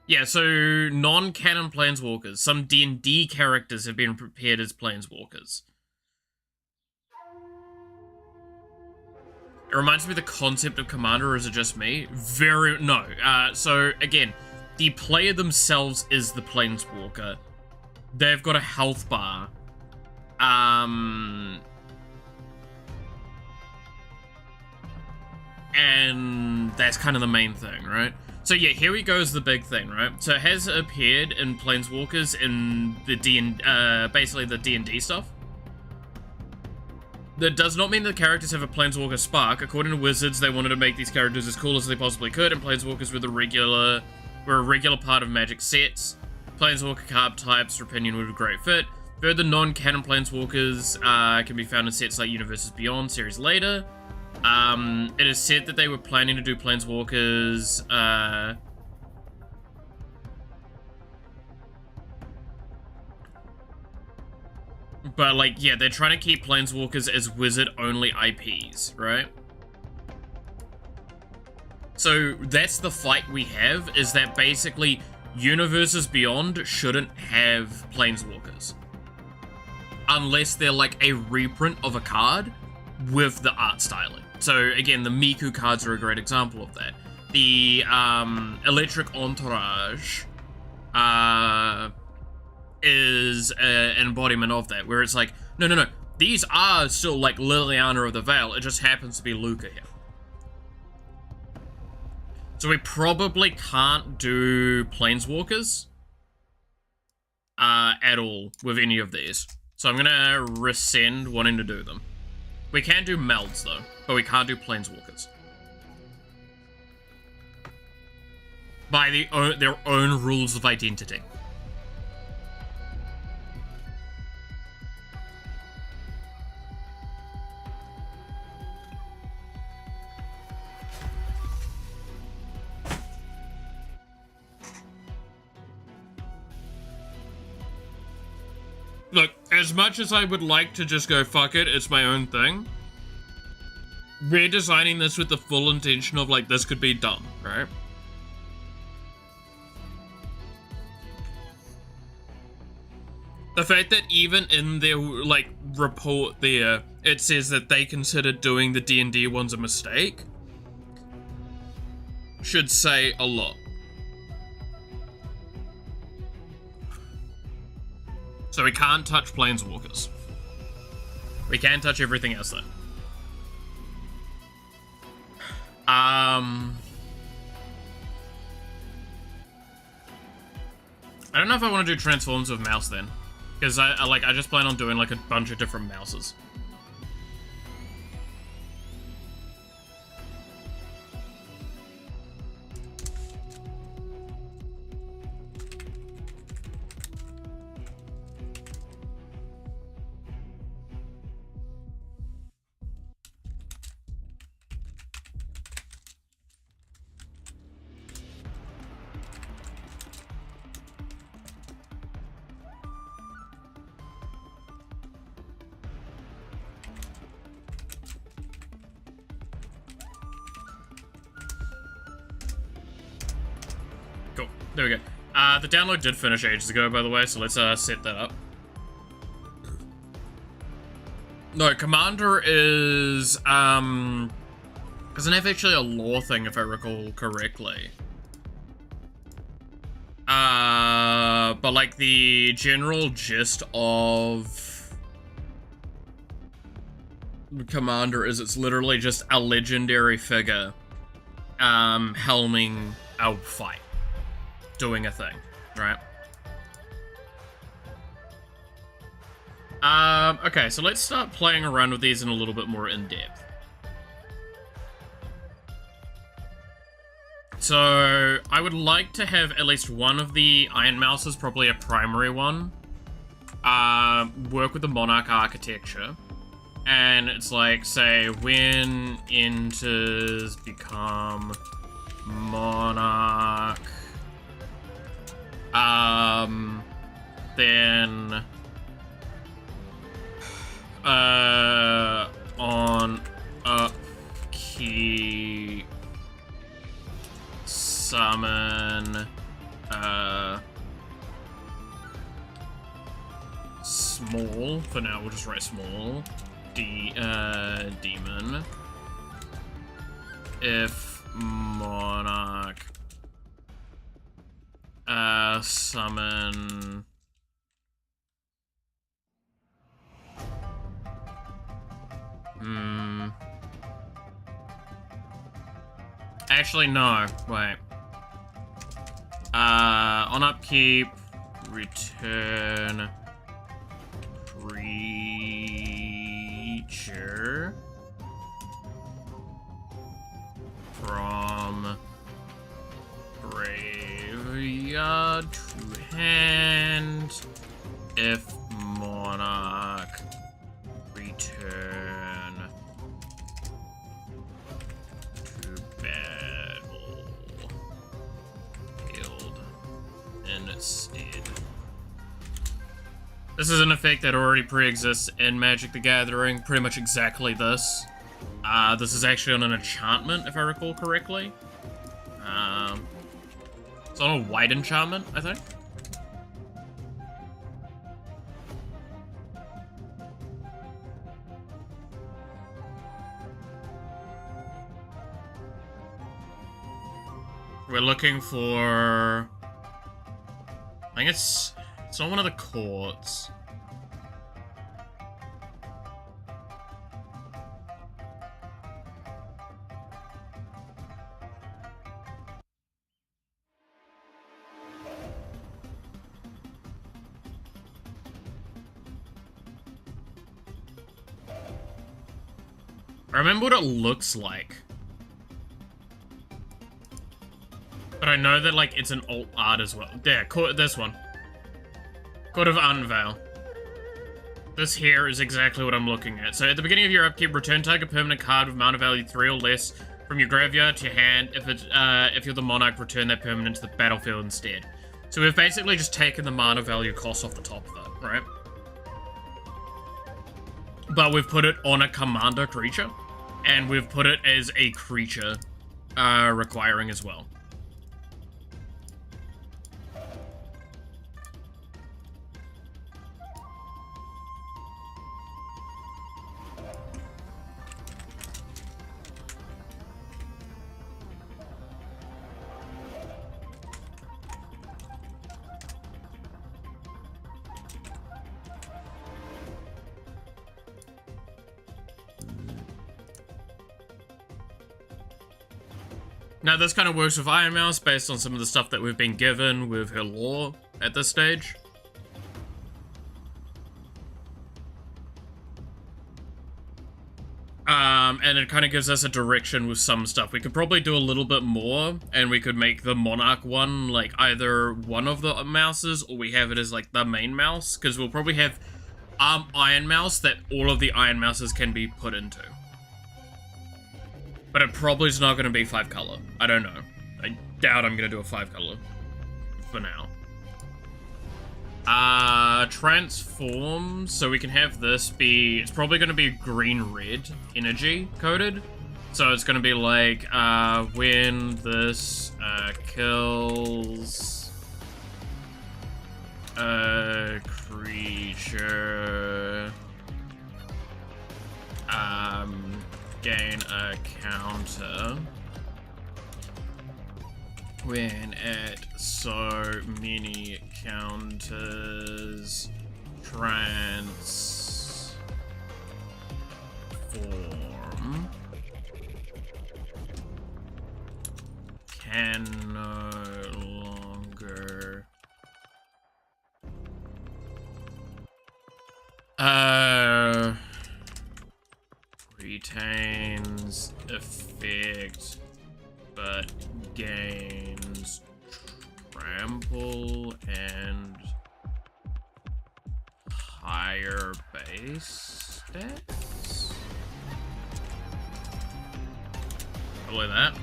Yeah, so non-canon planeswalkers. Some D&D characters have been prepared as planeswalkers. It reminds me of the concept of Commander, or is it just me? No. So, again, the player themselves is the planeswalker. They've got a health bar. And that's kind of the main thing, right? So yeah, here we go is the big thing, right? So it has appeared in Planeswalkers in the basically the D&D stuff. That does not mean the characters have a Planeswalker spark. According to Wizards, they wanted to make these characters as cool as they possibly could, and Planeswalkers were a regular part of Magic sets. Planeswalker card types, for opinion, would be a great fit. Further non-canon Planeswalkers can be found in sets like Universes Beyond, series later. It is said that they were planning to do Planeswalkers, but, like, yeah, they're trying to keep Planeswalkers as Wizard-only IPs, right? So, that's the fight we have, is that basically Universes Beyond shouldn't have Planeswalkers. Unless they're, like, a reprint of a card with the art styling. So, again, the Miku cards are a great example of that. The Electric Entourage is an embodiment of that, where it's like, no, these are still, like, Liliana of the Veil, it just happens to be Luca here. So we probably can't do Planeswalkers at all with any of these. So I'm gonna rescind wanting to do them. We can do melds, though, but we can't do Planeswalkers. By their own rules of identity. Look, as much as I would like to just go, fuck it, it's my own thing, we're designing this with the full intention of, like, this could be done, right? The fact that even in their, like, report there, it says that they consider doing the D&D ones a mistake, should say a lot. So we can't touch planeswalkers. We can touch everything else though. I don't know if I want to do transforms with mouse then, because I just plan on doing like a bunch of different mouses. Cool. There we go. The download did finish ages ago, by the way, so let's set that up. No, Commander is, doesn't have actually a lore thing, if I recall correctly. But like the general gist of Commander is it's literally just a legendary figure, helming a fight. Doing a thing, right? Okay, so let's start playing around with these in a little bit more in-depth. So, I would like to have at least one of the Iron Mouses, probably a primary one, work with the Monarch architecture. And it's like, say, when enters become Monarch, then on upkeep, summon small, for now we'll just write small, demon, if Monarch summon actually no, wait. On upkeep, return creature from graveyard to hand if Monarch return to battle field instead. This is an effect that already pre-exists in Magic the Gathering, pretty much exactly this. This is actually on an enchantment, if I recall correctly. It's on a white enchantment, I think. We're looking for... I think it's on one of the courts. I remember what it looks like. But I know that, like, it's an alt art as well. There, this one. Court of Unveil. This here is exactly what I'm looking at. So at the beginning of your upkeep, return target permanent card with mana value 3 or less from your graveyard to your hand. If you're the Monarch, return that permanent to the battlefield instead. So we've basically just taken the mana value cost off the top of it, right? but we've put it on a commander creature, and we've put it as a creature requiring as well. Now, this kind of works with Iron Mouse based on some of the stuff that we've been given with her lore at this stage. And it kind of gives us a direction with some stuff. We could probably do a little bit more, and we could make the Monarch one, like, either one of the mouses, or we have it as, like, the main mouse, because we'll probably have Iron Mouse that all of the Iron Mouses can be put into. But it probably is not going to be 5-color. I don't know. I doubt I'm going to do a 5-color for now. Transform, so we can have this be, it's probably going to be green-red energy coded. So it's going to be like, when this kills a creature, gain a counter when at so many counters transform can no longer retains effect but gains trample and higher base stats. Probably that.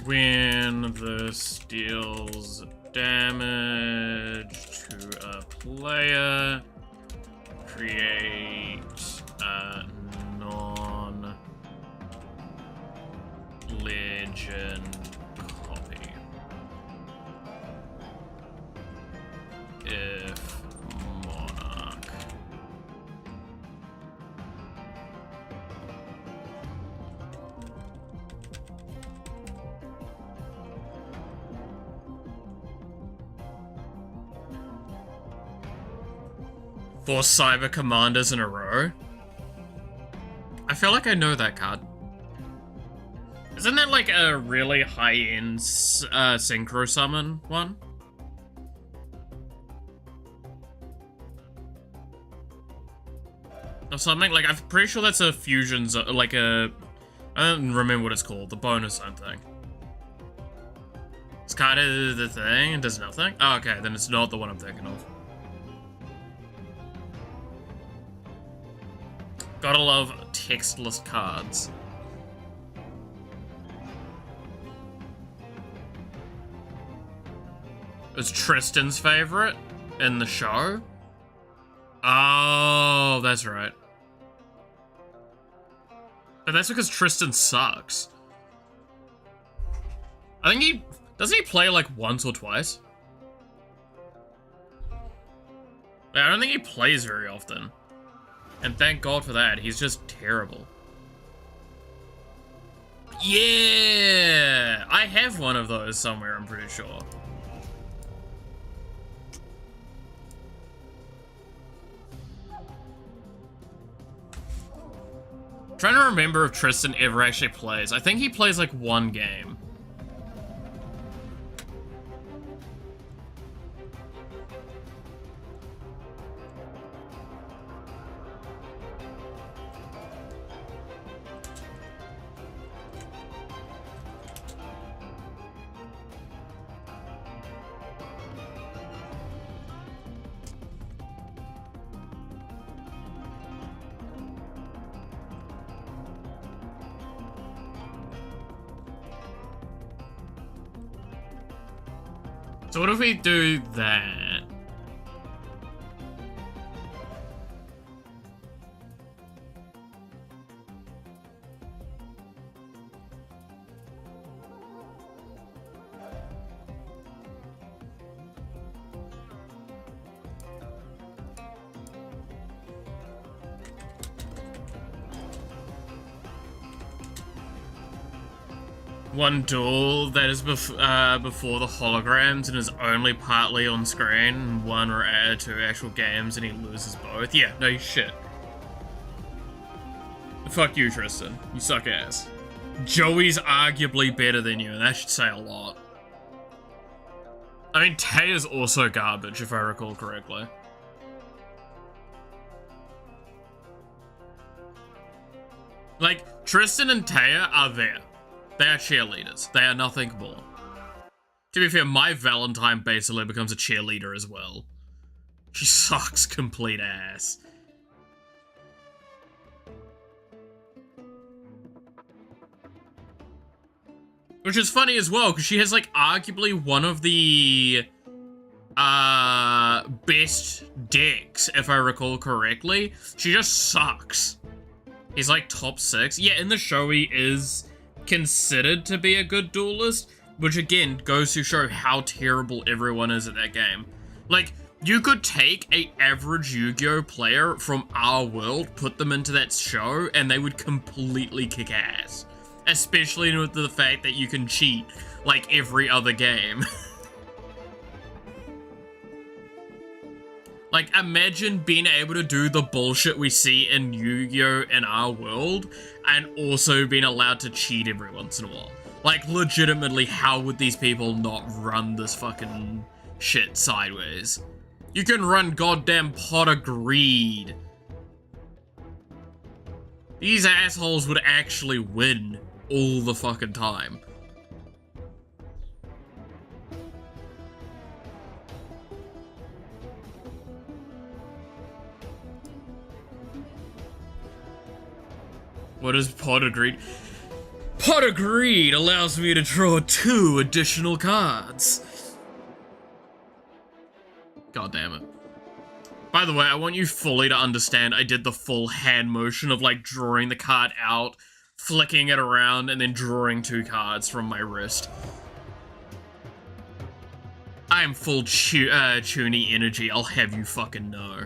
When this deals damage to a player, create a non-legend copy. If Monarch. Four Cyber Commanders in a row? I feel like I know that card. Isn't that like a really high-end synchro summon one? Or something? Like, I'm pretty sure that's a fusion, like a... I don't remember what it's called, the bonus something. It's kind of the thing, and does nothing? Oh, okay, then it's not the one I'm thinking of. Gotta love textless cards. It was Tristan's favorite in the show? Oh, that's right. But that's because Tristan sucks. I think he... Doesn't he play like once or twice? I don't think he plays very often. And thank God for that, he's just terrible. Yeah! I have one of those somewhere, I'm pretty sure. trying to remember if Tristan ever actually plays. I think he plays like one game. So what if we do that? One duel that is before the holograms and is only partly on screen, and one or added to actual games and he loses both. Yeah, no shit. Fuck you, Tristan. You suck ass. Joey's arguably better than you, and that should say a lot. I mean, Taya's also garbage, if I recall correctly. Like, Tristan and Taya are there. They are cheerleaders. They are nothing more. To be fair, my Valentine basically becomes a cheerleader as well. She sucks complete ass. Which is funny as well, because she has, like, arguably one of the best decks, if I recall correctly. She just sucks. He's, like, top 6. Yeah, in the show he is considered to be a good duelist, which again goes to show how terrible everyone is at that game. Like, you could take a average Yu-Gi-Oh player from our world, put them into that show, and they would completely kick ass. Especially with the fact that you can cheat like every other game. Like, imagine being able to do the bullshit we see in Yu-Gi-Oh! In our world, and also being allowed to cheat every once in a while. Like, legitimately, how would these people not run this fucking shit sideways? You can run goddamn Pot of Greed. These assholes would actually win all the fucking time. What is Pot of Greed? Pot of Greed allows me to draw 2 additional cards. God damn it. By the way, I want you fully to understand I did the full hand motion of like drawing the card out, flicking it around, and then drawing 2 cards from my wrist. I am full Chuny energy, I'll have you fucking know.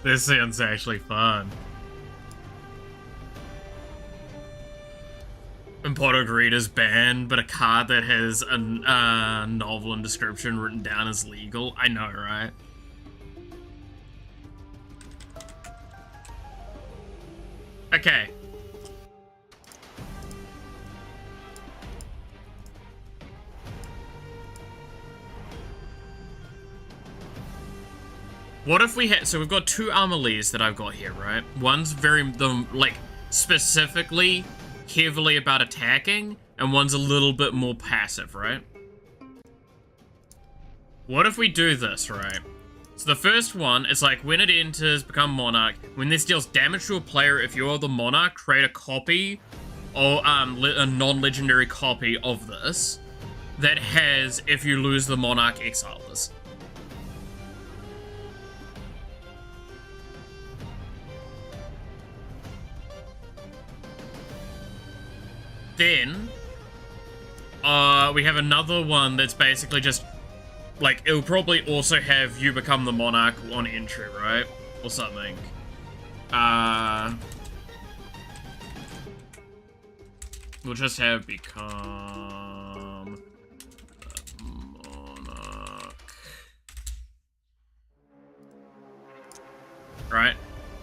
This sounds actually fun. Imported readers banned, but a card that has a novel and description written down is legal. I know, right? Okay. What if we had... So we've got two Armalies that I've got here, right? One's very, like, specifically heavily about attacking, and one's a little bit more passive, right? What if we do this, right? So the first one is like, when it enters, become Monarch. When this deals damage to a player, if you're the Monarch, create a copy, or a non-legendary copy of this that has, if you lose the Monarch, exile this. Then, we have another one that's basically just, like, it'll probably also have you become the Monarch on entry, right? Or something. We'll just have become the Monarch. Right?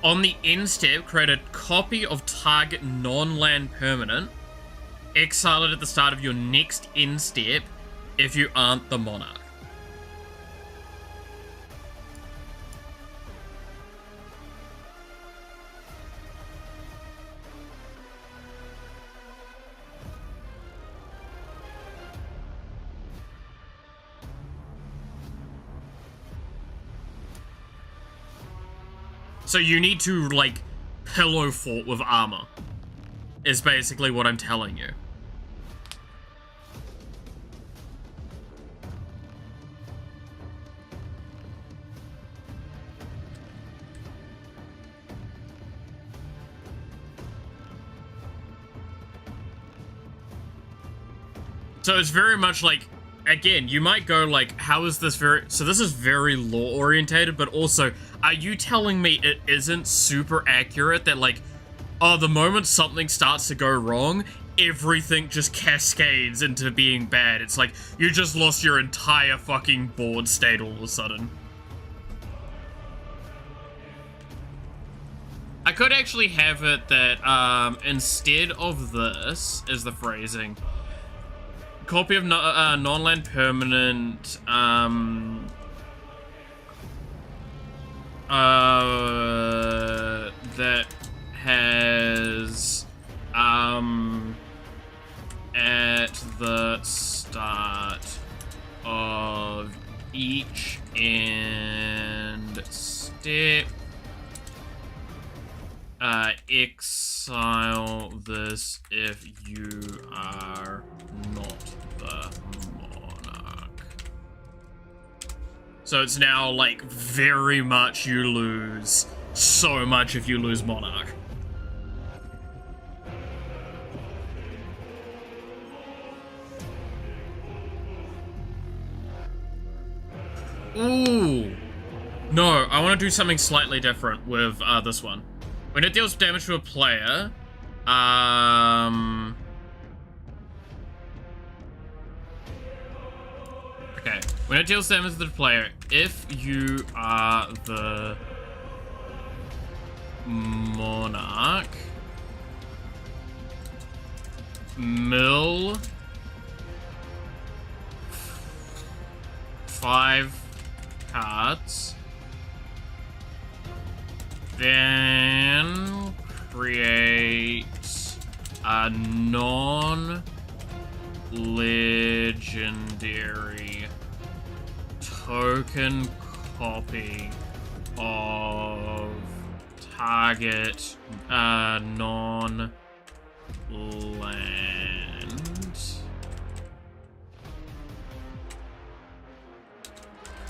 On the end step, create a copy of target non-land permanent. Exile it at the start of your next end step if you aren't the Monarch. So you need to, like, pillow fort with armor, is basically what I'm telling you. So it's very much like, again, you might go like, how is this very... So this is very lore-orientated, but also, are you telling me it isn't super accurate that, like, oh, the moment something starts to go wrong, everything just cascades into being bad? It's like, you just lost your entire fucking board state all of a sudden. I could actually have it that, instead of this, is the phrasing... Copy of non-land permanent, that has, at the start of each end step, exile this if you are not the Monarch. So it's now like very much you lose so much if you lose Monarch. Ooh. No, I want to do something slightly different with this one. When it deals damage to a player, okay. When it deals damage to the player, if you are the Monarch, mill 5 cards. Then create a non-legendary token copy of target non-land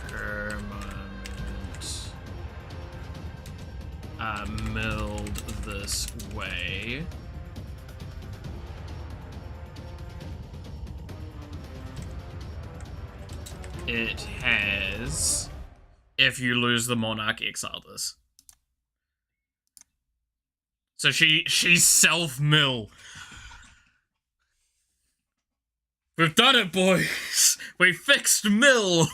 permanent. Milled this way. It has if you lose the Monarch, exile this. So she's self-mill. We've done it, boys! We fixed mill!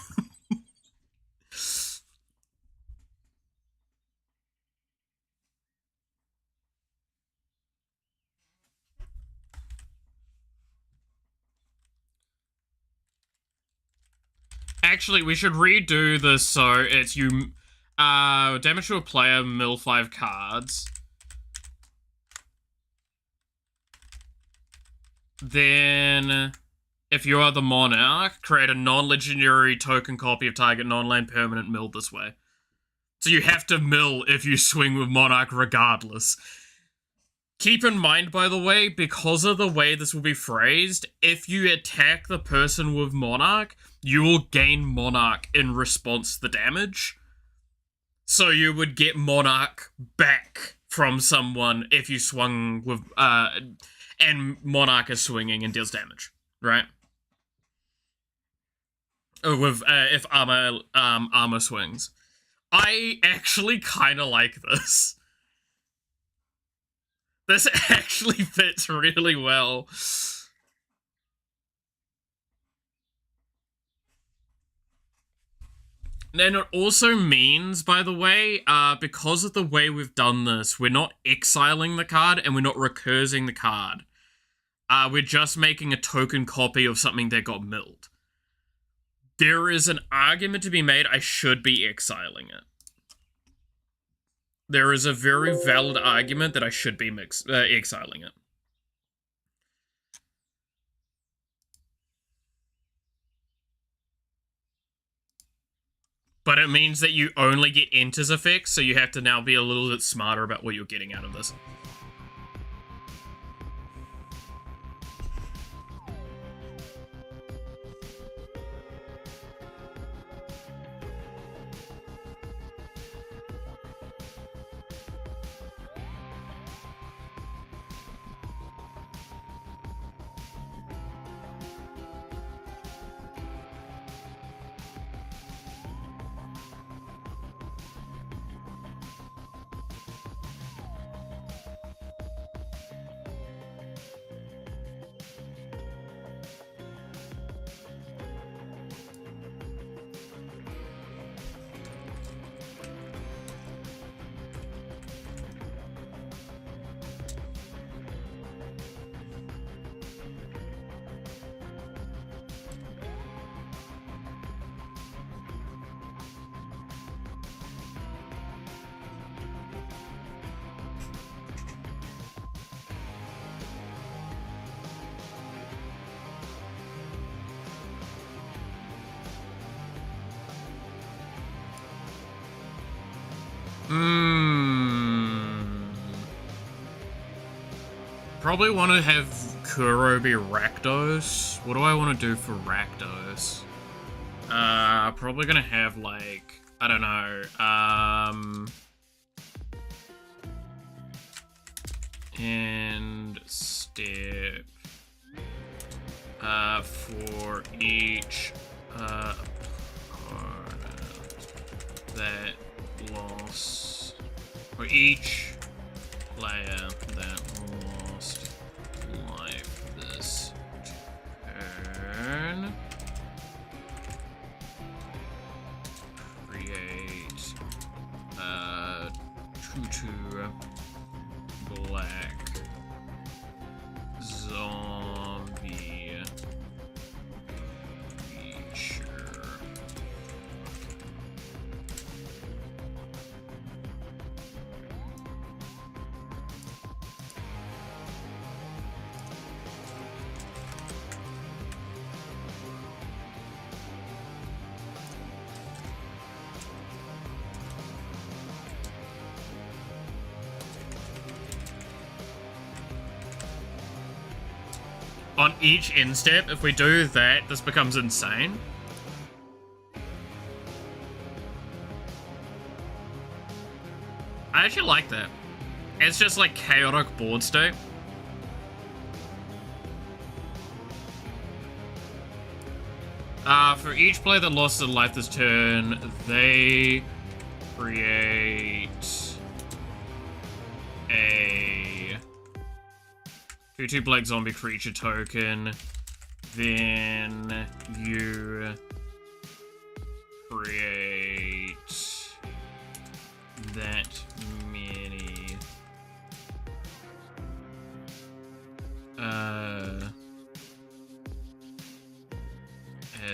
Actually, we should redo this so it's you... damage to a player, mill 5 cards. Then, if you are the Monarch, create a non-legendary token copy of target non-land permanent milled this way. So you have to mill if you swing with Monarch regardless. Keep in mind, by the way, because of the way this will be phrased, if you attack the person with Monarch, you will gain Monarch in response to the damage. So you would get Monarch back from someone if you swung with, and Monarch is swinging and deals damage, right? With, if armor swings. I actually kind of like this. This actually fits really well. And it also means, by the way, because of the way we've done this, we're not exiling the card and we're not recursing the card. We're just making a token copy of something that got milled. There is an argument to be made I should be exiling it. There is a very valid argument that I should be exiling it. But it means that you only get enters effects, so you have to now be a little bit smarter about what you're getting out of this. Probably want to have Kuro be Rakdos. What do I want to do for Rakdos? Probably gonna have, like, I don't know, and step, for each, opponent that lost, or each player that lost life this turn, create a 2/2 black zombie creature. On each end step, if we do that, this becomes insane. I actually like that. It's just like chaotic board state. For each player that lost a life this turn, they create a 2/2 black zombie creature token. Then you create that many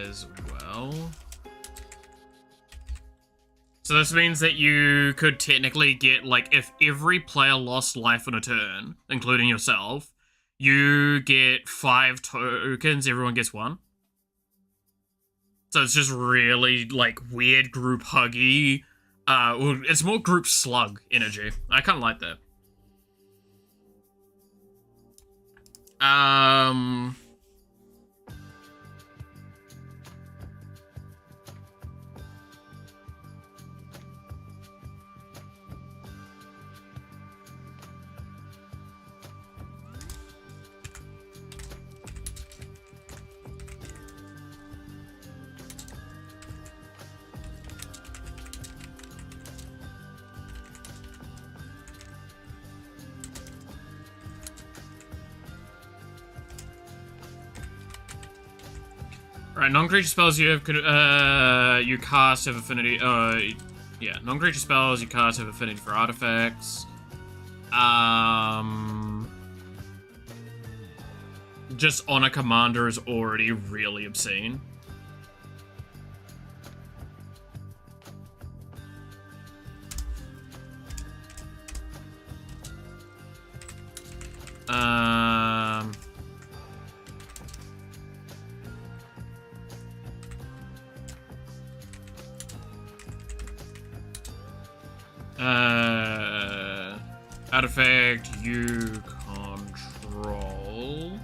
as well. So this means that you could technically get, like, if every player lost life on a turn, including yourself, you get 5 tokens, everyone gets 1. So it's just really, like, weird group huggy. Well, it's more group slug energy. I kind of like that. Right, non-creature spells you have, you cast have affinity, yeah, non-creature spells you cast have affinity for artifacts. Just on a commander is already really obscene. Artifact you control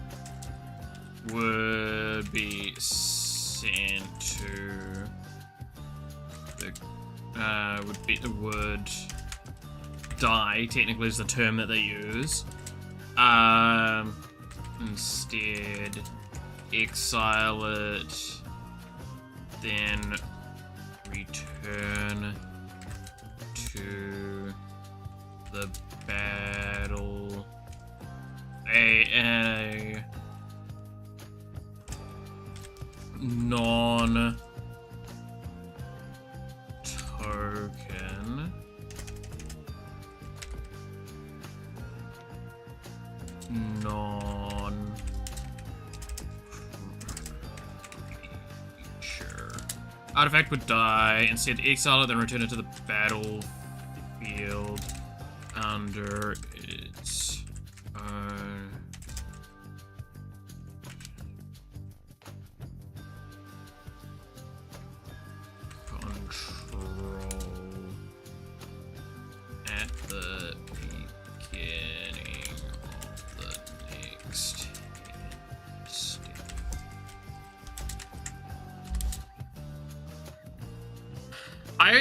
would be sent to the would die, technically is the term that they use. Instead exile it, then return to the battle. A non-token non-creature artifact would die. Instead exile it, then return it to the battlefield under its own control at the beginning of the next step.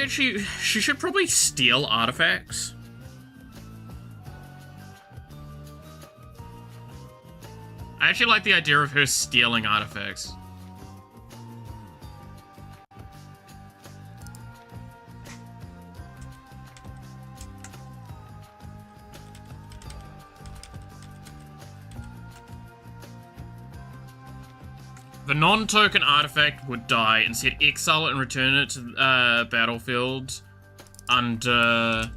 She should probably steal artifacts. I actually like the idea of her stealing artifacts. The non-token artifact would die. Instead, exile it and return it to the battlefield under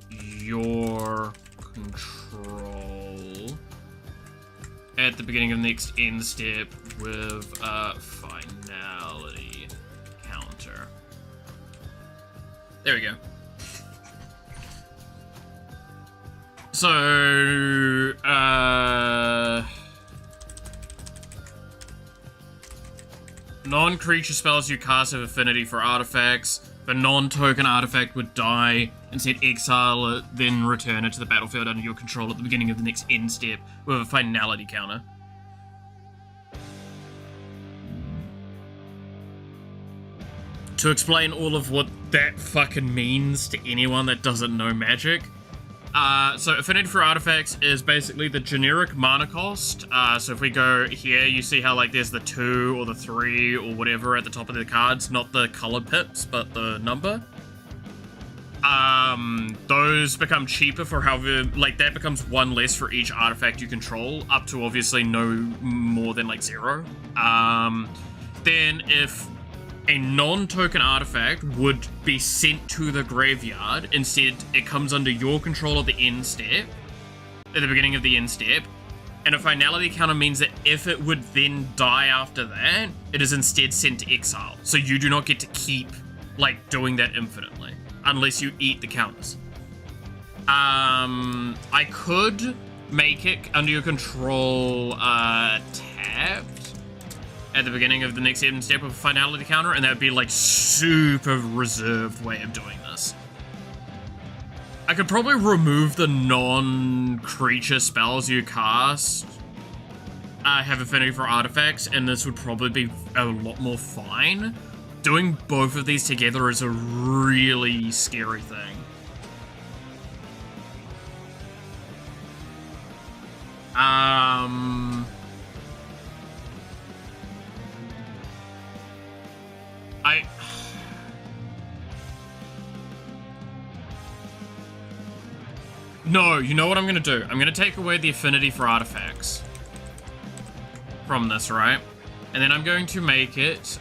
your control at the beginning of the next end step with a finality counter. There we go. So, non-creature spells you cast have affinity for artifacts. The non-token artifact would die. Instead, exile it, then return it to the battlefield under your control at the beginning of the next end step with a finality counter. To explain all of what that fucking means to anyone that doesn't know Magic, So affinity for artifacts is basically the generic mana cost. So if we go here, you see how like there's the 2 or the 3 or whatever at the top of the cards, not the color pips, but the number. Those become cheaper for however, like that becomes 1 less for each artifact you control, up to obviously no more than like 0. Then if a non-token artifact would be sent to the graveyard, instead it comes under your control at the end step, at the beginning of the end step, and a finality counter means that if it would then die after that, it is instead sent to exile. So you do not get to keep like doing that infinitely, unless you eat the counters. I could make it under your control tapped at the beginning of the next end step of a finality counter, and that would be like super reserved way of doing this. I could probably remove the non-creature spells you cast, have affinity for artifacts, and this would probably be a lot more fine. Doing both of these together is a really scary thing. No, you know what I'm gonna do? I'm gonna take away the affinity for artifacts from this, right? And then I'm going to make it,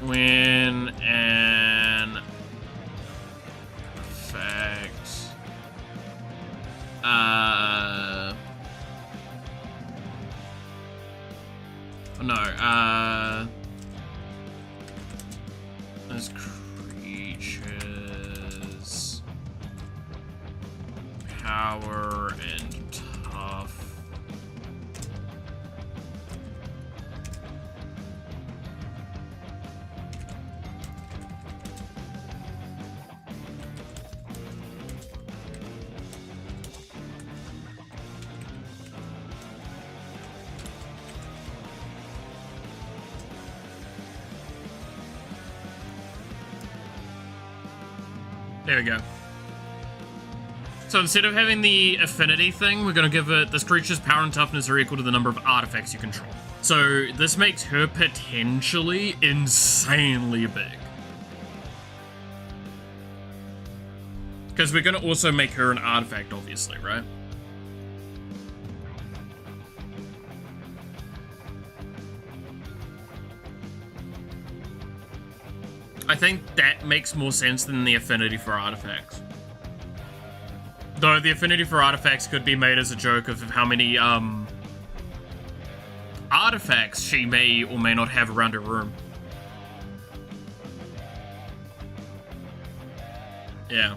when an effect, as creatures, power and tough. There we go. So instead of having the affinity thing, we're going to give it, this creature's power and toughness are equal to the number of artifacts you control. So this makes her potentially insanely big. Because we're going to also make her an artifact, obviously, right? I think that makes more sense than the affinity for artifacts. Though the affinity for artifacts could be made as a joke of how many artifacts she may or may not have around her room. Yeah.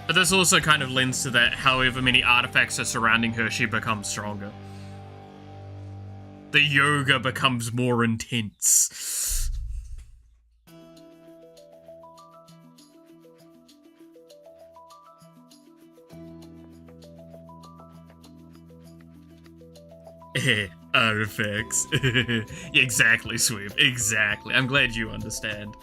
But this also kind of lends to that however many artifacts are surrounding her, she becomes stronger. The yoga becomes more intense. Artifacts. Exactly, Sweep. Exactly. I'm glad you understand.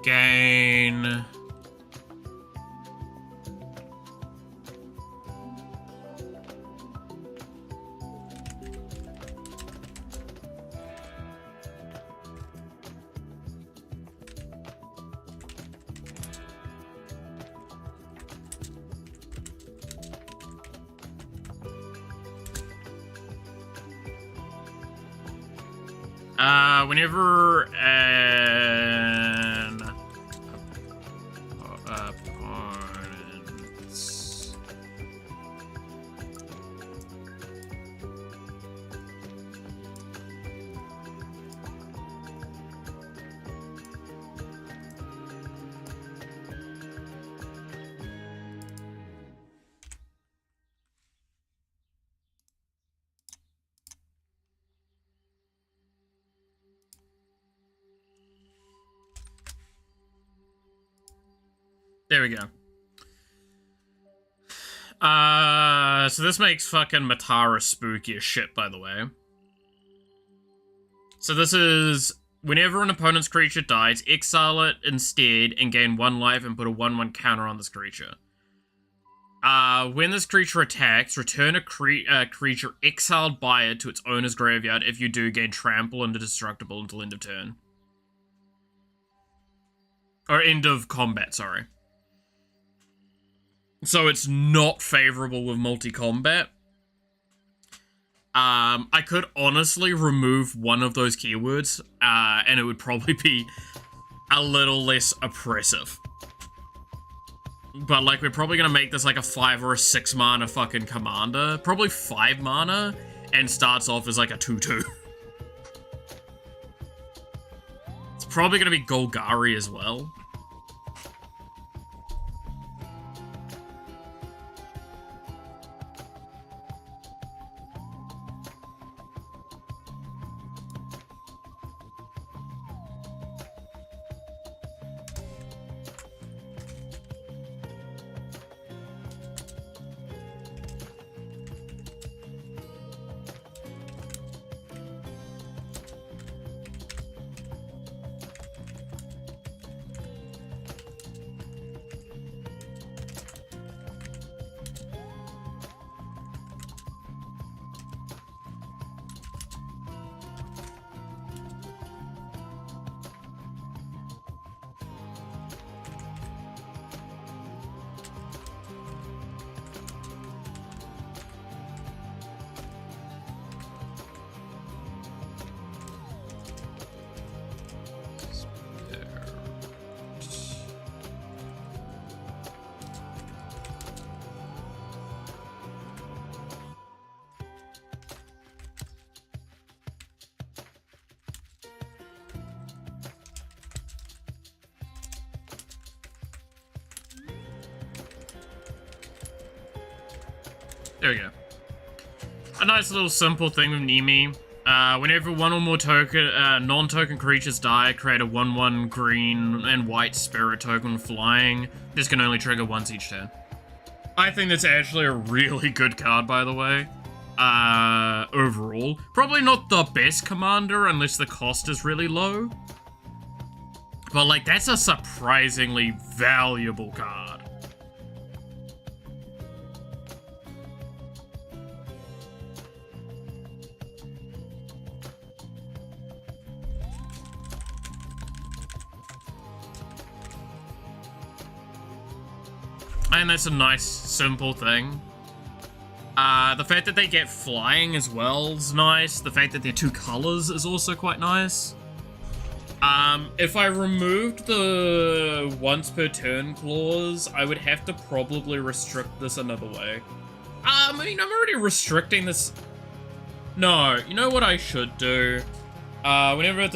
Gain. Whenever an opponent's there we go. So this makes fucking Matara spooky as shit, by the way. So this is, whenever an opponent's creature dies, exile it instead and gain 1 life and put a 1/1 counter on this creature. When this creature attacks, return a creature exiled by it to its owner's graveyard. If you do, gain trample and indestructible until end of turn. Or end of combat, sorry. So it's not favorable with multi-combat. I could honestly remove one of those keywords, and it would probably be a little less oppressive. But, like, we're probably gonna make this like a 5 or a 6 mana fucking commander. Probably 5 mana, and starts off as like a 2/2. It's probably gonna be Golgari as well. There we go. A nice little simple thing with Nimi. Whenever one or more non-token creatures die, create a 1/1 green and white spirit token flying. This can only trigger once each turn. I think that's actually a really good card, by the way. Overall. Probably not the best commander unless the cost is really low. But, like, that's a surprisingly valuable card. And that's a nice, simple thing. The fact that they get flying as well is nice. The fact that they're 2 colors is also quite nice. If I removed the once per turn clause, I would have to probably restrict this another way. I mean, I'm already restricting this. No, you know what I should do? Whenever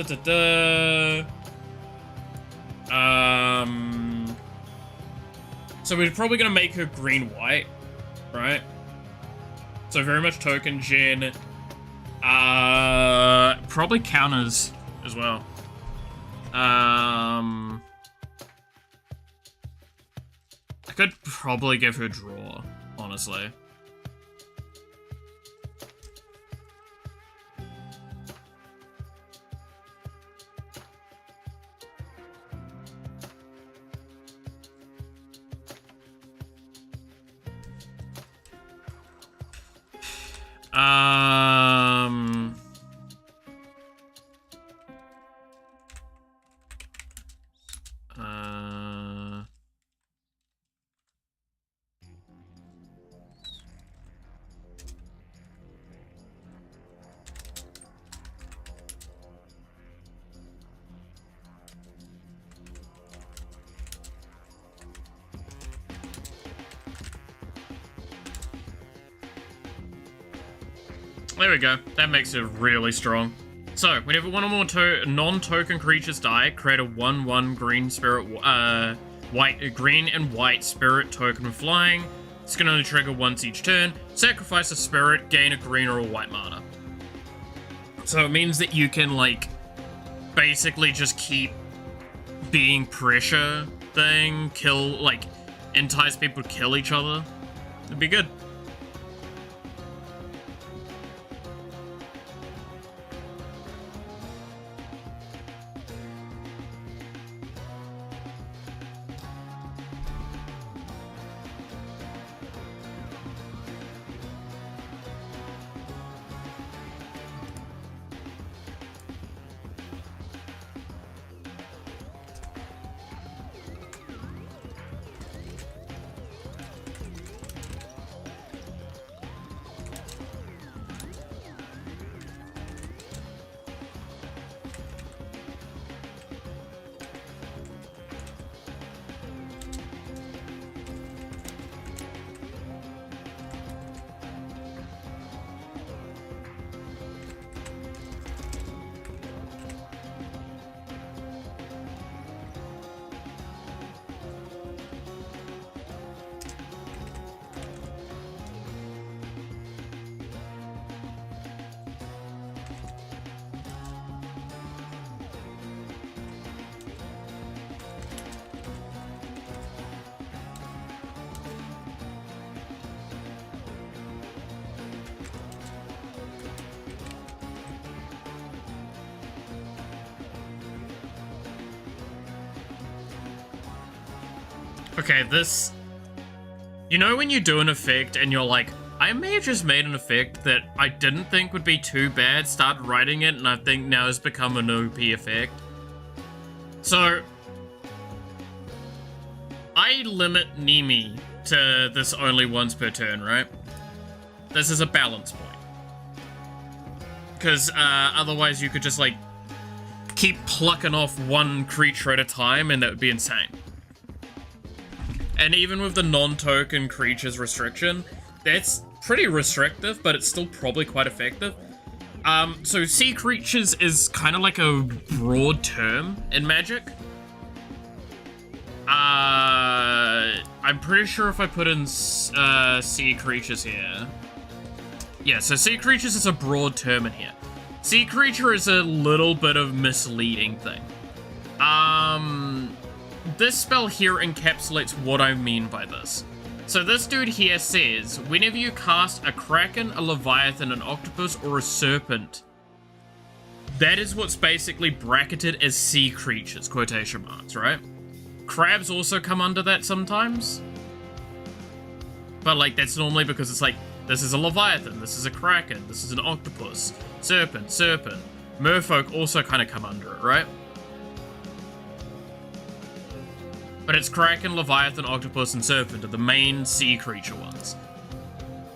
so we're probably gonna make her green-white, right? So very much token gen. Probably counters as well. I could probably give her draw, honestly. There we go. That makes it really strong. So, whenever one or more non-token creatures die, create a 1/1 green spirit, green and white spirit token with flying. It's gonna only trigger once each turn. Sacrifice a spirit, gain a green or a white mana. So it means that you can, like, basically just keep being pressure thing, entice people to kill each other. It'd be good. Okay, this... You know when you do an effect and you're like, I may have just made an effect that I didn't think would be too bad, started writing it, and I think now has become an OP effect? So... I limit Nimi to this only once per turn, right? This is a balance point. Because otherwise you could just, like, keep plucking off one creature at a time, and that would be insane. And even with the non-token creatures restriction, that's pretty restrictive, but it's still probably quite effective. So sea creatures is kind of like a broad term in Magic. I'm pretty sure if I put in sea creatures here. Yeah, so sea creatures is a broad term in here. Sea creature is a little bit of misleading thing. This spell here encapsulates what I mean by this. So this dude here says, whenever you cast a kraken, a leviathan, an octopus, or a serpent, that is what's basically bracketed as sea creatures, quotation marks, right? Crabs also come under that sometimes. But like, that's normally because it's like, this is a leviathan, this is a kraken, this is an octopus, serpent. Merfolk also kind of come under it, right? But it's Kraken, Leviathan, Octopus, and Serpent are the main sea creature ones.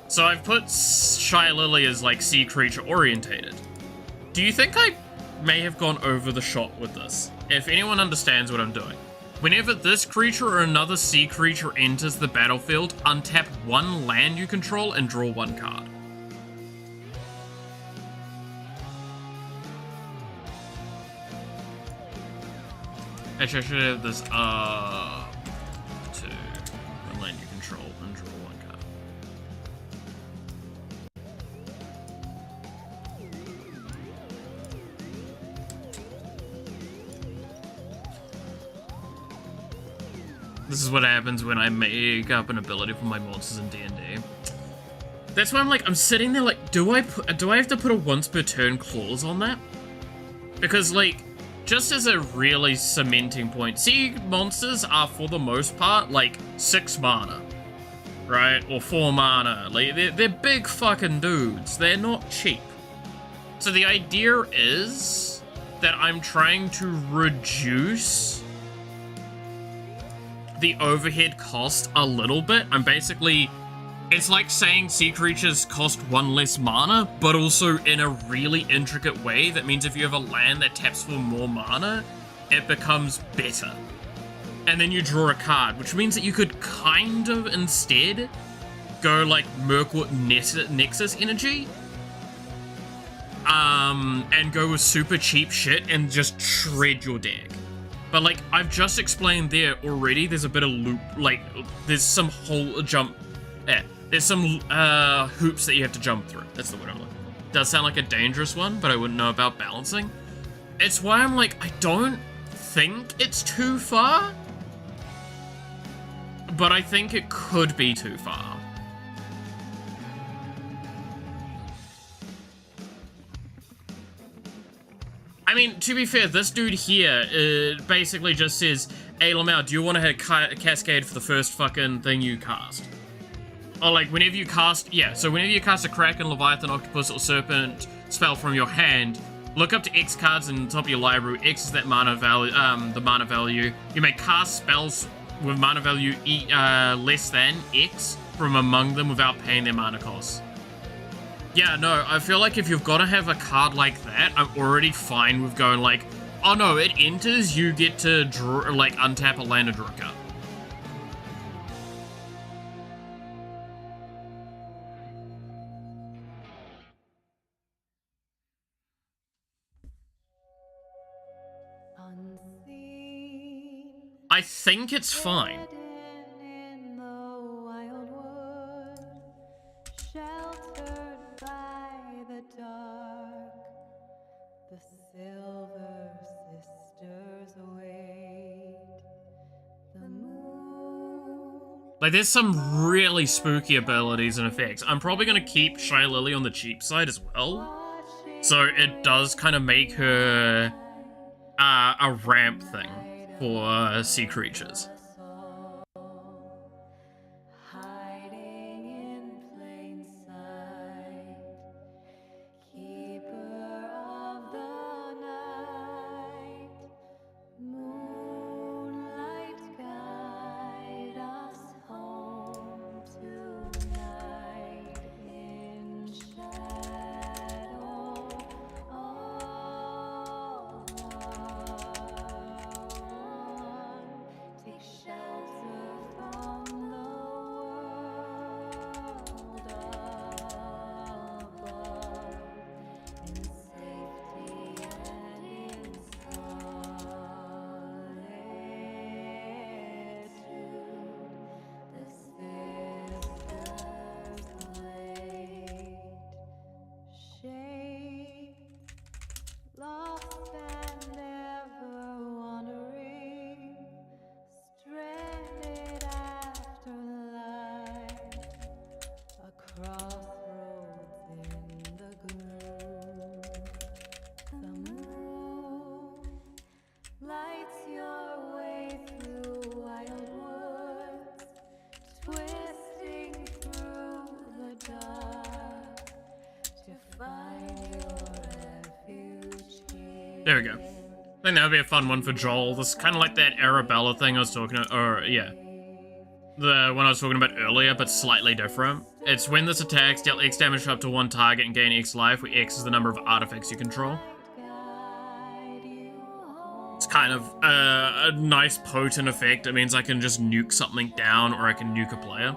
So I've put Shy Lily as, like, sea creature orientated. Do you think I may have gone over the shot with this? If anyone understands what I'm doing. Whenever this creature or another sea creature enters the battlefield, untap one land you control and draw one card. Actually, I should have this, to one land you control and draw one card. This is what happens when I make up an ability for my monsters in D&D. That's why I'm sitting there like, do I have to put a once per turn clause on that? Because, like, just as a really cementing point, sea monsters are, for the most part, like, 6 mana, right? Or 4 mana. Like, they're big fucking dudes. They're not cheap. So the idea is that I'm trying to reduce the overhead cost a little bit. I'm basically... It's like saying sea creatures cost 1 less mana, but also in a really intricate way. That means if you have a land that taps for more mana, it becomes better. And then you draw a card, which means that you could kind of instead go like Mirkwood Nexus energy, and go with super cheap shit and just shred your deck. But like I've just explained there already, there's a bit of loop, like there's some there's some hoops that you have to jump through. That's the word I'm looking for. Does sound like a dangerous one, but I wouldn't know about balancing. It's why I'm like, I don't think it's too far, but I think it could be too far. I mean, to be fair, this dude here basically just says, hey, Lamau, do you want to hit Cascade for the first fucking thing you cast? Or, like, whenever you cast... Yeah, so whenever you cast a Kraken, Leviathan, Octopus, or Serpent spell from your hand, look up to X cards in the top of your library. X is that mana value, the mana value. You may cast spells with mana value less than X from among them without paying their mana costs. Yeah, no, I feel like if you've got to have a card like that, I'm already fine with going like, oh no, it enters, you get to draw, like, untap a land and draw a card. I think it's fine. Like, there's some really spooky abilities and effects. I'm probably going to keep Shy Lily on the cheap side as well. So it does kind of make her a ramp thing for sea creatures. There we go. I think that would be a fun one for Joel. This is kind of like that Arabella thing I was talking about, or yeah. The one I was talking about earlier, but slightly different. It's when this attacks, deal X damage up to one target and gain X life, where X is the number of artifacts you control. It's kind of a nice potent effect. It means I can just nuke something down, or I can nuke a player.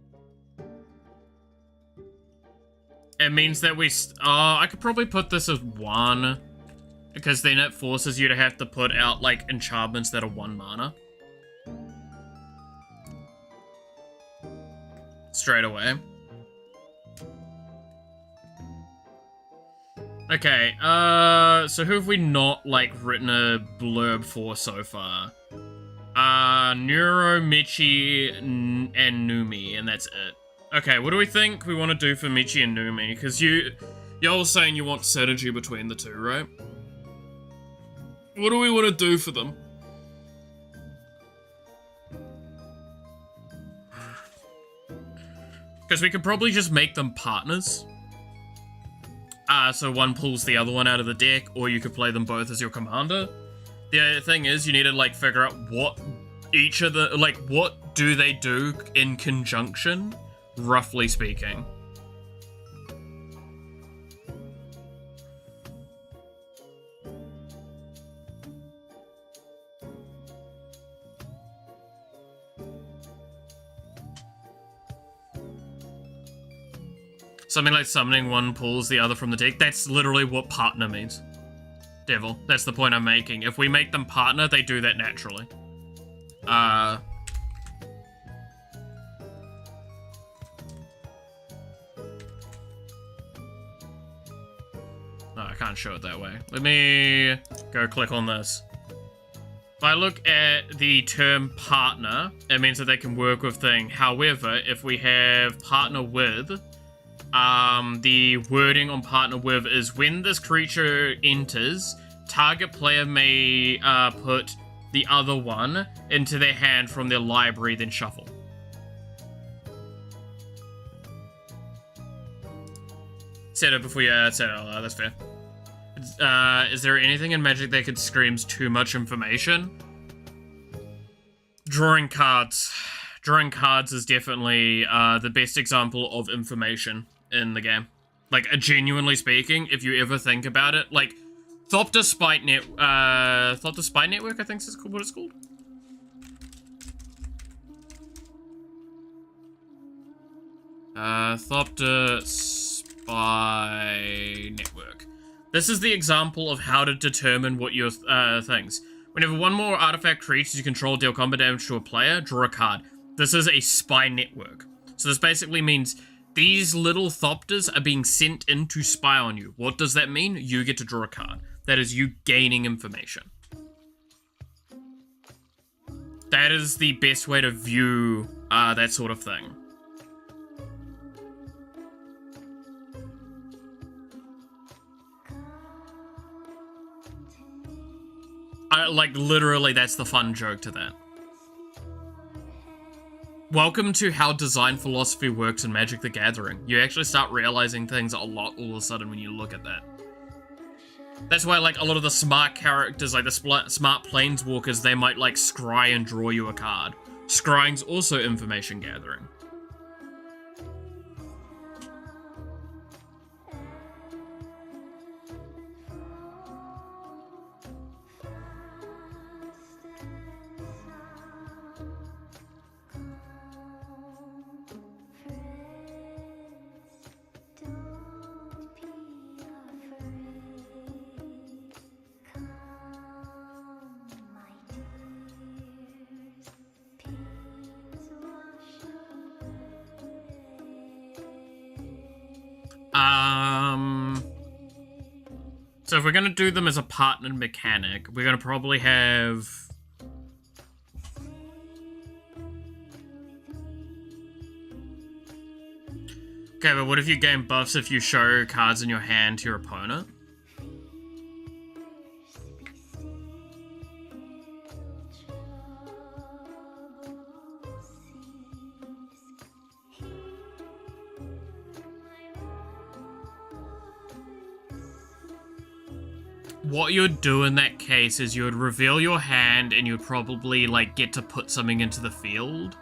It means that I could probably put this as 1. Because then it forces you to have to put out, like, enchantments that are 1 mana. Straight away. Okay, so who have we not, like, written a blurb for so far? Neuro, Michi, and Numi, and that's it. Okay, what do we think we want to do for Michi and Numi? Because y'all were saying you want synergy between the two, right? What do we want to do for them? Because we could probably just make them partners. So one pulls the other one out of the deck, or you could play them both as your commander. The other thing is, you need to, like, figure out what each of the, like, what do they do in conjunction, roughly speaking. Something like summoning one pulls the other from the deck. That's literally what partner means. Devil. That's the point I'm making. If we make them partner, they do that naturally. Oh, I can't show it that way. Let me go click on this. If I look at the term partner, it means that they can work with things. However, if we have partner with, the wording on partner with is when this creature enters, target player may put the other one into their hand from their library, then shuffle. Said it before you said it. That's fair. Is there anything in Magic that could screams too much information? Drawing cards. Drawing cards is definitely the best example of information in the game. Like, genuinely speaking, if you ever think about it, like, Thopter Spy Network, I think is what it's called. Thopter Spy Network. This is the example of how to determine what your things. Whenever one more artifact creatures you control deal combat damage to a player, draw a card. This is a spy network. So this basically means these little Thopters are being sent in to spy on you. What does that mean? You get to draw a card. That is you gaining information. That is the best way to view that sort of thing. Like, literally, that's the fun joke to that. Welcome to how design philosophy works in Magic the Gathering. You actually start realizing things a lot all of a sudden when you look at that. That's why, like, a lot of the smart characters, like the smart planeswalkers, they might, like, scry and draw you a card. Scrying's also information gathering. So if we're going to do them as a partnered mechanic, we're going to probably have... Okay, but what if you gain buffs if you show cards in your hand to your opponent? What you'd do in that case is you would reveal your hand and you'd probably, like, get to put something into the field.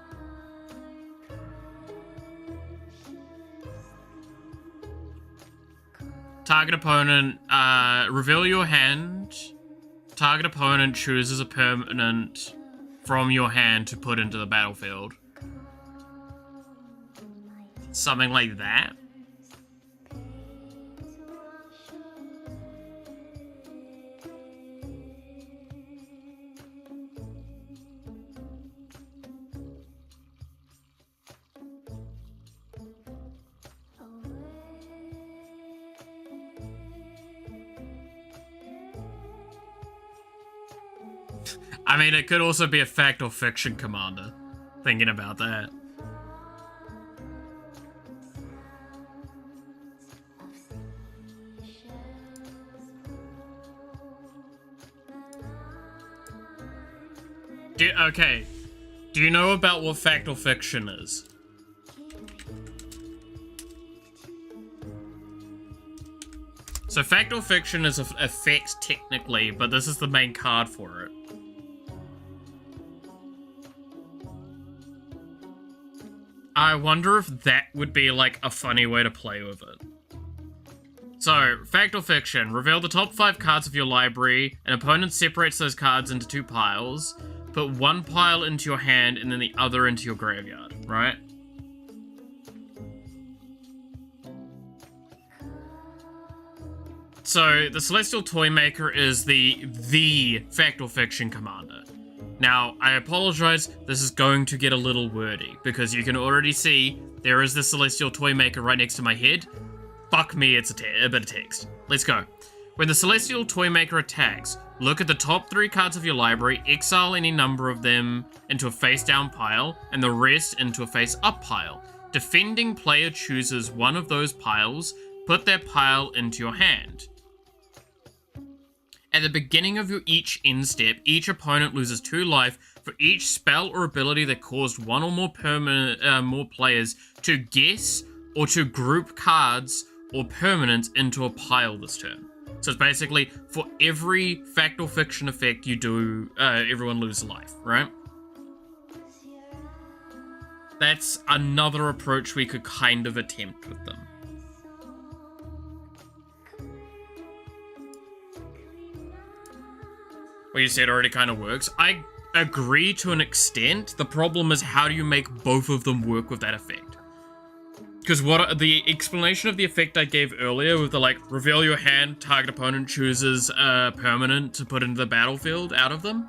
Target opponent, reveal your hand. Target opponent chooses a permanent from your hand to put into the battlefield. Something like that. I mean, it could also be a fact or fiction commander. Thinking about that. Okay. Do you know about what fact or fiction is? So fact or fiction is a effect technically, but this is the main card for it. I wonder if that would be like a funny way to play with it. So, fact or fiction, reveal the top 5 cards of your library. An opponent separates those cards into 2 piles. Put one pile into your hand and then the other into your graveyard, right? So, the Celestial Toymaker is the fact or fiction commander. Now, I apologize, this is going to get a little wordy, because you can already see there is the Celestial Toymaker right next to my head. Fuck me, it's a bit of text. Let's go. When the Celestial Toymaker attacks, look at the top 3 cards of your library, exile any number of them into a face-down pile, and the rest into a face-up pile. Defending player chooses one of those piles, put that pile into your hand. At the beginning of your each end step, each opponent loses 2 life for each spell or ability that caused one or more players to guess or to group cards or permanents into a pile this turn. So it's basically, for every fact or fiction effect you do, everyone loses life, right? That's another approach we could kind of attempt with them. Well, you said already kind of works. I agree to an extent. The problem is, how do you make both of them work with that effect? Because the explanation of the effect I gave earlier with the, like, reveal your hand, target opponent chooses a permanent to put into the battlefield out of them.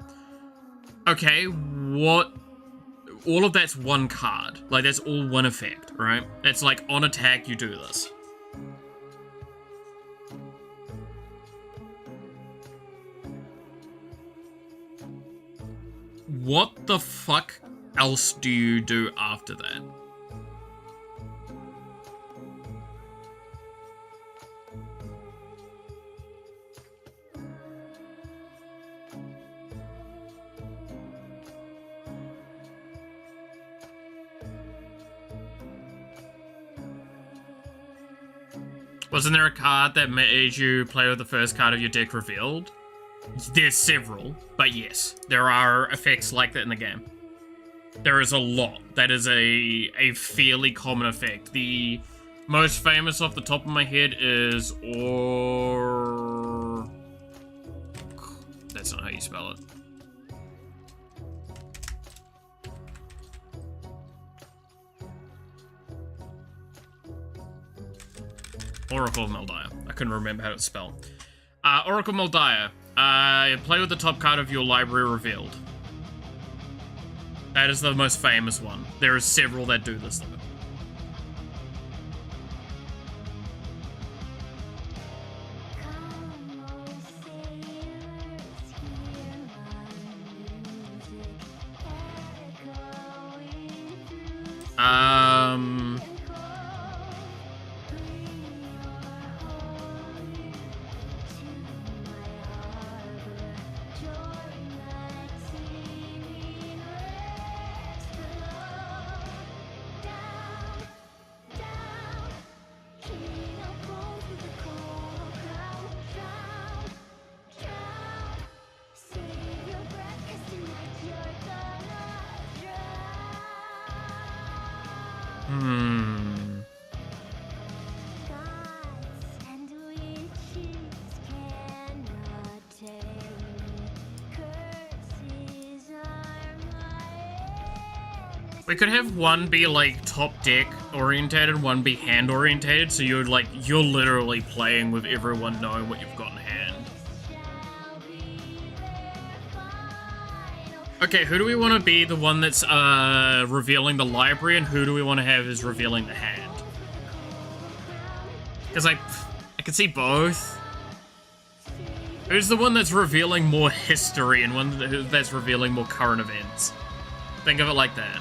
Okay, what? All of that's one card. Like, that's all one effect, right? It's like, on attack, you do this. What the fuck else do you do after that? Wasn't there a card that made you play with the first card of your deck revealed? There's several, but yes, there are effects like that in the game. There is a lot. That is a fairly common effect. The most famous off the top of my head is That's not how you spell it. Oracle of Meldiah. I couldn't remember how to spell. Oracle Meldiah. Play with the top card of your library revealed. That is the most famous one. There are several that do this though. We could have one be like top deck orientated, one be hand orientated, so you're literally playing with everyone knowing what you've got in hand. Okay, who do we want to be the one that's revealing the library, and who do we want to have is revealing the hand? Because I can see both. Who's the one that's revealing more history and one that's revealing more current events? Think of it like that.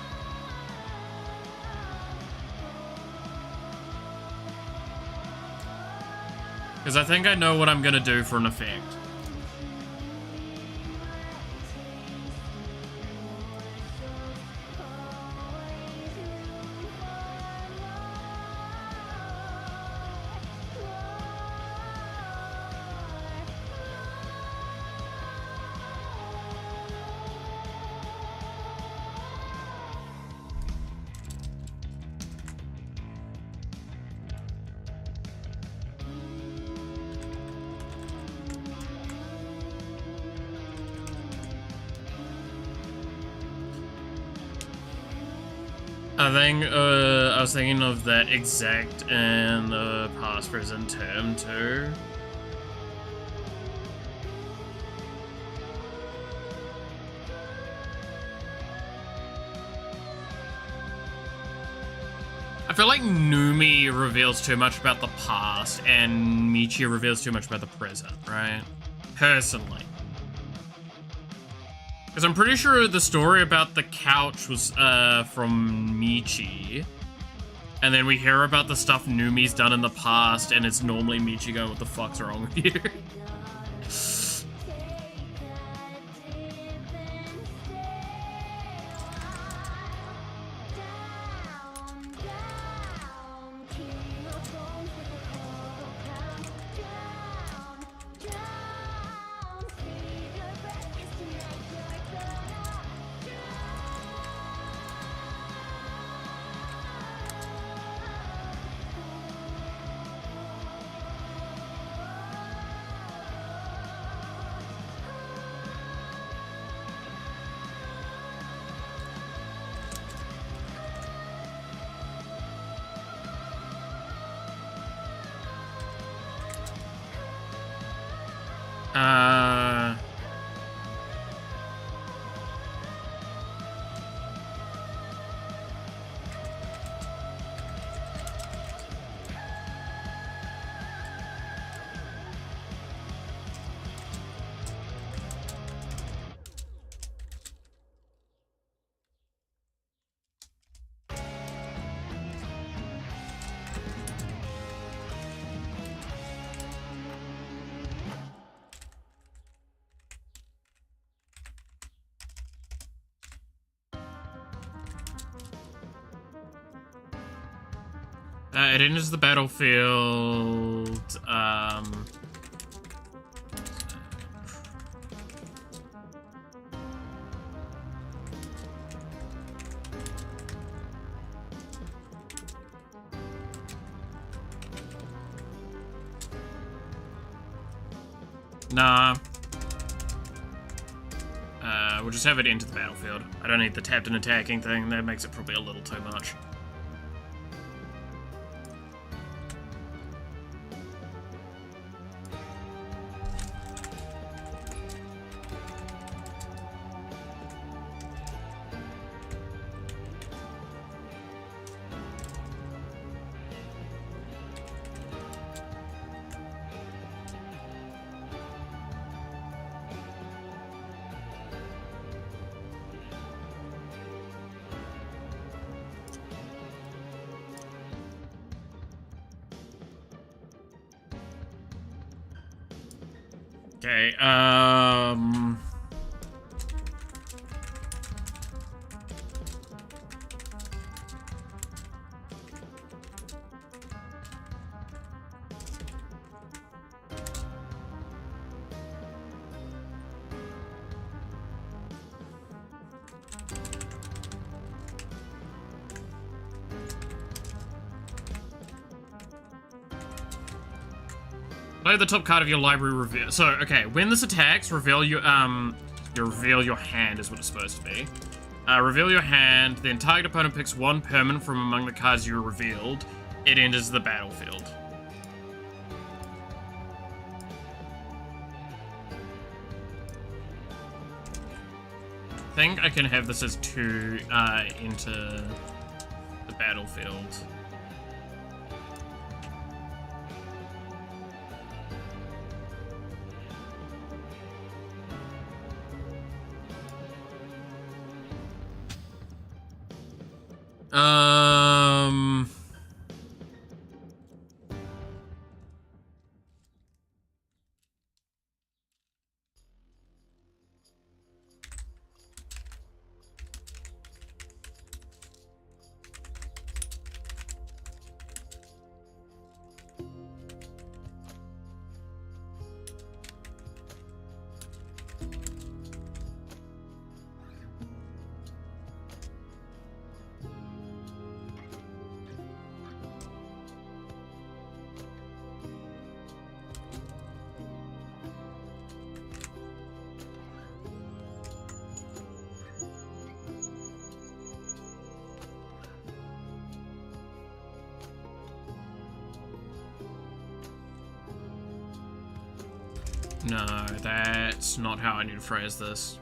Because I think I know what I'm gonna do for an effect. I was thinking of that exact in the past present term too. I feel like Numi reveals too much about the past and Michi reveals too much about the present, right? Personally. Because I'm pretty sure the story about the couch was from Michi. And then we hear about the stuff Numi's done in the past, and it's normally Michi going, what the fuck's wrong with you? It enters the battlefield, nah. We'll just have it into the battlefield. I don't need the tapped and attacking thing, that makes it probably a little too much. Okay, play the top card of your library reveal. So, okay, when this attacks, reveal your hand is what it's supposed to be. Reveal your hand, then target opponent picks one permanent from among the cards you revealed. It enters the battlefield. I think I can have this as 2 enter the battlefield. Um... No, that's not how I need to phrase this.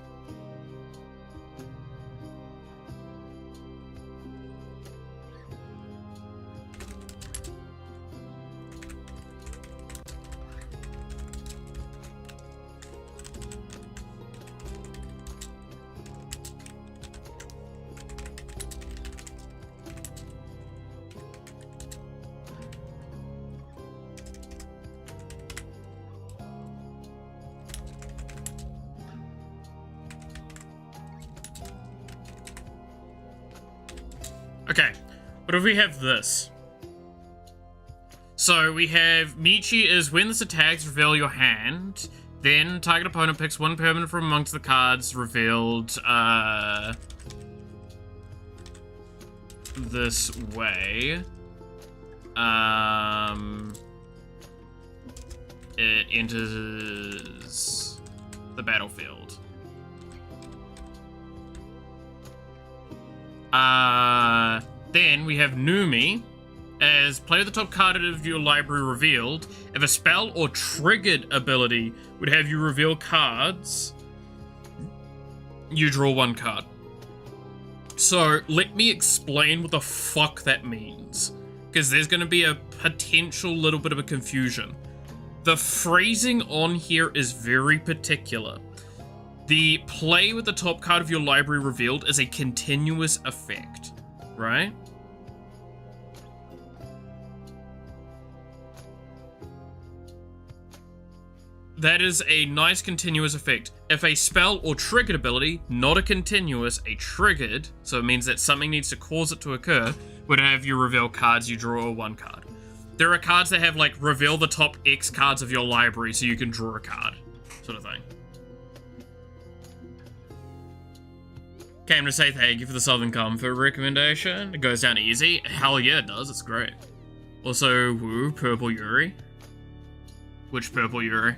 Okay, what if we have this? So we have Michi is when this attacks, reveal your hand. Then target opponent picks one permanent from amongst the cards revealed this way. It enters the battlefield. Then we have Numi as play the top card of your library revealed. If a spell or triggered ability would have you reveal cards, you draw one card. So let me explain what the fuck that means, because there's going to be a potential little bit of a confusion. The phrasing on here is very particular. The play with the top card of your library revealed is a continuous effect, right? That is a nice continuous effect. If a spell or triggered ability, not a continuous, a triggered, so it means that something needs to cause it to occur, would have you reveal cards, you draw one card. There are cards that have like reveal the top X cards of your library so you can draw a card, sort of thing. Came to say thank you for the Southern Comfort recommendation. It goes down easy. Hell yeah, it does. It's great. Also, woo, Purple Yuri. Which Purple Yuri?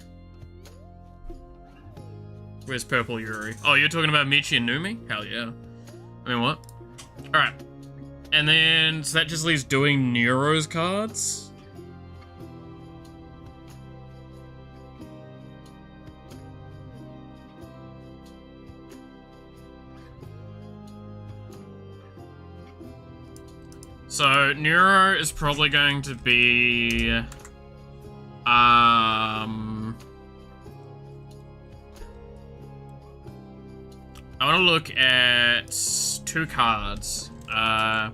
Where's Purple Yuri? Oh, you're talking about Michi and Numi? Hell yeah. I mean, what? Alright. And then, so that just leaves doing Nero's cards. So, Nero is probably going to be... I want to look at two cards. Oh,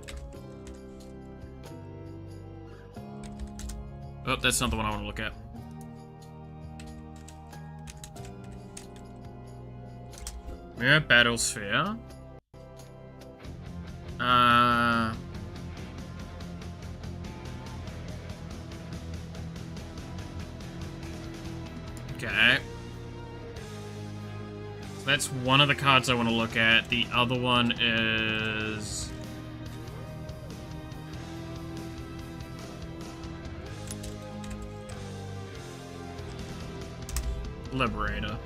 that's not the one I want to look at. Yeah, Battle Sphere. Okay. So that's one of the cards I want to look at. The other one is... Liberator.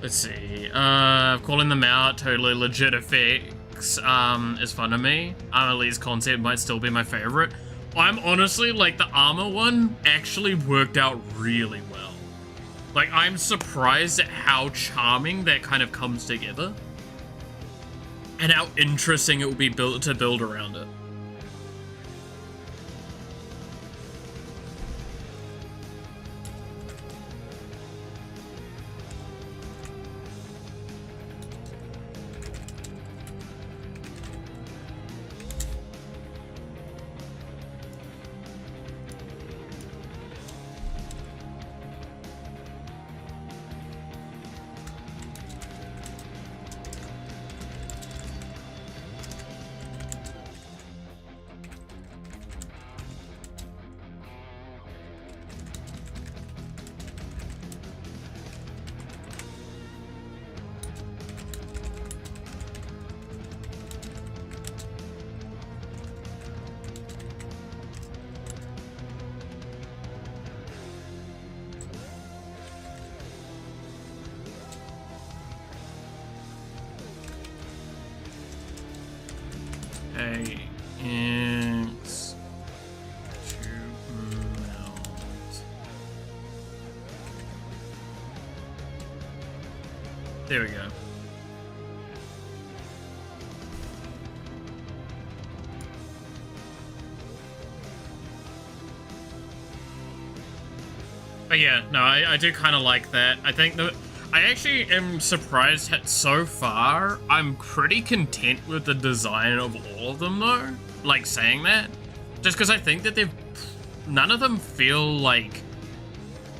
Let's see. Calling them out, totally legit effects, is fun to me. Lee's concept might still be my favorite. I'm honestly, like, the armor one actually worked out really well. Like, I'm surprised at how charming that kind of comes together. And how interesting it will be built to build around it. Inks to melt. There we go. But yeah, no, I do kind of like that. I think that I actually am surprised that so far I'm pretty content with the design of all of them though. Like saying that, just because I think that none of them feel like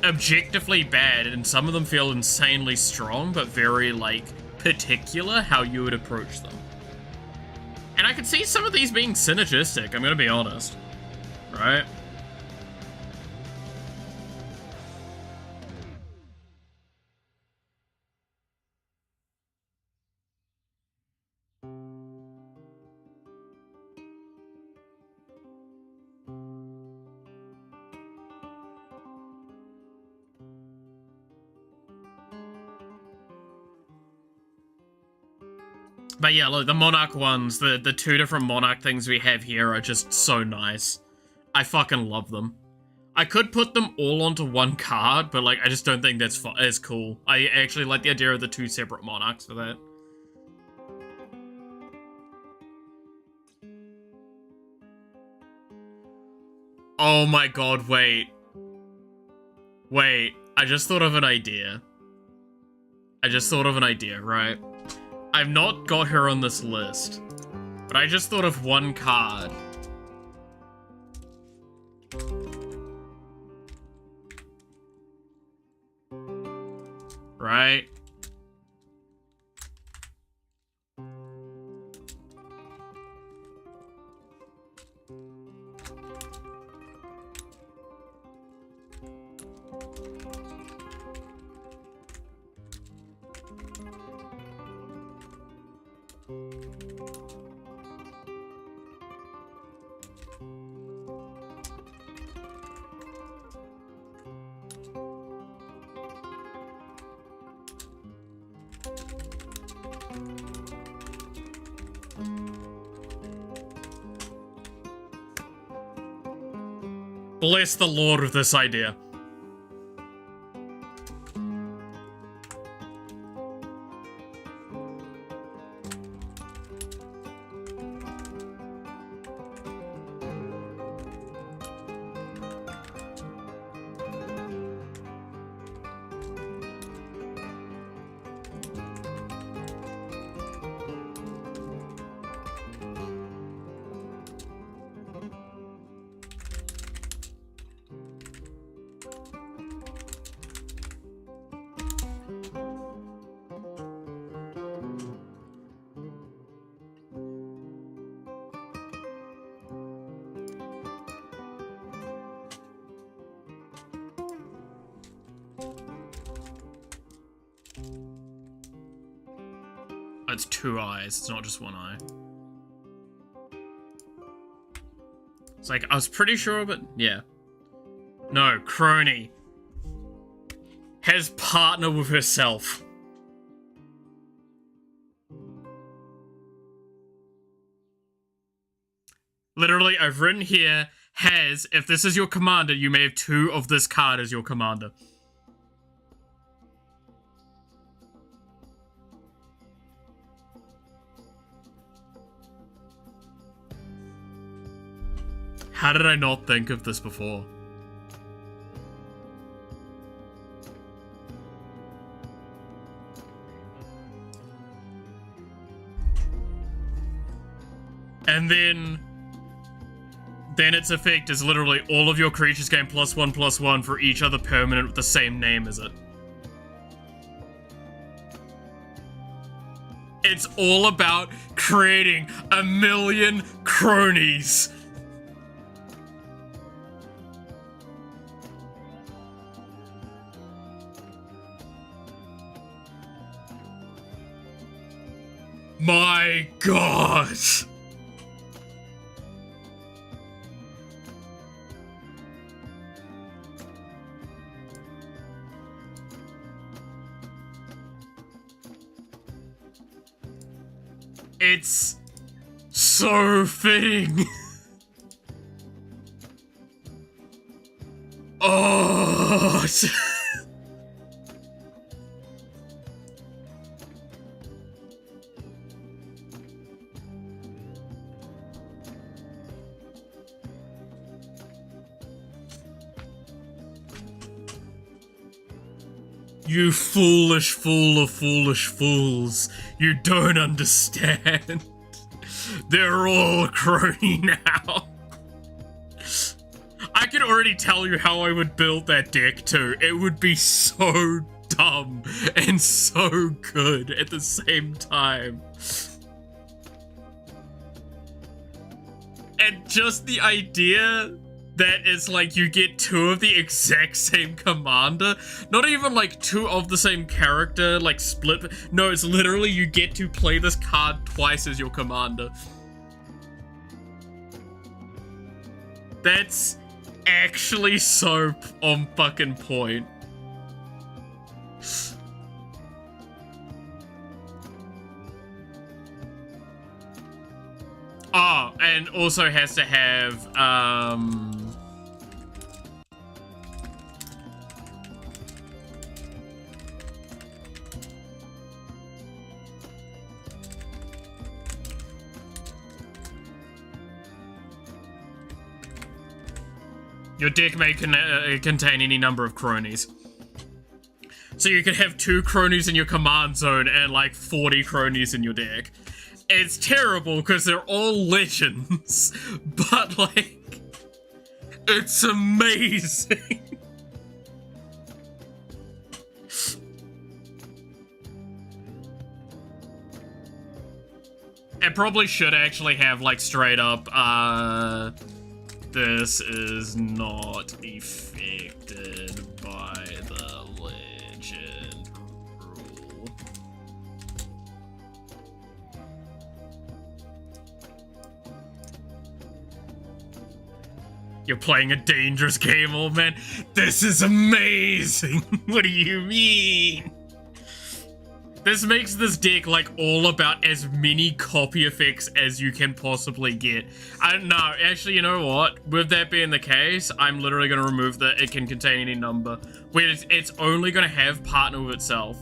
objectively bad, and some of them feel insanely strong, but very like particular how you would approach them. And I could see some of these being synergistic, I'm gonna be honest, right? But yeah, look, the Monarch ones, the two different Monarch things we have here are just so nice. I fucking love them. I could put them all onto one card, but like, I just don't think that's as cool. I actually like the idea of the two separate Monarchs for that. Oh my god, wait. Wait, I just thought of an idea. Right? I've not got her on this list, but I just thought of one card. Right? Bless the Lord with this idea. It's two eyes, it's not just one eye. It's like, I was pretty sure, but yeah. No, Crony has partnered with herself. Literally, I've written here, has, if this is your commander, you may have 2 of this card as your commander. How did I not think of this before? And then its effect is literally all of your creatures gain +1/+1 for each other permanent with the same name as it. It's all about creating a million cronies. My God. It's so fitting. Oh. You foolish fool of foolish fools. You don't understand. They're all crony now. I can already tell you how I would build that deck too. It would be so dumb and so good at the same time. And just the idea that it's like you get 2 of the exact same commander. Not even like 2 of the same character, like split. No, it's literally you get to play this card twice as your commander. That's actually so on fucking point. Oh, and also has to have, your deck may contain any number of cronies. So you could have 2 cronies in your command zone and like 40 cronies in your deck. It's terrible because they're all legends, but like, it's amazing. It probably should actually have like straight up, this is not affected by the legend rule. You're playing a dangerous game, old man. This is amazing. What do you mean? This makes this deck like all about as many copy effects as you can possibly get. I don't know, actually, you know what? With that being the case, I'm literally going to remove the it can contain any number. Where it's only going to have partner with itself.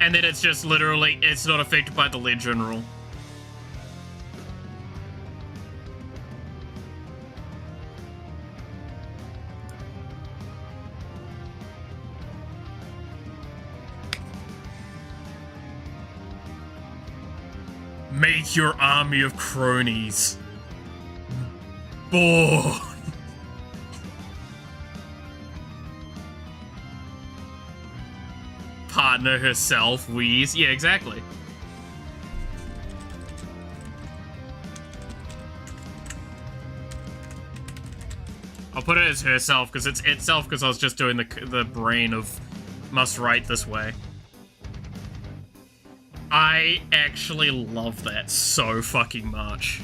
And then it's just literally, it's not affected by the legend rule. Make your army of cronies. Born. Partner herself, Wheeze. Yeah, exactly. I'll put it as herself because it's itself because I was just doing the brain of must write this way. I actually love that so fucking much.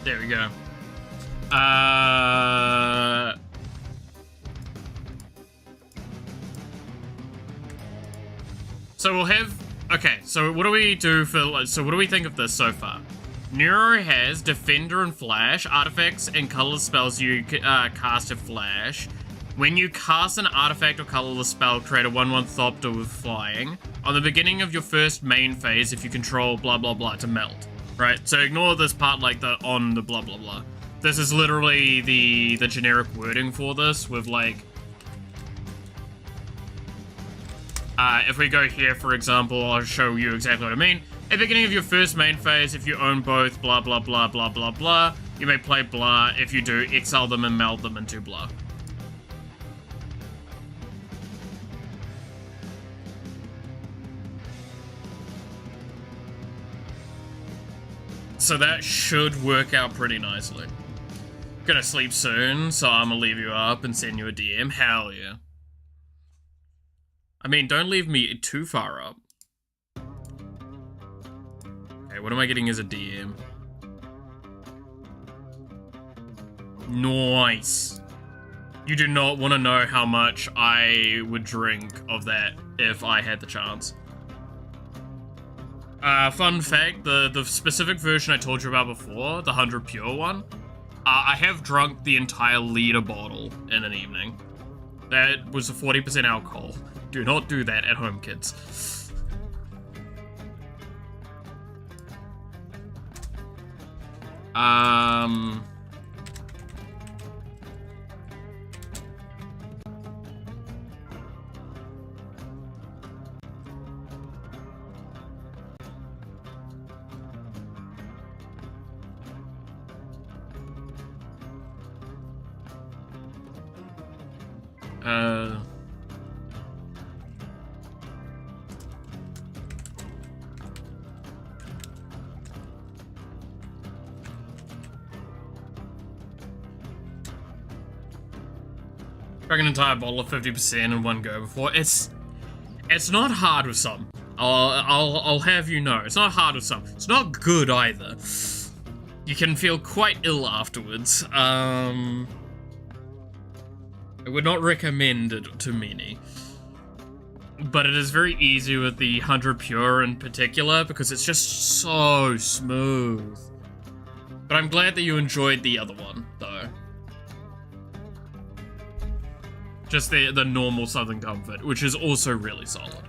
There we go. So we'll have... Okay, so what do we do for... So what do we think of this so far? Neuro has Defender and Flash, artifacts and colorless spells you cast at Flash. When you cast an artifact or colorless spell, create a 1/1 Thopter with flying. On the beginning of your first main phase, if you control blah blah blah to melt. Right, so ignore this part like the on the blah blah blah. This is literally the generic wording for this with like... if we go here, for example, I'll show you exactly what I mean. At the beginning of your first main phase, if you own both blah blah blah blah blah blah, you may play blah. If you do, exile them and meld them into blah. So that should work out pretty nicely. Gonna sleep soon, so I'm gonna leave you up and send you a DM. Hell yeah. I mean, don't leave me too far up. Okay, what am I getting as a DM? Nice. You do not want to know how much I would drink of that if I had the chance. Fun fact, the specific version I told you about before, the 100 pure one, I have drunk the entire liter bottle in an evening. That was a 40% alcohol. Do not do that at home, kids. Drank an entire bottle of 50% in one go before. It's not hard with some. I'll have you know. It's not hard with some. It's not good either. You can feel quite ill afterwards. I would not recommend it to many. But it is very easy with the 100 Pure in particular because it's just so smooth. But I'm glad that you enjoyed the other one, though. Just the normal Southern Comfort, which is also really solid.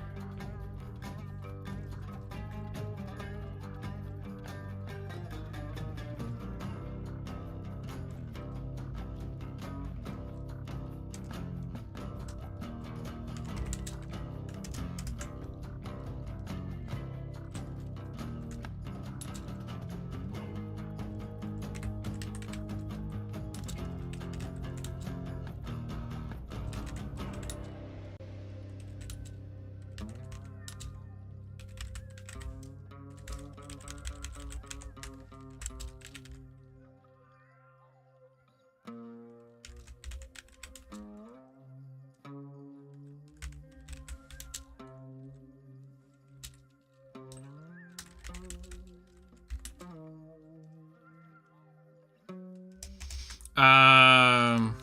Um...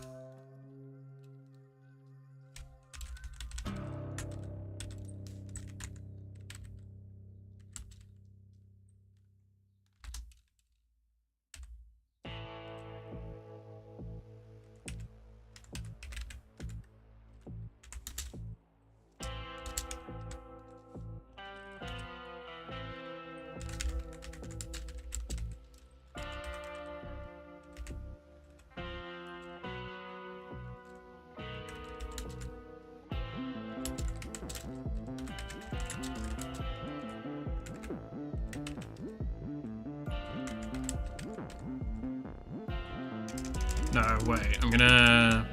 No, wait, I'm gonna...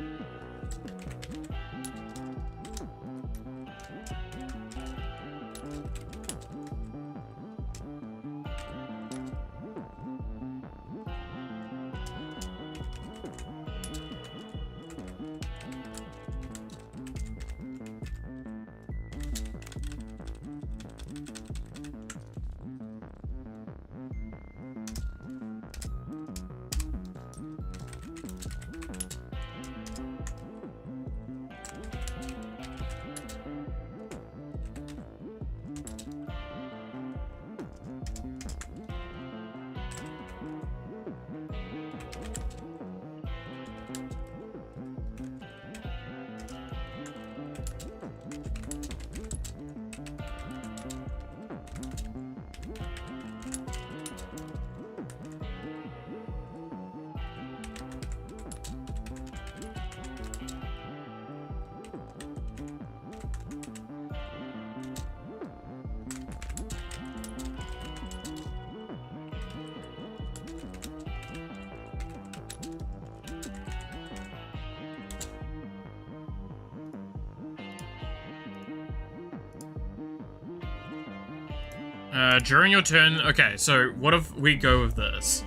During your turn... Okay, so what if we go with this?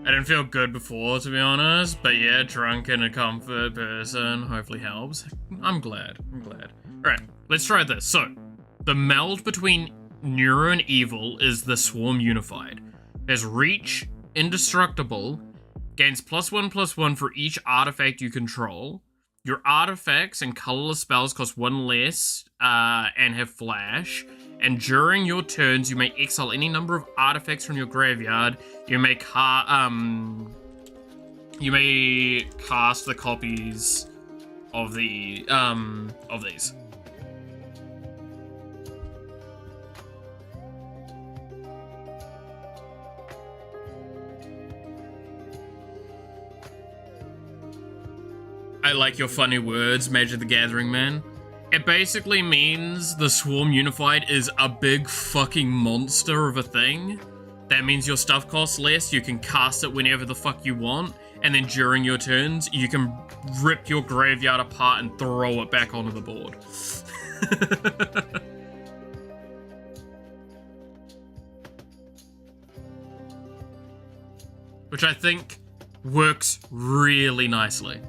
I didn't feel good before, to be honest, but yeah, drunk and a comfort person hopefully helps. I'm glad. Alright, let's try this. So, the meld between Neuro and Evil is the Swarm Unified. There's Reach, Indestructible, gains +1/+1 for each artifact you control. Your artifacts and colorless spells cost 1 less and have flash. And during your turns, you may exile any number of artifacts from your graveyard. You may cast the copies of these. I like your funny words, Magic the Gathering man. It basically means the Swarm Unified is a big fucking monster of a thing. That means your stuff costs less, you can cast it whenever the fuck you want, and then during your turns, you can rip your graveyard apart and throw it back onto the board. Which I think works really nicely.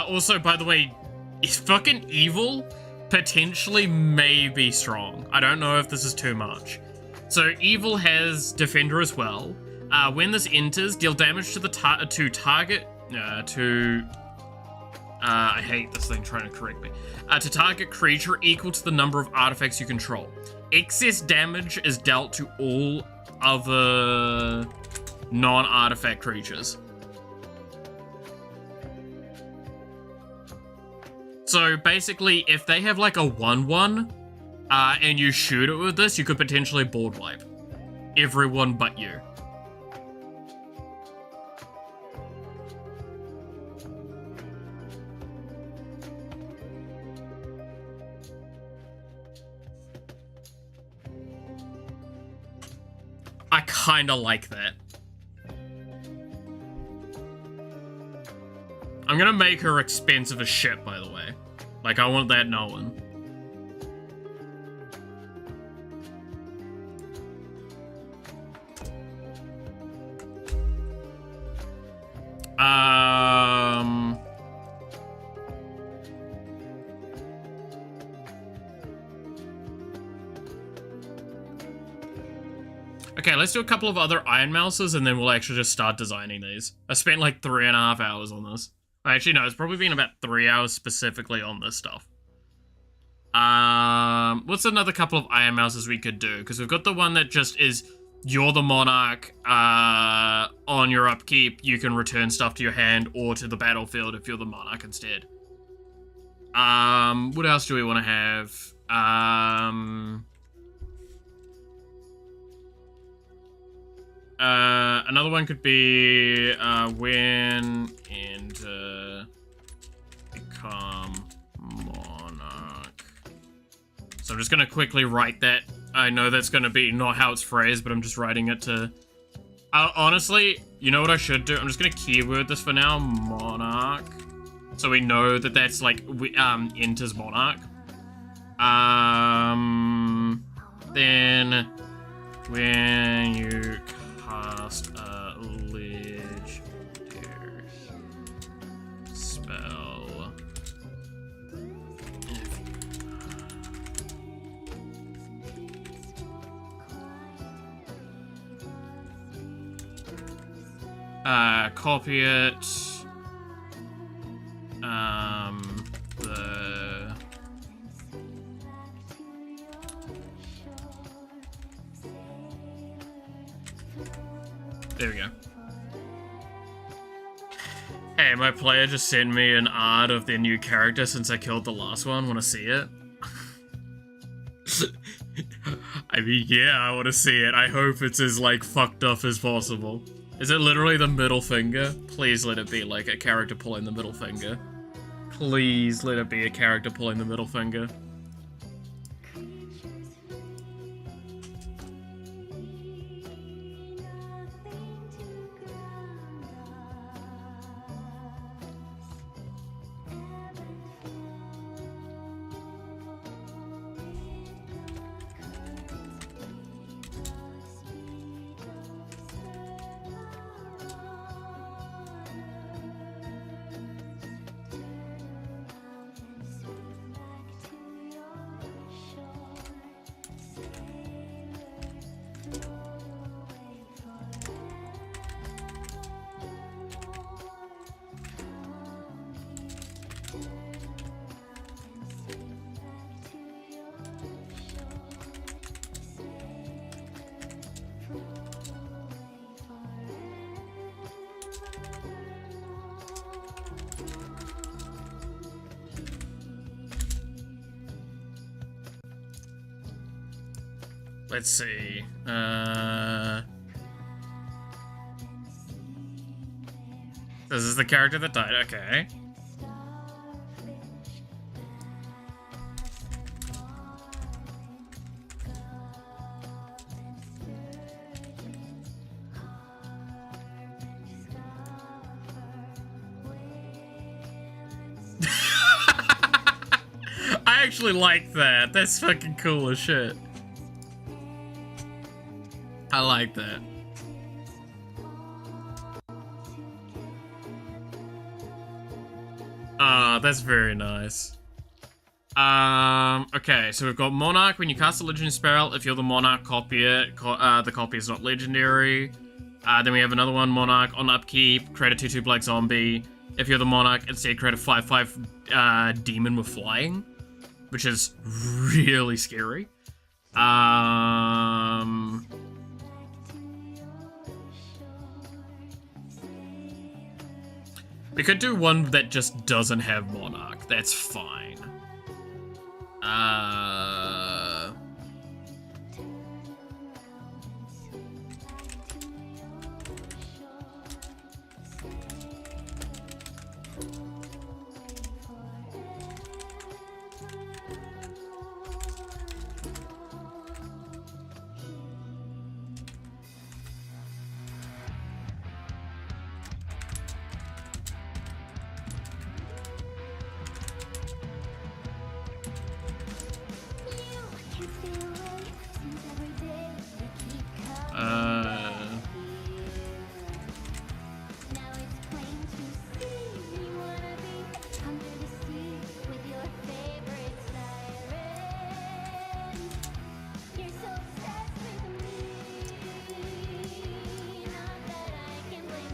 Also, by the way, fucking Evil potentially may be strong. I don't know if this is too much. So Evil has Defender as well. When this enters, deal damage to the target. I hate this thing trying to correct me. To target creature equal to the number of artifacts you control. Excess damage is dealt to all other non-artifact creatures. So basically, if they have like a 1/1, and you shoot it with this, you could potentially board wipe everyone but you. I kinda like that. I'm gonna make her expensive as shit, by the way. Like, I want that known. Okay, let's do a couple of other Iron Mouses and then we'll actually just start designing these. I spent like 3.5 hours on this. Actually, no, it's probably been about 3 hours specifically on this stuff. What's another couple of Iron Mouses we could do? Because we've got the one that just is, you're the monarch, on your upkeep, you can return stuff to your hand or to the battlefield if you're the monarch instead. What else do we want to have? Another one could be, when enter, become monarch. So I'm just gonna quickly write that. I know that's gonna be not how it's phrased, but I'm just writing it to... honestly, you know what I should do? I'm just gonna keyword this for now, monarch. So we know that that's like, enters monarch. Then, when you cast a legendary spell, copy it. There we go. Hey, my player just sent me an art of their new character since I killed the last one. Want to see it? I mean, yeah, I want to see it. I hope it's as, like, fucked up as possible. Is it literally the middle finger? Please let it be, like, a character pulling the middle finger. Please let it be a character pulling the middle finger. Let's see. This is the character that died. Okay. I actually like that. That's fucking cool as shit. I like that. That's very nice. Okay, so we've got Monarch. When you cast a legendary spell, if you're the Monarch, copy it. The copy is not legendary. Then we have another one, Monarch. On upkeep, create a 2/2 black zombie. If you're the Monarch, instead create a 5/5 demon with flying, which is really scary. We could do one that just doesn't have Monarch. That's fine.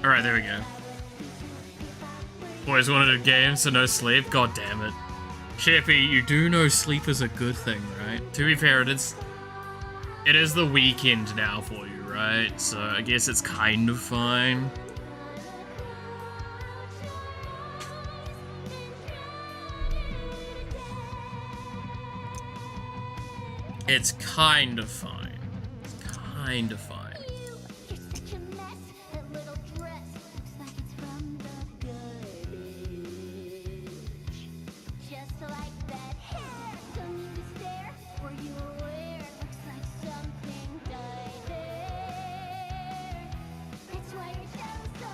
Alright, there we go. Boys wanted a game, so no sleep? God damn it. Sheppy, you do know sleep is a good thing, right? To be fair, it is the weekend now for you, right? So I guess it's kind of fine. It's kind of fine. It's kind of fine.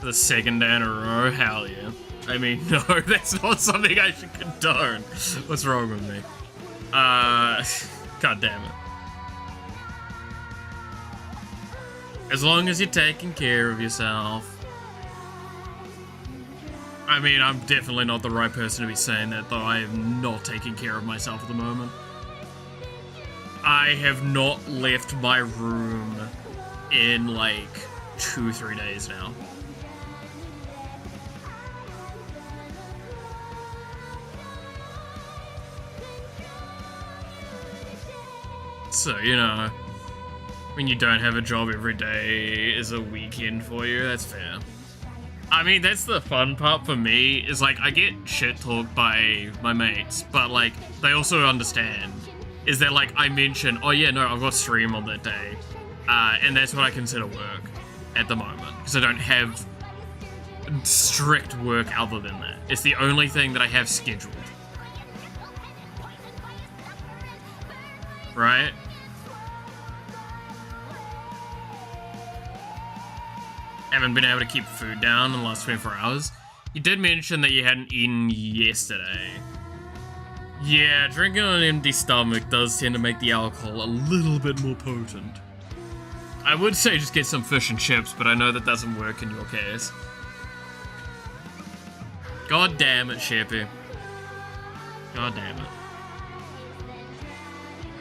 The second day in a row? Hell yeah. I mean, no, that's not something I should condone. What's wrong with me? God damn it. As long as you're taking care of yourself. I mean, I'm definitely not the right person to be saying that, though. I am not taking care of myself at the moment. I have not left my room in, like, 2-3 days now. So, you know, when you don't have a job every day is a weekend for you, that's fair. I mean, that's the fun part for me, is like, I get shit talked by my mates, but like, they also understand. Is that like, I mention, oh yeah, no, I've got stream on that day, and that's what I consider work at the moment, because I don't have strict work other than that. It's the only thing that I have scheduled. Right? Haven't been able to keep food down in the last 24 hours. You did mention that you hadn't eaten yesterday. Yeah, drinking on an empty stomach does tend to make the alcohol a little bit more potent. I would say just get some fish and chips, but I know that doesn't work in your case. God damn it, Sheppy. God damn it.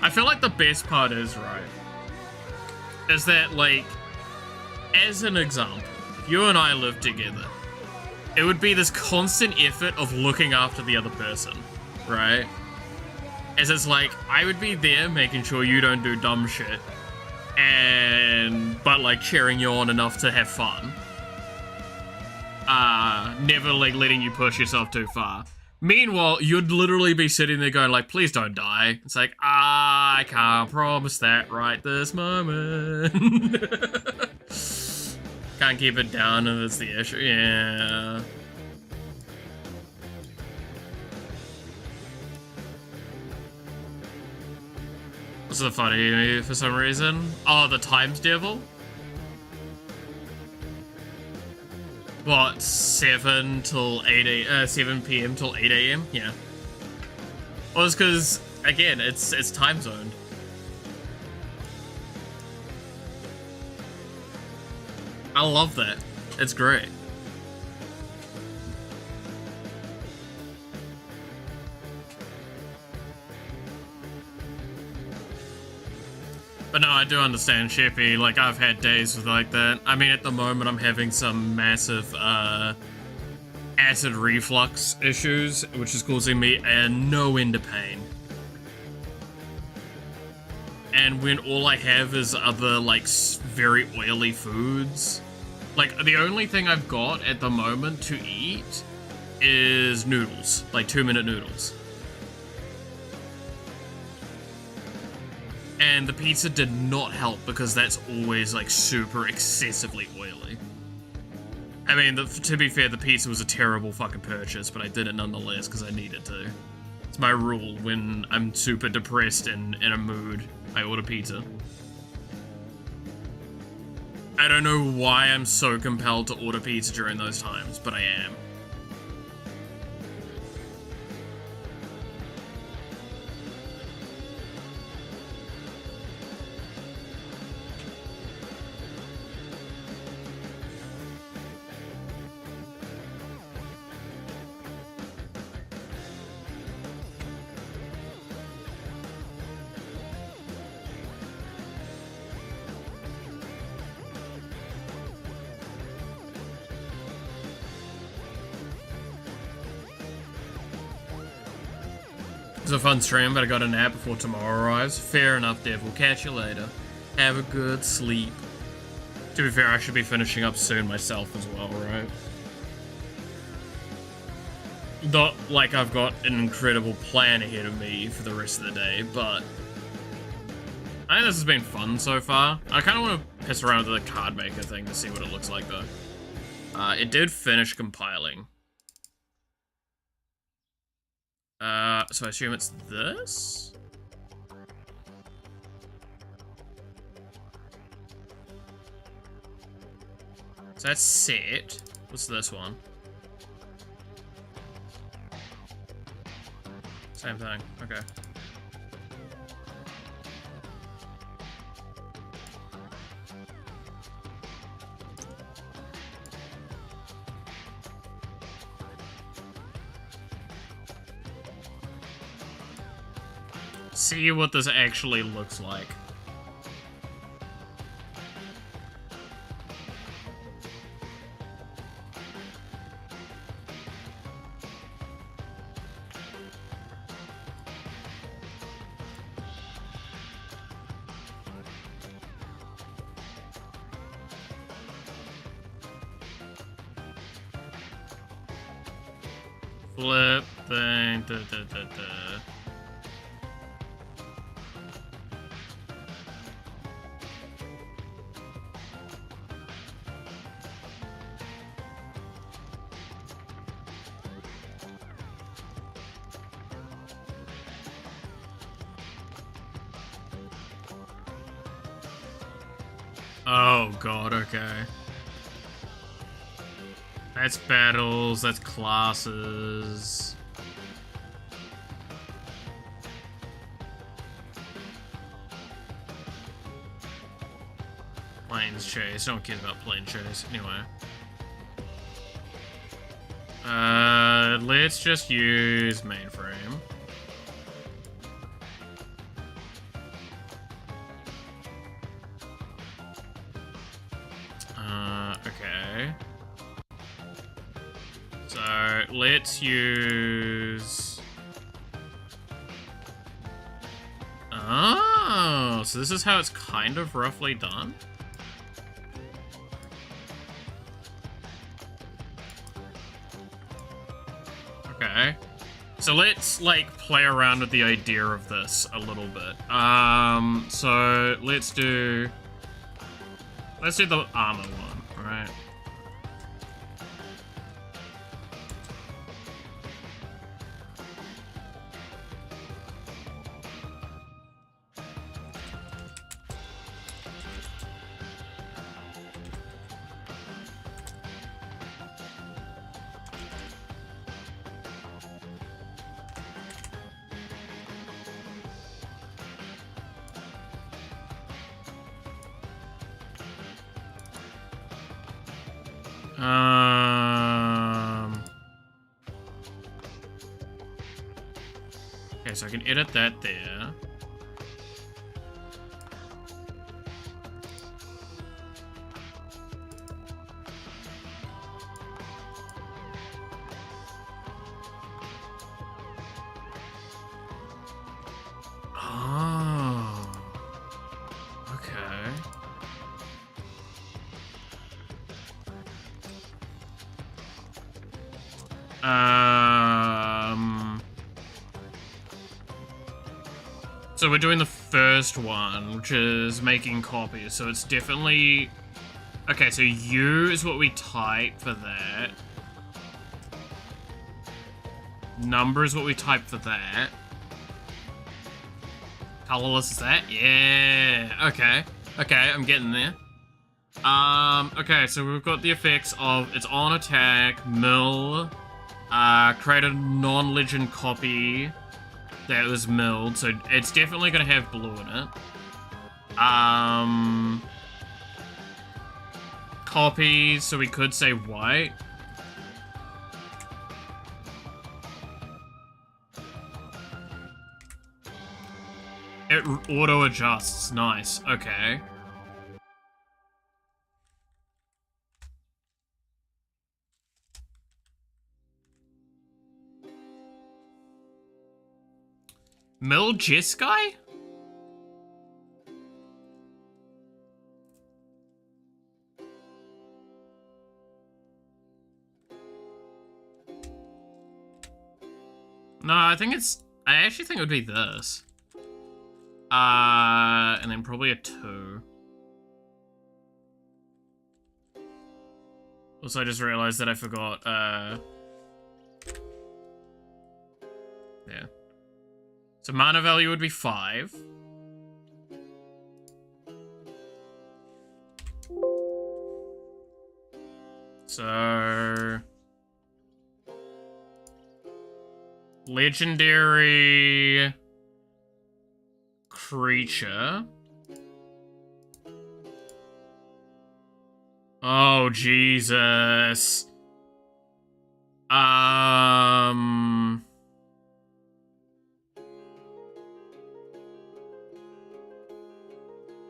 I feel like the best part is, right, is that, like, as an example, if you and I lived together, it would be this constant effort of looking after the other person, right? As it's like, I would be there making sure you don't do dumb shit, but like cheering you on enough to have fun. Never like letting you push yourself too far. Meanwhile, you'd literally be sitting there going like, please don't die. It's like, I can't promise that right this moment. Can't keep it down if it's the issue. Yeah. What's so funny for some reason? Oh, the Times Devil? What, 7 p.m. till 8 a.m.? Yeah. Well, it's because, again, it's time zoned. I love that. It's great. But no, I do understand, Sheppy. Like, I've had days with like that. I mean, at the moment, I'm having some massive, acid reflux issues, which is causing me no end of pain. And when all I have is other, like, very oily foods, like, the only thing I've got at the moment to eat is noodles, like 2-minute noodles. And the pizza did not help because that's always, like, super excessively oily. I mean, to be fair, the pizza was a terrible fucking purchase, but I did it nonetheless because I needed to. It's my rule when I'm super depressed and in a mood, I order pizza. I don't know why I'm so compelled to order pizza during those times, but I am. a fun stream, but I got a nap before tomorrow arrives. Fair enough, Dev. We'll catch you later. Have a good sleep. To be fair, I should be finishing up soon myself as well, right? Not like I've got an incredible plan ahead of me for the rest of the day, but I think this has been fun so far. I kind of want to piss around with the card maker thing to see what it looks like, though. It did finish compiling. So I assume it's this? So that's set. What's this one? Same thing, okay. See what this actually looks like. Flip thing, Oh god, okay. That's battles, that's classes. Planes chase, don't care about plane chase. Anyway. Let's just use mainframe. Okay. So let's use. Oh, so this is how it's kind of roughly done. Okay. So let's like play around with the idea of this a little bit. So let's do the armor one, alright? Okay, so I can edit that there. Oh. Okay. So we're doing the first one, which is making copies. So it's definitely... Okay, so U is what we type for that. Number is what we type for that. Colorless is that? Yeah. Okay. Okay, I'm getting there. Okay, so we've got the effects of it's on attack, mill, create a non-legend copy that was milled, so it's definitely gonna have blue in it. Copies, so we could say white. It auto-adjusts, nice, okay. Milgisky? No, I actually think it would be this. And then probably a 2. Also, I just realized that I forgot, yeah. So mana value would be 5. So... legendary... creature. Oh, Jesus.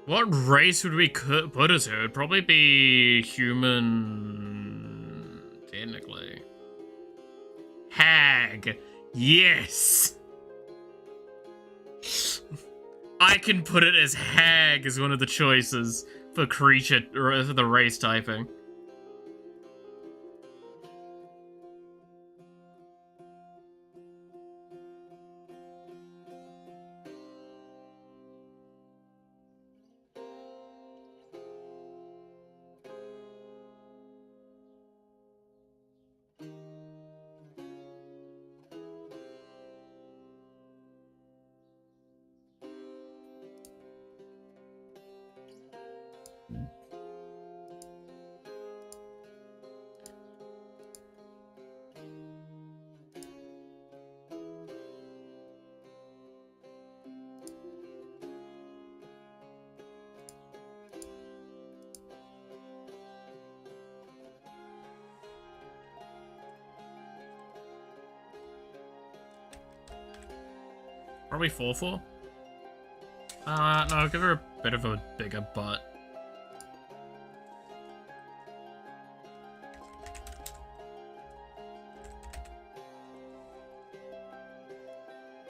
What race would we put us in? It would probably be human, technically. Hag. Yes! I can put it as hag as one of the choices for creature, or for the race typing. Probably 4/4. No, give her a bit of a bigger butt.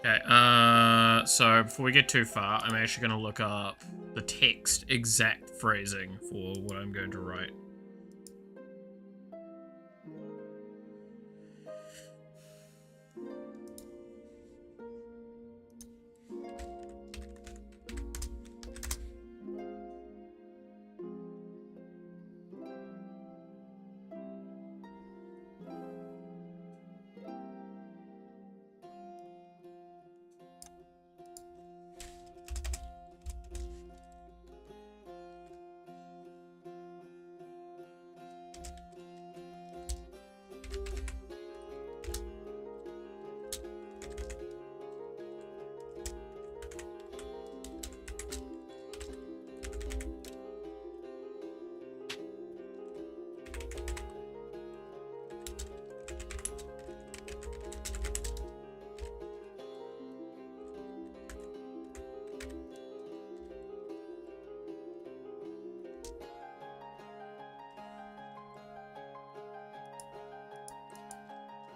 Okay, so before we get too far, I'm actually going to look up the text exact phrasing for what I'm going to write.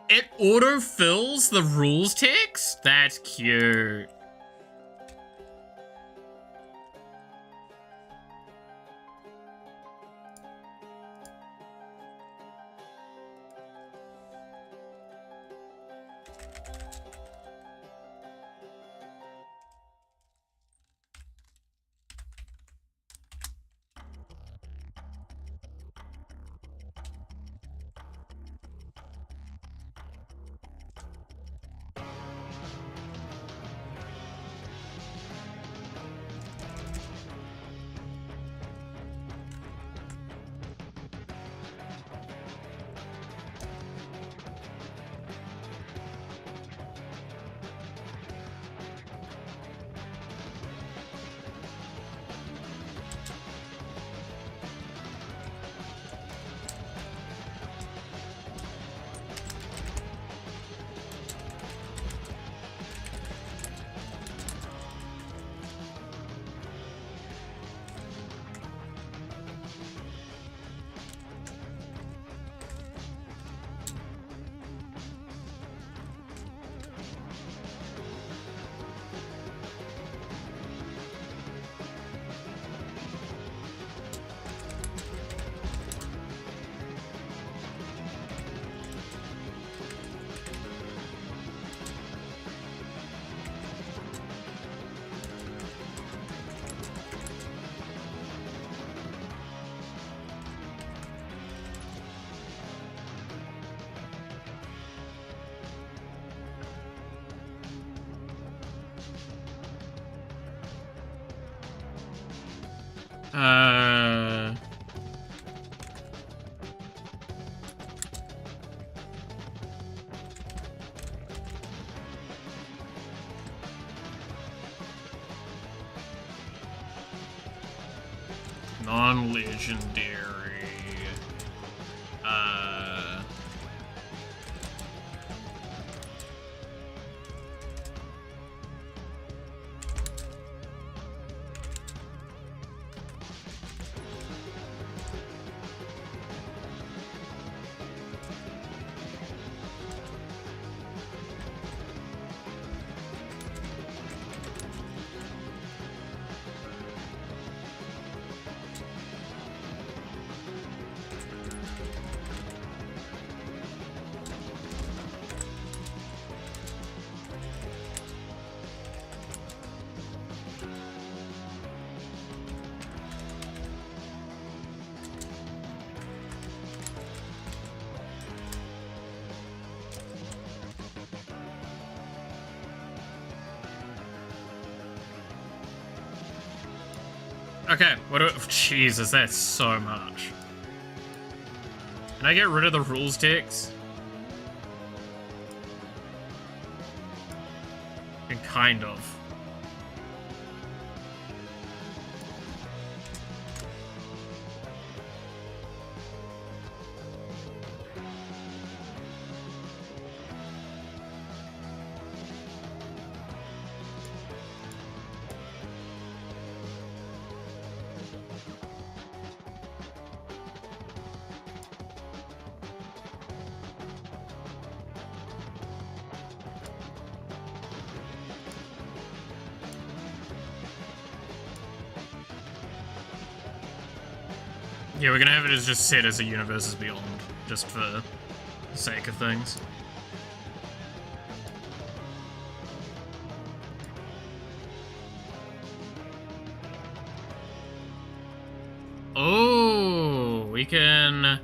It auto-fills the rules text? That's cute. Uh... Non-legendary. Okay, what do... Jesus, that's so much. Can I get rid of the rules text? And kind of. Yeah, we're gonna have it as just set as a universes beyond, just for the sake of things. Oh, we can...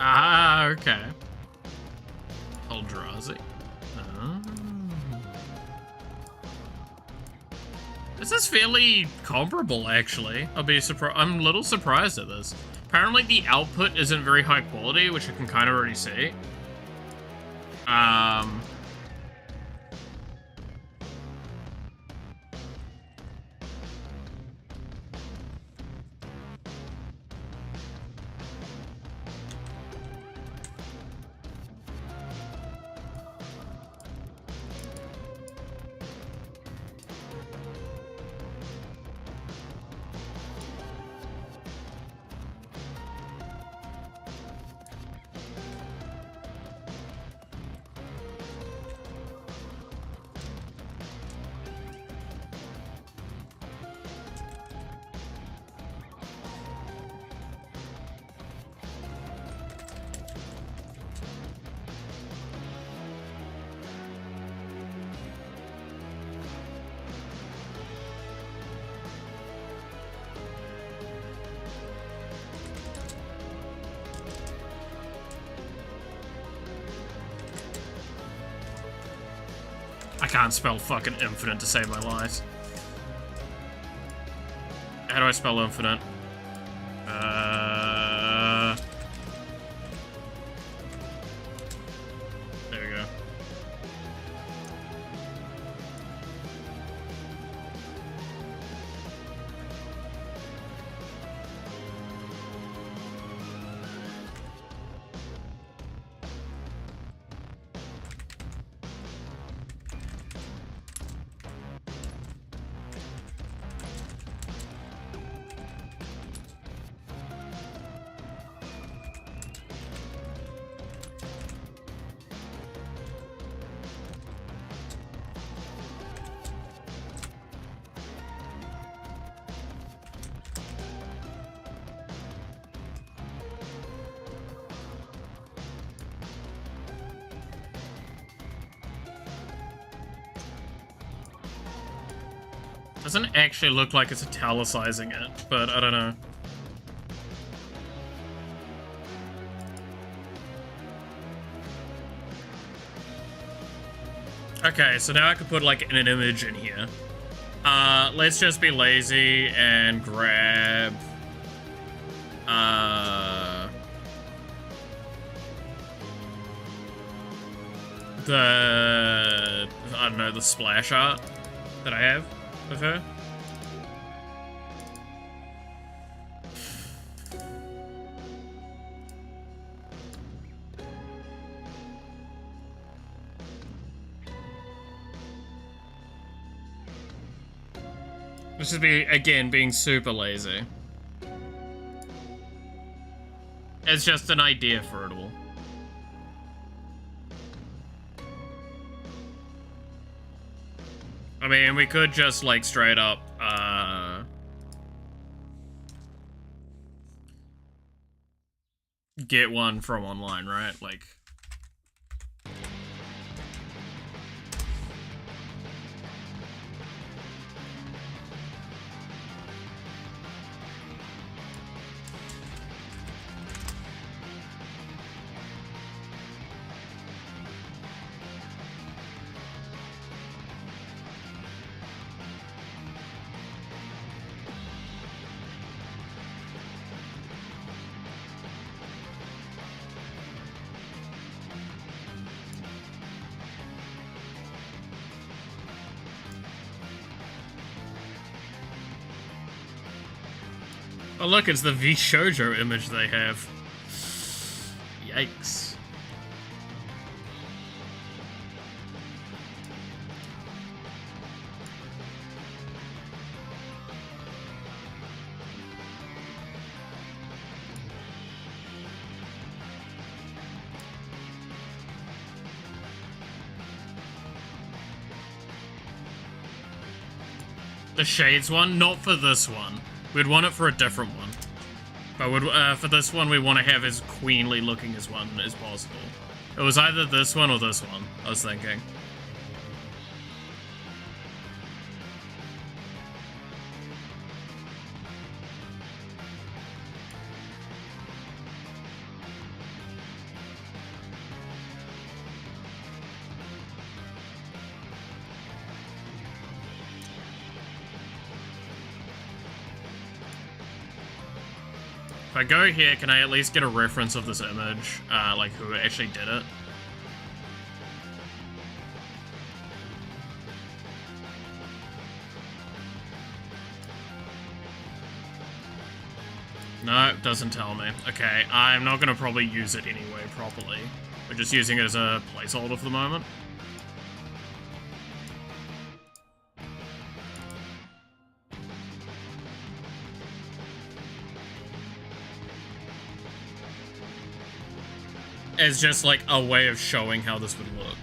Ah, okay. Eldrazi. Oh. This is fairly comparable, actually. I'm a little surprised at this. Apparently the output isn't very high quality, which I can kind of already see. I can't spell fucking infinite to save my life. How do I spell infinite? There we go. Doesn't actually look like it's italicizing it, but I don't know. Okay, so now I could put like an image in here. Let's just be lazy and grab the, I don't know, the splash art that I have of her. This is again being super lazy. It's just an idea for it all. I mean, we could just like straight up get one from online, right? Like, oh look, it's the V Shoujo image they have. Yikes. The Shades one? Not for this one. We'd want it for a different one. But for this one, we want to have as queenly looking as one as possible. It was either this one or this one, I was thinking. If I go here, can I at least get a reference of this image? Like who actually did it? No, it doesn't tell me. Okay, I'm not gonna probably use it anyway properly. We're just using it as a placeholder for the moment. As just like a way of showing how this would look.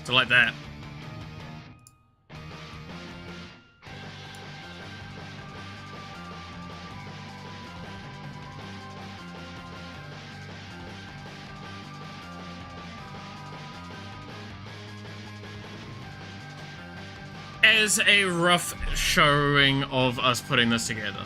So like that. As a rough showing of us putting this together.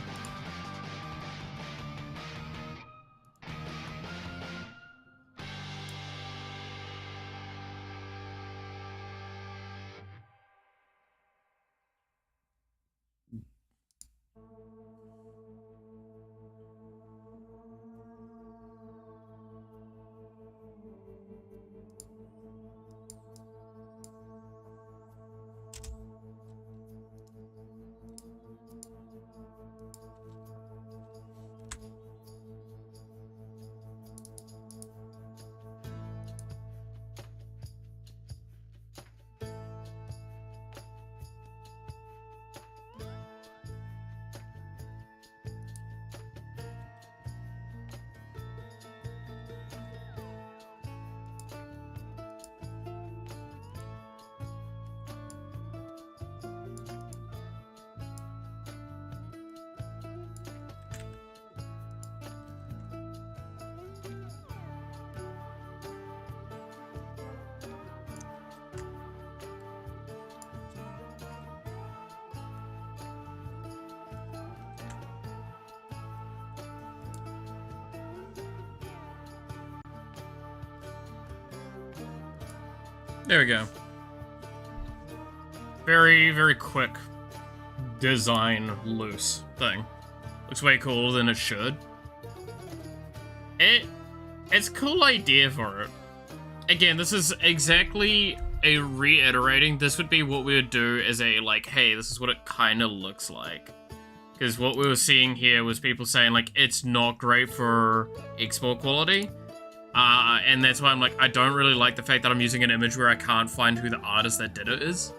There we go. Very, very quick design loose thing. Looks way cooler than it should. It's a cool idea for it. Again, this is exactly a reiterating. This would be what we would do as a, like, hey, this is what it kind of looks like. Because what we were seeing here was people saying, like, it's not great for export quality. And that's why I'm like, I don't really like the fact that I'm using an image where I can't find who the artist that did it is.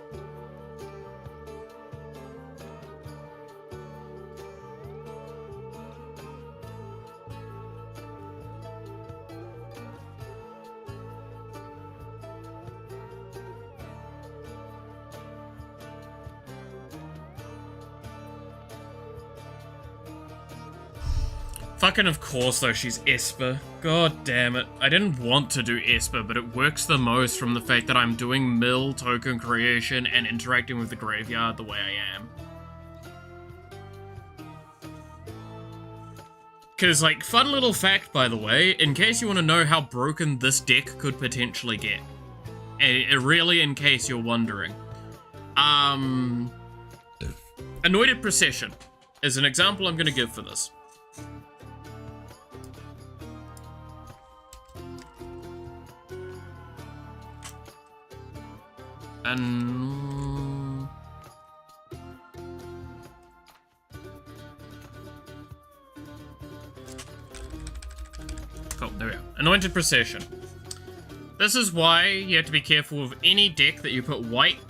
Fucking of course though, she's Esper. God damn it. I didn't want to do Esper, but it works the most from the fact that I'm doing mill token creation and interacting with the graveyard the way I am. Cause, like, fun little fact, by the way, in case you want to know how broken this deck could potentially get. Really, in case you're wondering. Anointed Procession is an example I'm gonna give for this. And cool, there we go. Anointed Procession. This is why you have to be careful with any deck that you put white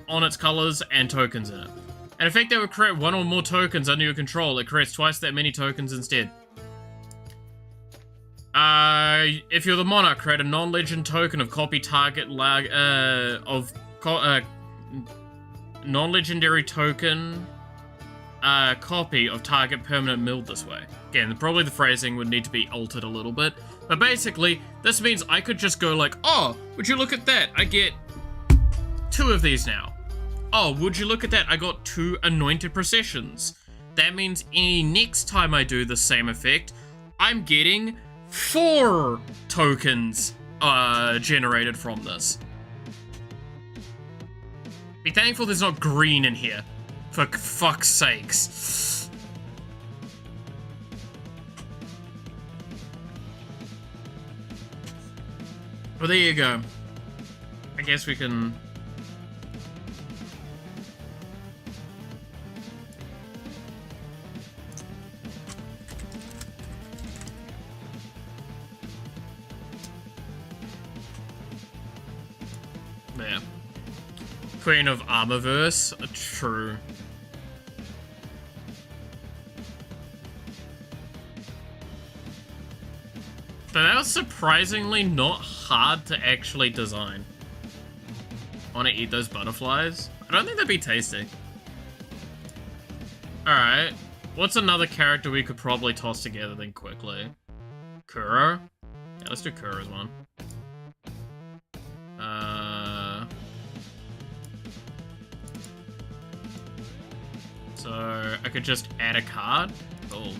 on its colors and tokens in it. And if that would create one or more tokens under your control, it creates twice that many tokens instead. If you're the Monarch, create a non-legend token of copy target non-legendary token copy of target permanent milled this way. Again, probably the phrasing would need to be altered a little bit, but basically, this means I could just go like, oh, would you look at that? I get 2 of these now. Oh, would you look at that? I got 2 Anointed Processions. That means any next time I do the same effect, I'm getting 4 tokens generated from this. Be thankful there's not green in here. For fuck's sakes. Well, there you go. I guess we can... There. Queen of Armorverse? True. But that was surprisingly not hard to actually design. I want to eat those butterflies. I don't think that'd be tasty. Alright. What's another character we could probably toss together then quickly? Kuro? Yeah, let's do Kuro's one. So I could just add a card? Cool.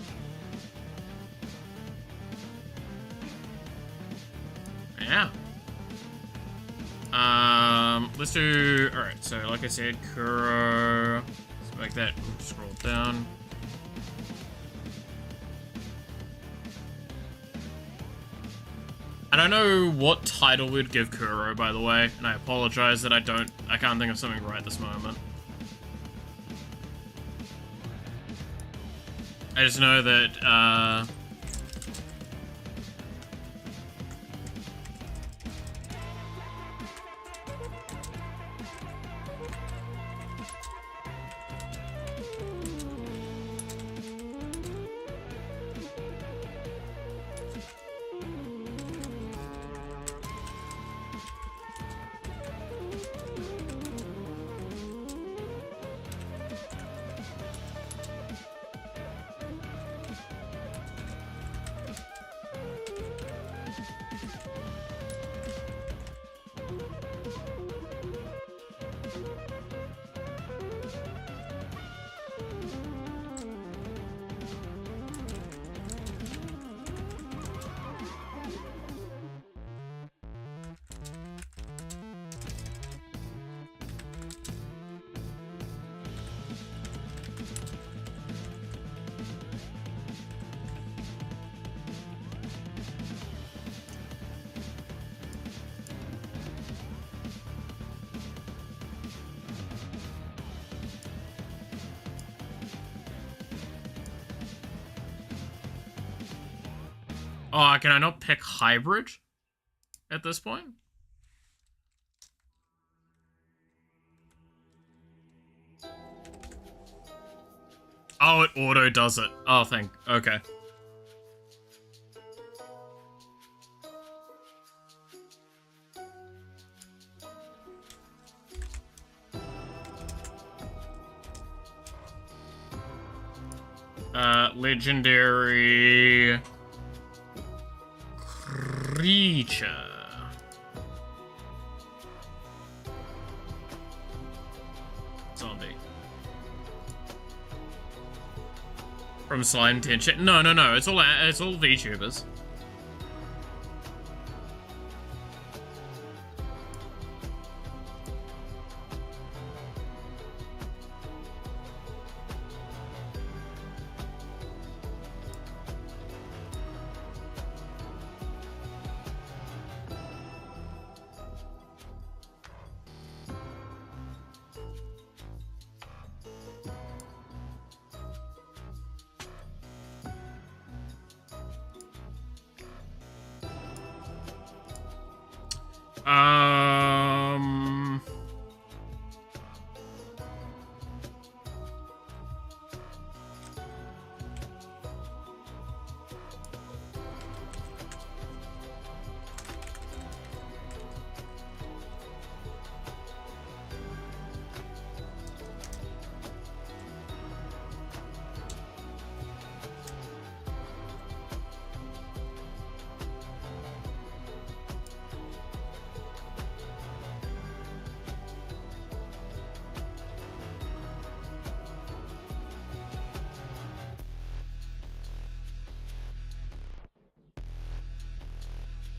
Yeah. Let's do... Alright, so like I said, Kuro. Let's make that scroll down. I don't know what title we'd give Kuro, by the way, and I apologize that I can't think of something right at this moment. I just know that, Oh, can I not pick hybrid at this point? Oh, it auto does it. Oh, okay. Legendary creature. Zombie. From Slime Tension. No. It's all VTubers.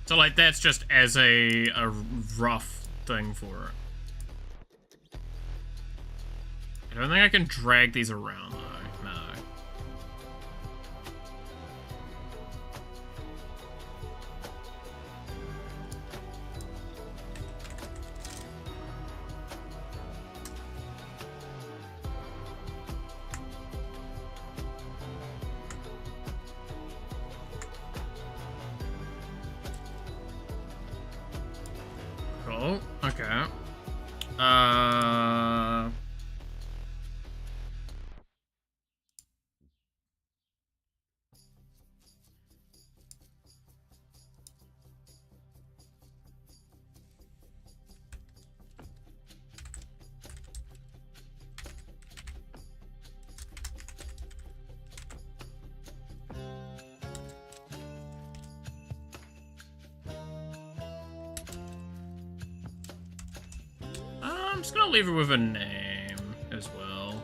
So, like, that's just as a rough thing for it. I don't think I can drag these around, though. No. Cool. Okay. I'm just gonna leave it with a name as well.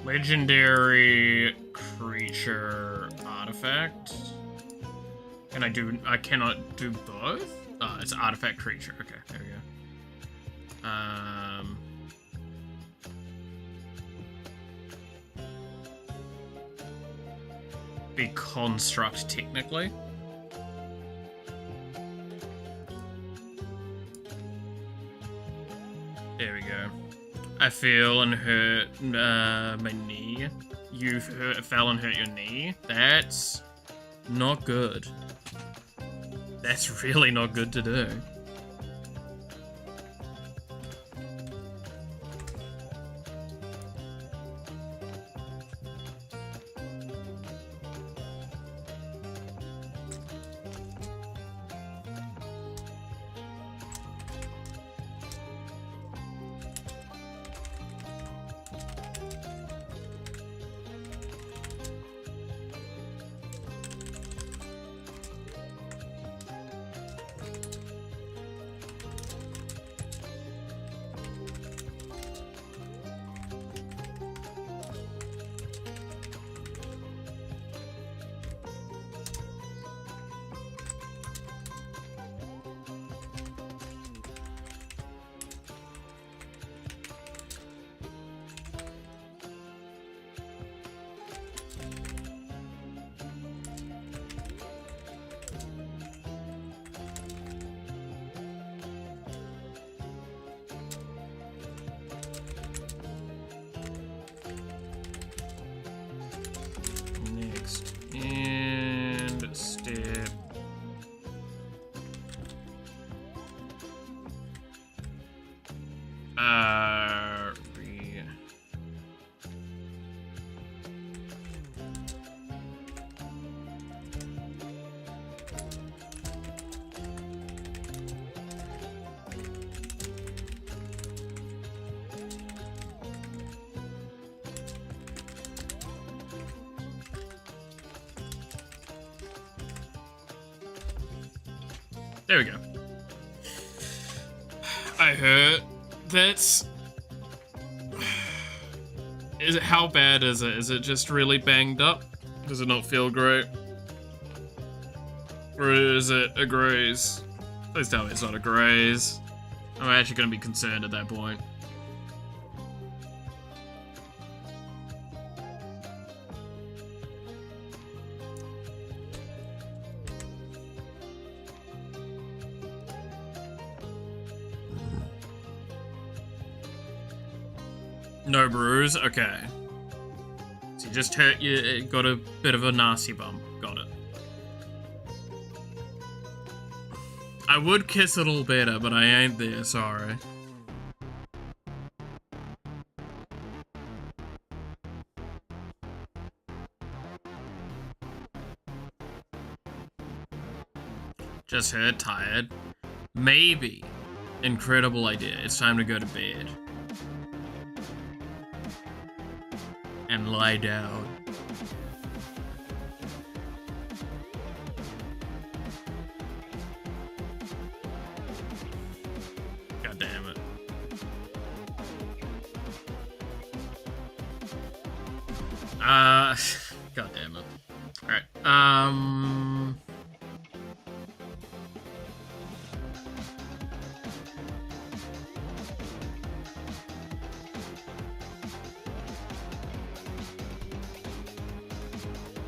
Legendary creature artifact. I cannot do both? It's artifact creature. Okay, there we go. Be construct technically. There we go. I feel and hurt my knee. You fell and hurt your knee. That's not good. That's really not good to do. There we go. I heard that's... How bad is it? Is it just really banged up? Does it not feel great? Or is it a graze? Please tell me it's not a graze. I'm actually gonna be concerned at that point. No bruise? Okay. So you just hurt you, it got a bit of a nasty bump. Got it. I would kiss a little better, but I ain't there, sorry. Just hurt, tired. Maybe. Incredible idea. It's time to go to bed. And lie down. God damn it. God damn it. Alright,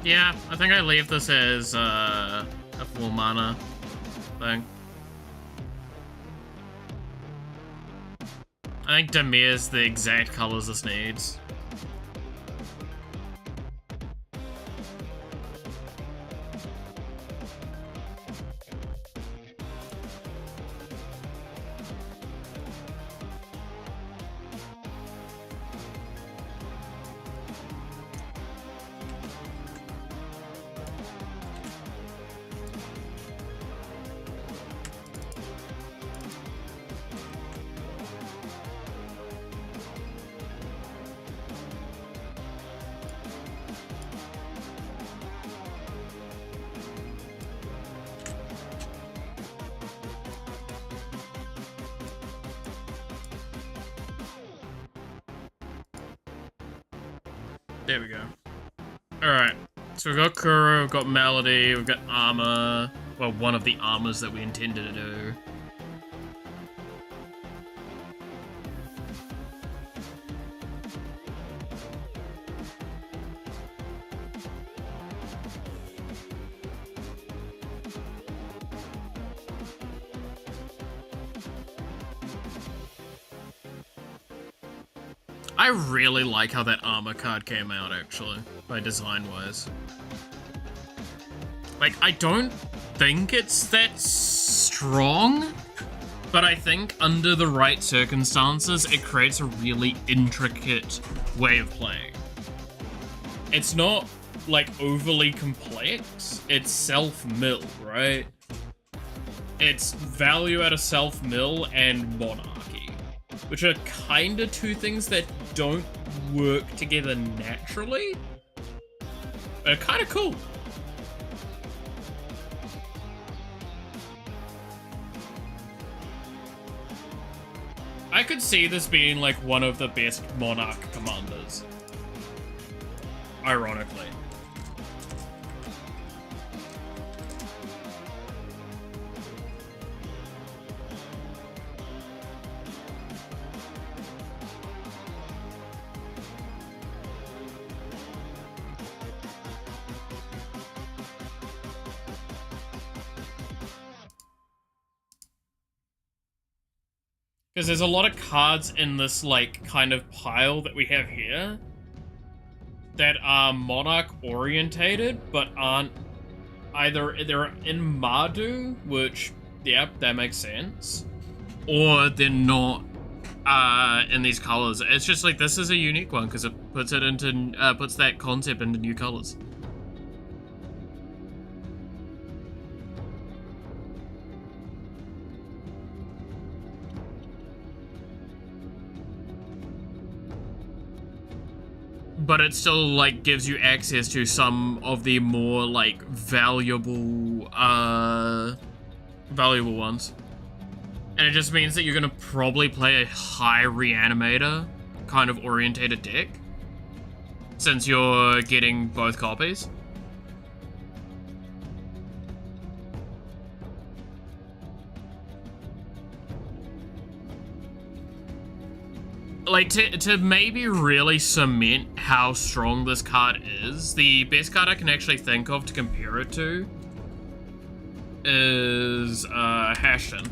yeah, I think I leave this as a full mana thing. I think Demir's the exact colors this needs. There we go. Alright, so we've got Kuro, we've got Melody, we've got armor. Well, one of the armors that we intended to do. I really like how that armor card came out, actually, by design-wise. Like, I don't think it's that strong, but I think under the right circumstances, it creates a really intricate way of playing. It's not, like, overly complex. It's self-mill, right? It's value at a self-mill and monarchy, which are kinda two things that don't work together naturally. They're kinda cool. I could see this being like one of the best Monarch commanders. Ironically. Because there's a lot of cards in this, like, kind of pile that we have here that are Monarch-orientated, but aren't either... They're in Mardu, which, yep, that makes sense, or they're not in these colors. It's just like, this is a unique one, because it puts it into... puts that concept into new colors. But it still, like, gives you access to some of the more, like, valuable, valuable ones. And it just means that you're gonna probably play a high reanimator kind of orientated deck, since you're getting both copies. Like, to maybe really cement how strong this card is, the best card I can actually think of to compare it to is Hashton.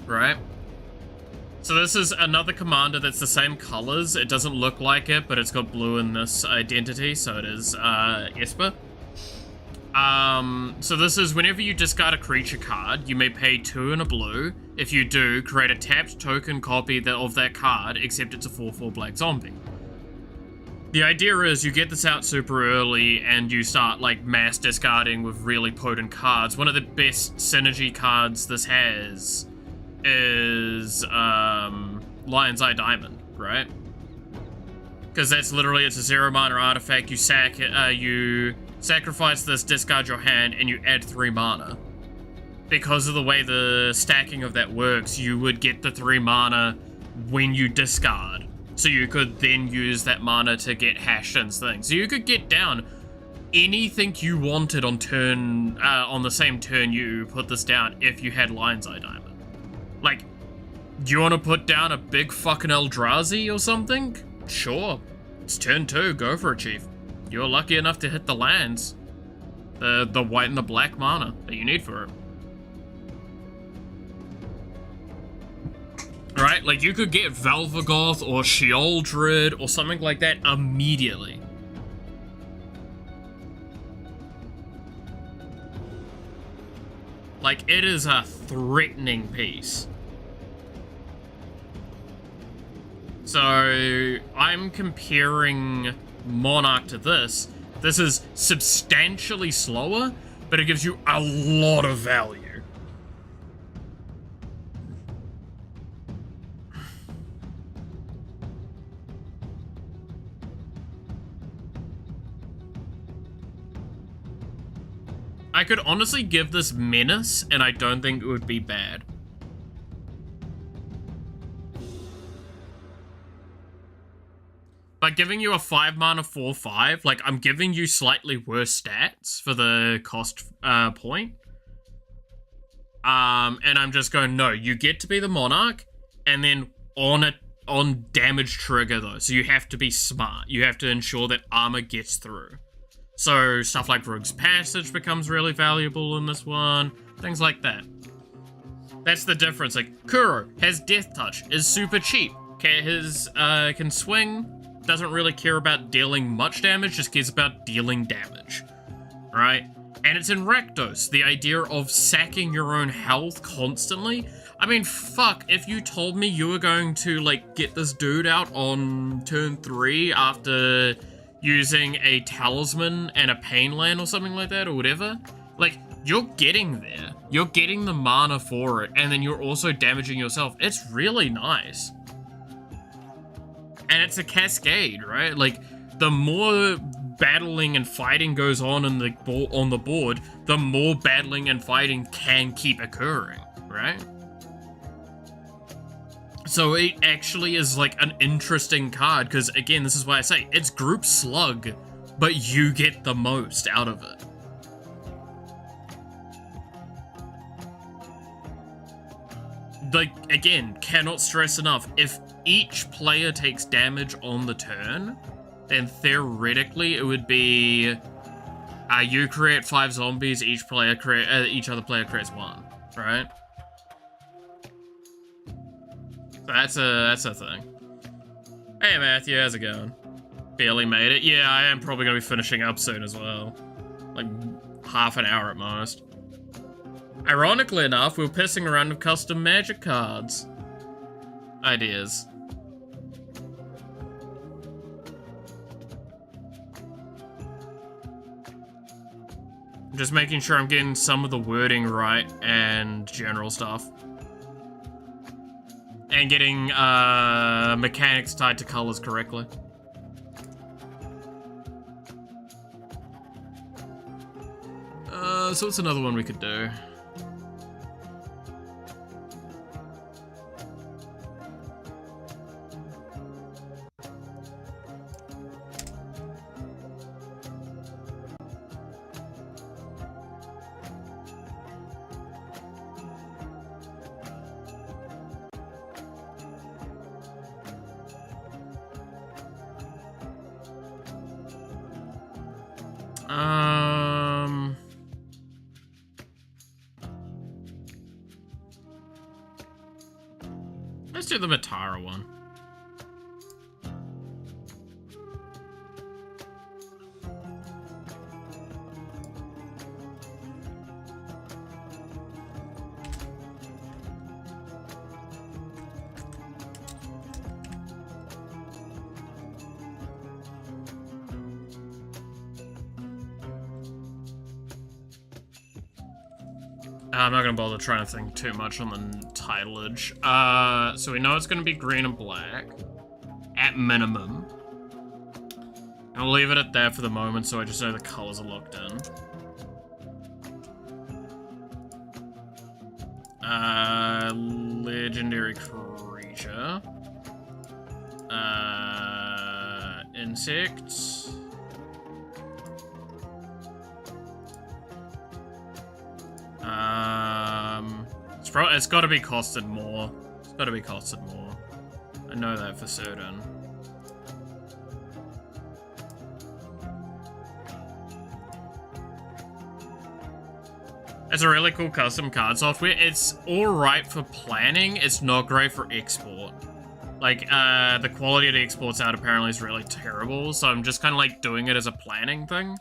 Right? So this is another commander that's the same colors. It doesn't look like it, but it's got blue in this identity, so it is Esper. So this is whenever you discard a creature card, you may pay 2 and a blue. If you do, create a tapped token copy of that card, except it's a 4/4 black zombie. The idea is you get this out super early and you start like mass discarding with really potent cards. One of the best synergy cards this has is Lion's Eye Diamond, right? Because that's literally, it's a 0 mana artifact. You sack it, you sacrifice this, discard your hand, and you add 3 mana. Because of the way the stacking of that works, you would get the 3 mana when you discard. So you could then use that mana to get Hashton's thing. So you could get down anything you wanted on turn, on the same turn you put this down if you had Lion's Eye Diamond. Like, do you want to put down a big fucking Eldrazi or something? Sure. It's turn 2, go for it, Chief. You're lucky enough to hit the lands. The white and the black mana that you need for it. Right? Like, you could get Velvagoth or Sheoldred or something like that immediately. Like, it is a threatening piece. So, I'm comparing Monarch to this. This is substantially slower, but it gives you a lot of value. I could honestly give this Menace, and I don't think it would be bad. By giving you a 5 mana 4/5, like, I'm giving you slightly worse stats for the cost point. And I'm just going, no, you get to be the Monarch, and then on damage trigger though, so you have to be smart. You have to ensure that armor gets through. So stuff like Rogue's Passage becomes really valuable in this one, things like that. That's the difference. Like, Kuro has Death Touch, is super cheap. Can swing, doesn't really care about dealing much damage, just cares about dealing damage, right? And it's in Rakdos, the idea of sacking your own health constantly. I mean, fuck, if you told me you were going to, like, get this dude out on turn 3 after using a Talisman and a Pain Land or something like that, or whatever, like, you're getting there. You're getting the mana for it, and then you're also damaging yourself. It's really nice. And it's a cascade, right? Like, the more battling and fighting goes on in the board, the more battling and fighting can keep occurring, right? So it actually is like an interesting card, because again, this is why I say it's group slug, but you get the most out of it. Like, again, cannot stress enough, if each player takes damage on the turn, then theoretically it would be you create 5 zombies, each other player creates 1, right? So that's a thing. Hey Matthew, how's it going? Barely made it. Yeah, I am probably gonna be finishing up soon as well. Like half an hour at most. Ironically enough, we were pissing around with custom Magic cards. Ideas. I'm just making sure I'm getting some of the wording right and general stuff. And getting mechanics tied to colors correctly. So what's another one we could do? Let's do the Matara one. I'm not gonna bother trying to think too much on the titleage. So we know it's gonna be green and black, at minimum. I'll leave it at that for the moment, so I just know the colors are locked in. Legendary creature. Insects. It's got to be costed more. It's got to be costed more. I know that for certain. It's a really cool custom card software. It's alright for planning. It's not great for export. Like, the quality of the exports out apparently is really terrible, so I'm just kind of like doing it as a planning thing.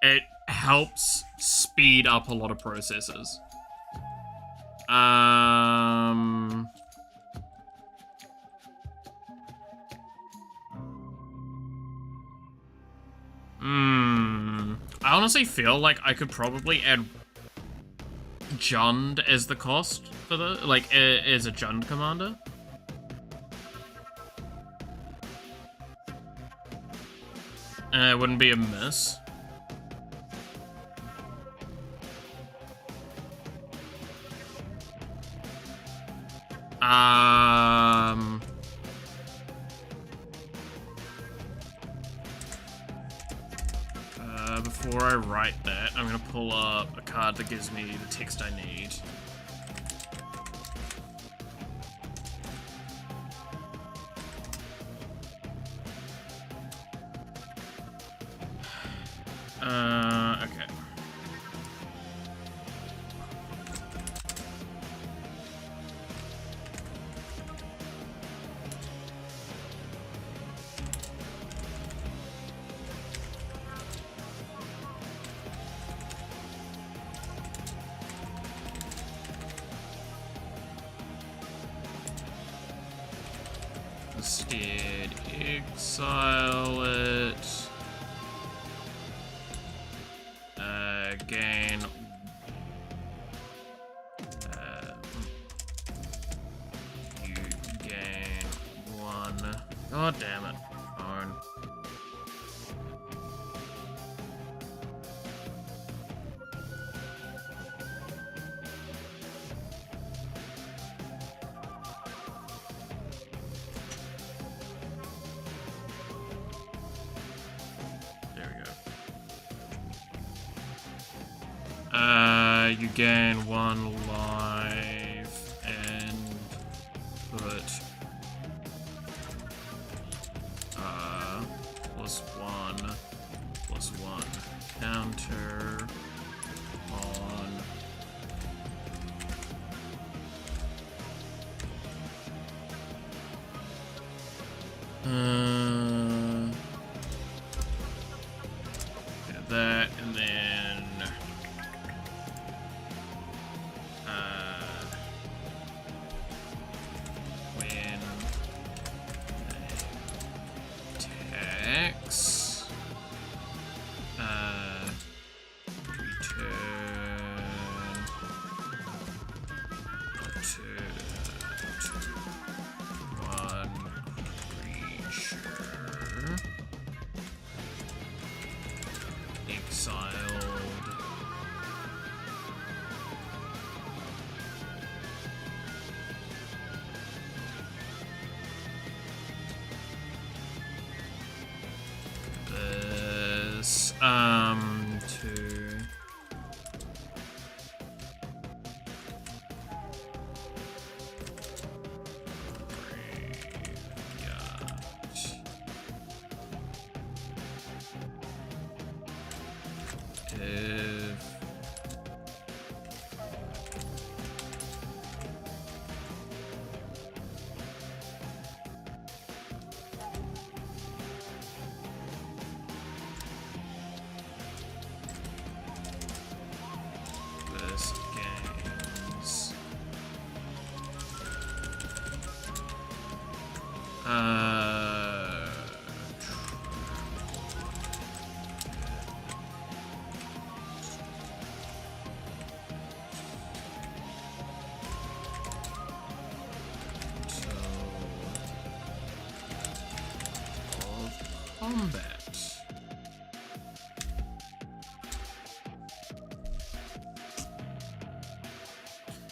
It helps speed up a lot of processes. I honestly feel like I could probably add Jund as the cost for the, like, as a Jund commander. It wouldn't be a miss. Before I write that, I'm gonna pull up a card that gives me the text I need. Okay. Instead, exile it. Gain. You gain 1. God damn it. Phone. You gain 1 life and put +1 counter on that, and then when tax return to 1 creature exiled Two. This game's combat.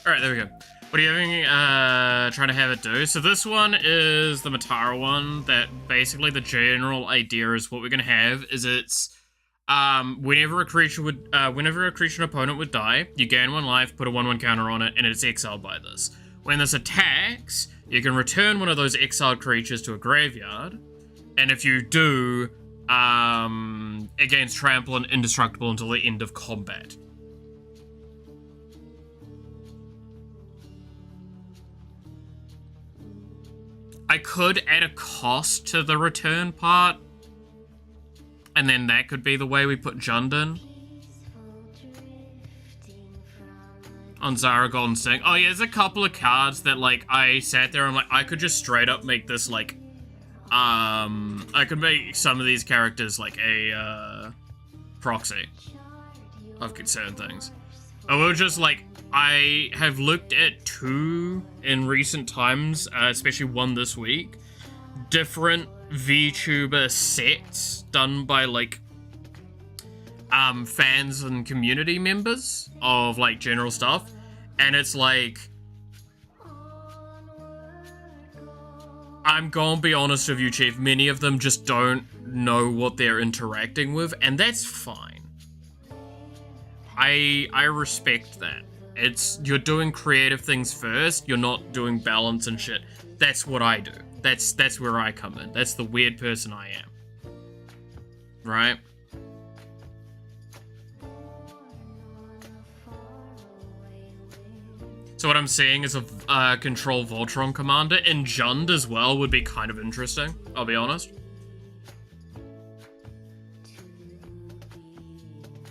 Alright, there we go. What are you having, trying to have it do? So this one is the Matara one, that basically the general idea is what we're gonna have is it's, whenever a creature and opponent would die, you gain 1 life, put a 1/1 counter on it, and it's exiled by this. When this attacks, you can return one of those exiled creatures to a graveyard, and if you do, it gains trample and indestructible until the end of combat. I could add a cost to the return part, and then that could be the way we put Jundin on Zara Golden Sting. Oh yeah, there's a couple of cards that, like, I sat there and, like, I could just straight up make this, like, I could make some of these characters, like, a, proxy of certain things. I will just, like, I have looked at 2 in recent times, especially 1 this week, different VTuber sets done by, like, fans and community members of, like, general stuff, and it's like, I'm gonna be honest with you, Chief, many of them just don't know what they're interacting with, and that's fine. I respect that. You're doing creative things first, you're not doing balance and shit. That's what I do. That's where I come in. That's the weird person I am. Right? So what I'm seeing is a control Voltron commander, and Jund as well would be kind of interesting, I'll be honest.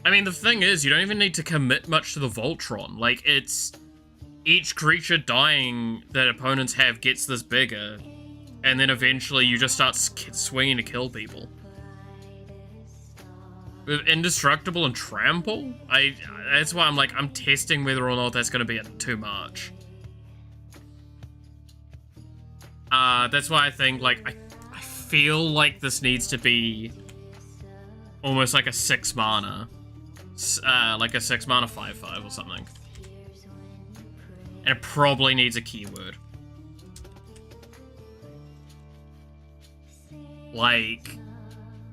I mean, the thing is, you don't even need to commit much to the Voltron. Like, it's... each creature dying that opponents have gets this bigger, and then eventually you just start swinging to kill people. With Indestructible and Trample? That's why I'm testing whether or not that's going to be too much. That's why I think, like, I feel like this needs to be almost like a 6 mana. Like a 6 mana 5/5 or something. And it probably needs a keyword. Like,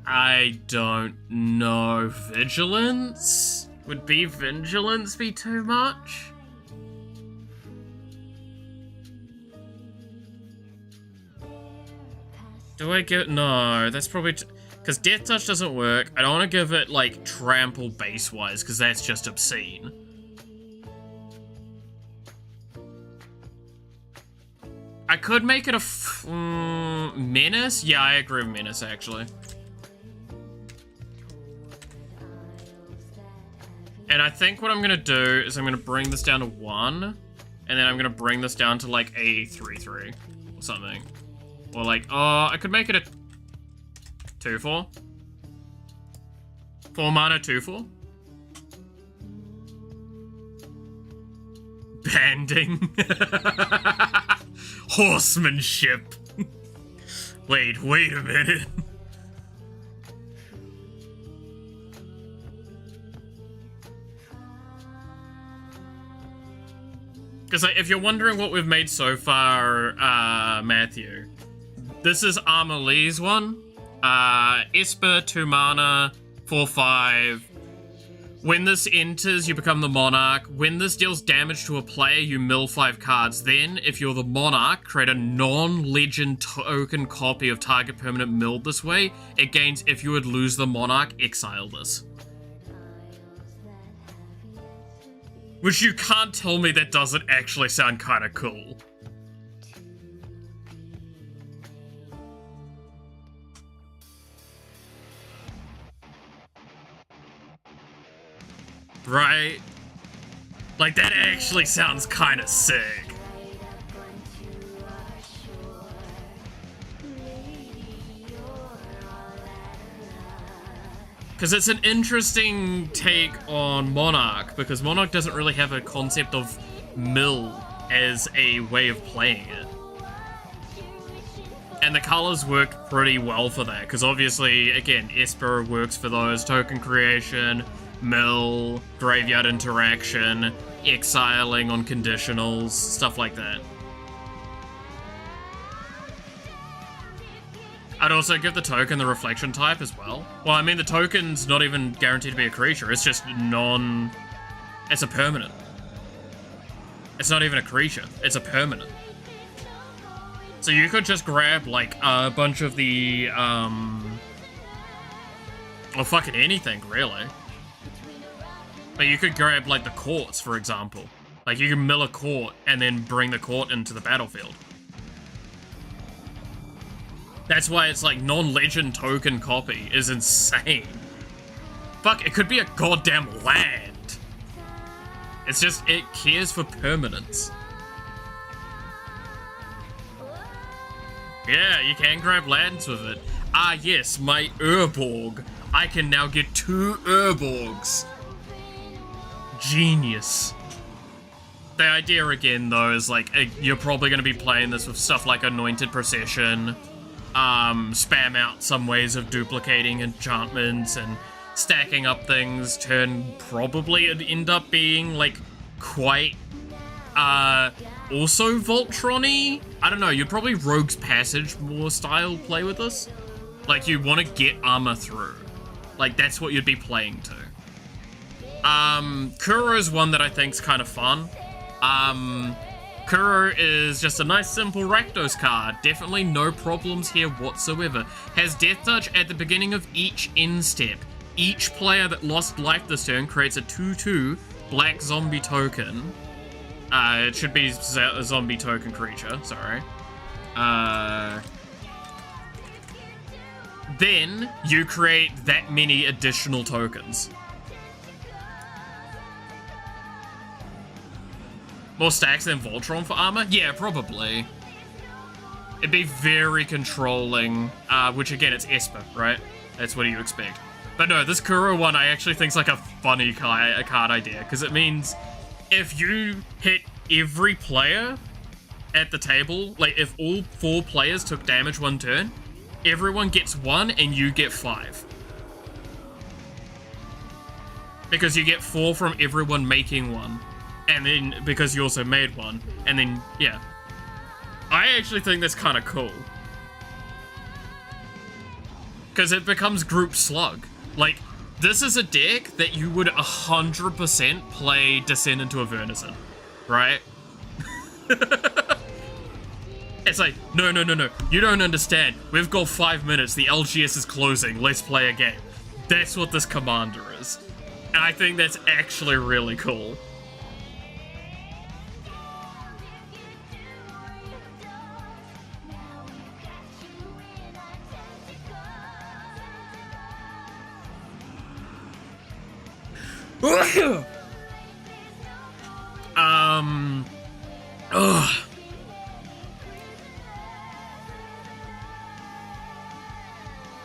I don't know. Vigilance? Would Vigilance be too much? Do I give... No, that's probably... Because Death Touch doesn't work. I don't want to give it, like, Trample base-wise, because that's just obscene. I could make it a Menace? Yeah, I agree with Menace, actually. And I think what I'm going to do is I'm going to bring this down to 1, and then I'm going to bring this down to, like, a 3/3 or something. Or, like, I could make it a 2/4. 4 mana 2/4. Banding. Horsemanship. Wait a minute. Because, like, if you're wondering what we've made so far, Matthew, this is Armor Lee's one. Esper, 2 mana, 4/5. When this enters, you become the Monarch. When this deals damage to a player, you mill 5 cards. Then, if you're the Monarch, create a non-legend token copy of target permanent milled this way. It gains, if you would lose the Monarch, exile this. Which you can't tell me that doesn't actually sound kind of cool. Right? Like, that actually sounds kind of sick. Because it's an interesting take on Monarch, because Monarch doesn't really have a concept of mill as a way of playing it. And the colors work pretty well for that, because obviously, again, Esper works for those, token creation, mill, graveyard interaction, exiling on conditionals, stuff like that. I'd also give the token the reflection type as well. Well, I mean, the token's not even guaranteed to be a creature, it's just it's a permanent. It's not even a creature, it's a permanent. So you could just grab, like, a bunch of the, or fucking anything, really. But you could grab, like, the courts, for example. Like, you can mill a court and then bring the court into the battlefield. That's why it's, like, non-legend token copy is insane. Fuck, it could be a goddamn land. It's just, it cares for permanence. Yeah, you can grab lands with it. Ah, yes, my Urborg. I can now get 2 Urborgs. Genius. The idea again, though, is like, you're probably going to be playing this with stuff like Anointed Procession, spam out some ways of duplicating enchantments and stacking up things. Turn probably it'd end up being, like, quite, also Voltron-y? I don't know, you'd probably Rogue's Passage more style play with this. Like, you want to get armor through. Like, that's what you'd be playing to. Kuro is one that I think's kind of fun. Kuro is just a nice simple Rakdos card. Definitely no problems here whatsoever. Has Death Touch at the beginning of each end step. Each player that lost life this turn creates a 2/2 black zombie token. It should be a zombie token creature, sorry. Then you create that many additional tokens. More stacks than Voltron for armor? Yeah, probably. It'd be very controlling, which again, it's Esper, right? That's what you expect. But no, this Kuro one I actually think's like a funny card idea, because it means if you hit every player at the table, like if all 4 players took damage one turn, everyone gets 1 and you get 5. Because you get 4 from everyone making 1. And then, because you also made 1. And then, yeah. I actually think that's kind of cool. Because it becomes group slug. Like, this is a deck that you would 100% play Descent into Avernus in. Right? It's like, no, you don't understand. We've got 5 minutes, the LGS is closing, let's play a game. That's what this commander is. And I think that's actually really cool.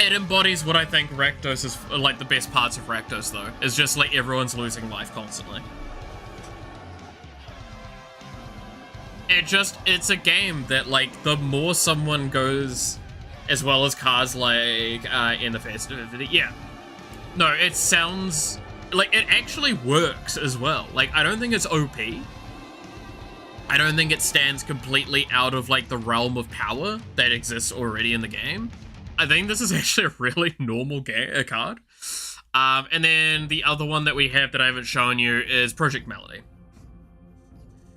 It embodies what I think Rakdos is, like, the best parts of Rakdos, though. Is just, like, everyone's losing life constantly. It's a game that, like, the more someone goes, as well as cards like, in the festivity, yeah. No, it sounds, like, it actually works as well. Like, I don't think it's OP. I don't think it stands completely out of, like, the realm of power that exists already in the game. I think this is actually a really normal card. And then the other one that we have that I haven't shown you is Project Melody.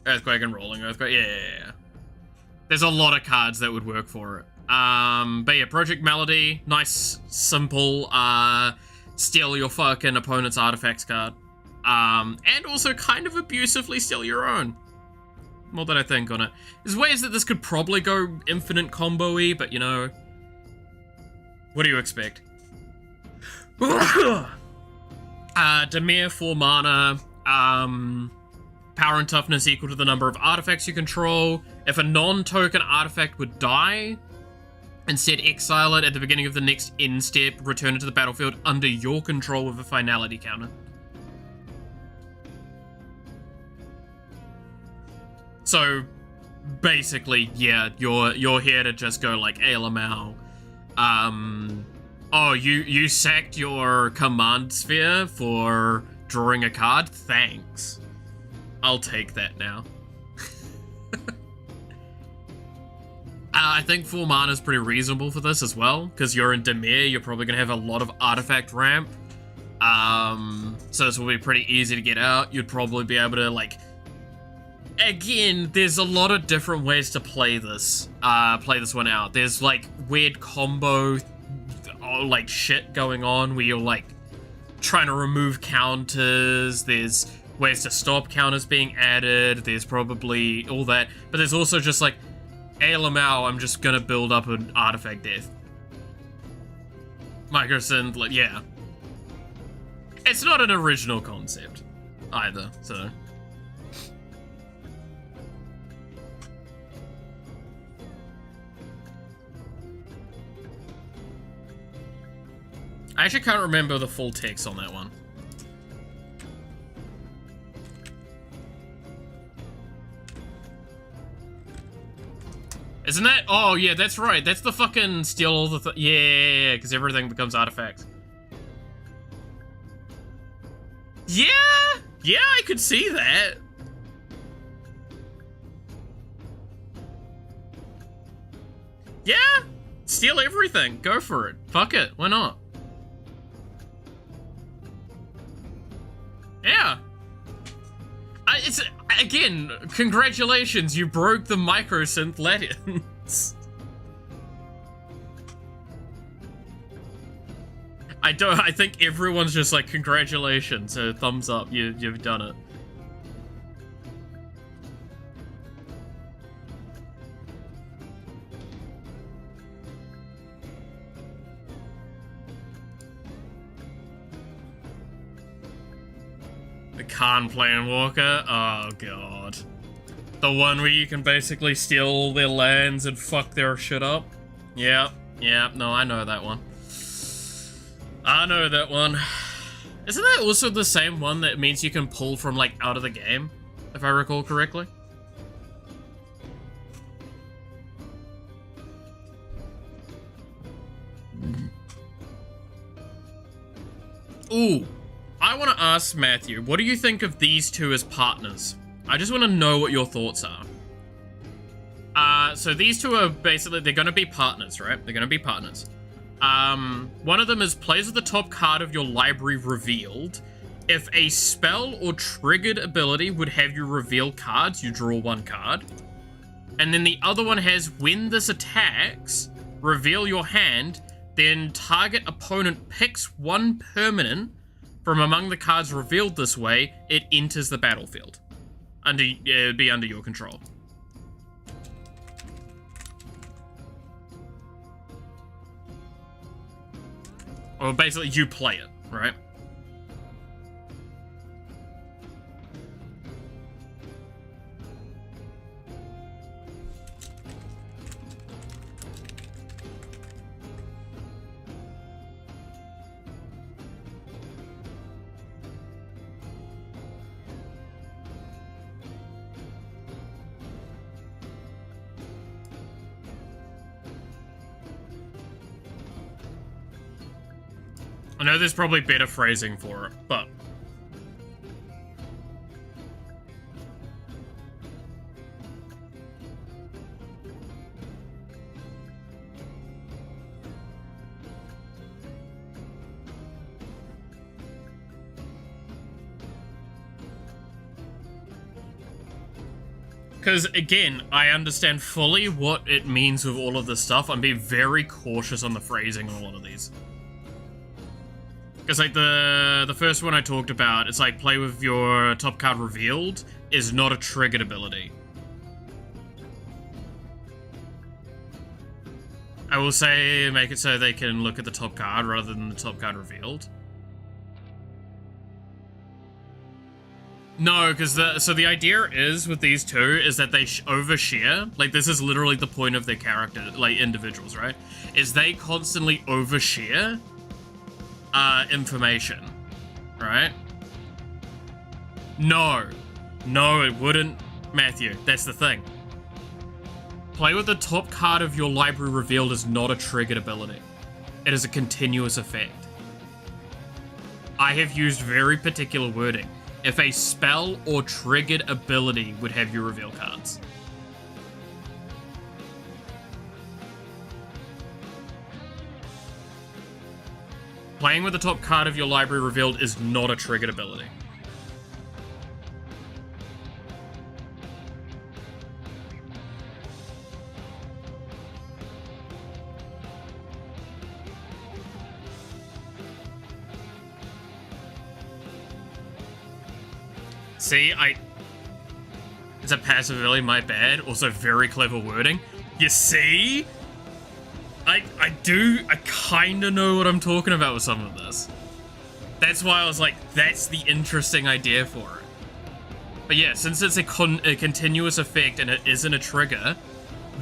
Earthquake and Rolling Earthquake. Yeah. There's a lot of cards that would work for it. But yeah, Project Melody, nice, simple, steal your fucking opponent's artifacts card. And also kind of abusively steal your own. More than I think on it. There's ways that this could probably go infinite combo-y, but you know, what do you expect? Dimir 4 mana, power and toughness equal to the number of artifacts you control. If a non-token artifact would die, instead exile it at the beginning of the next end step, return it to the battlefield under your control with a finality counter. So, basically, yeah, you're here to just go like, hey, Lamau, oh, you sacked your command sphere for drawing a card? Thanks. I'll take that now. I think 4 mana is pretty reasonable for this as well, because you're in Dimir, you're probably going to have a lot of artifact ramp. So this will be pretty easy to get out. You'd probably be able to, like... Again, there's a lot of different ways to play this one out. There's, like, weird combo, like, shit going on where you're, like, trying to remove counters. There's ways to stop counters being added. There's probably all that. But there's also just, like, hey, Lamau, I'm just gonna build up an artifact death. Microsynth, like, yeah. It's not an original concept, either, so... I actually can't remember the full text on that one. Isn't that? Oh, yeah, that's right. That's the fucking steal all the... Yeah, because everything becomes artifacts. Yeah! Yeah, I could see that. Yeah! Steal everything. Go for it. Fuck it. Why not? Yeah. It's, again, congratulations, you broke the microsynth legends. I think everyone's just like, congratulations, so thumbs up, you've done it. The Khan Planewalker? Oh god. The one where you can basically steal all their lands and fuck their shit up? Yeah, no, I know that one. I know that one. Isn't that also the same one that means you can pull from, like, out of the game? If I recall correctly? Ooh. I want to ask Matthew, what do you think of these two as partners? I just want to know what your thoughts are. So these two are basically, they're going to be partners, right? They're going to be partners. One of them is plays with the top card of your library revealed. If a spell or triggered ability would have you reveal cards, you draw one card. And then the other one has, when this attacks, reveal your hand, then target opponent picks one permanent from among the cards revealed this way, it enters the battlefield. It would be under your control. Or basically, you play it, right? I know there's probably better phrasing for it, but... Because, again, I understand fully what it means with all of this stuff. I'm being very cautious on the phrasing on a lot of these. Because, like, the first one I talked about, it's like, play with your top card revealed is not a triggered ability. I will say, make it so they can look at the top card rather than the top card revealed. No, because the idea is with these two is that they overshare. Like, this is literally the point of their character, like individuals, right? Is they constantly overshare information, right? No, it wouldn't, Matthew. That's the thing. Play with the top card of your library revealed is not a triggered ability. It is a continuous effect. I have used very particular wording. If a spell or triggered ability would have you reveal cards. Playing with the top card of your library revealed is not a triggered ability. See, it's a passive ability, my bad. Also very clever wording. You see? I kind of know what I'm talking about with some of this. That's why I was like, that's the interesting idea for it. But yeah, since it's a continuous effect and it isn't a trigger,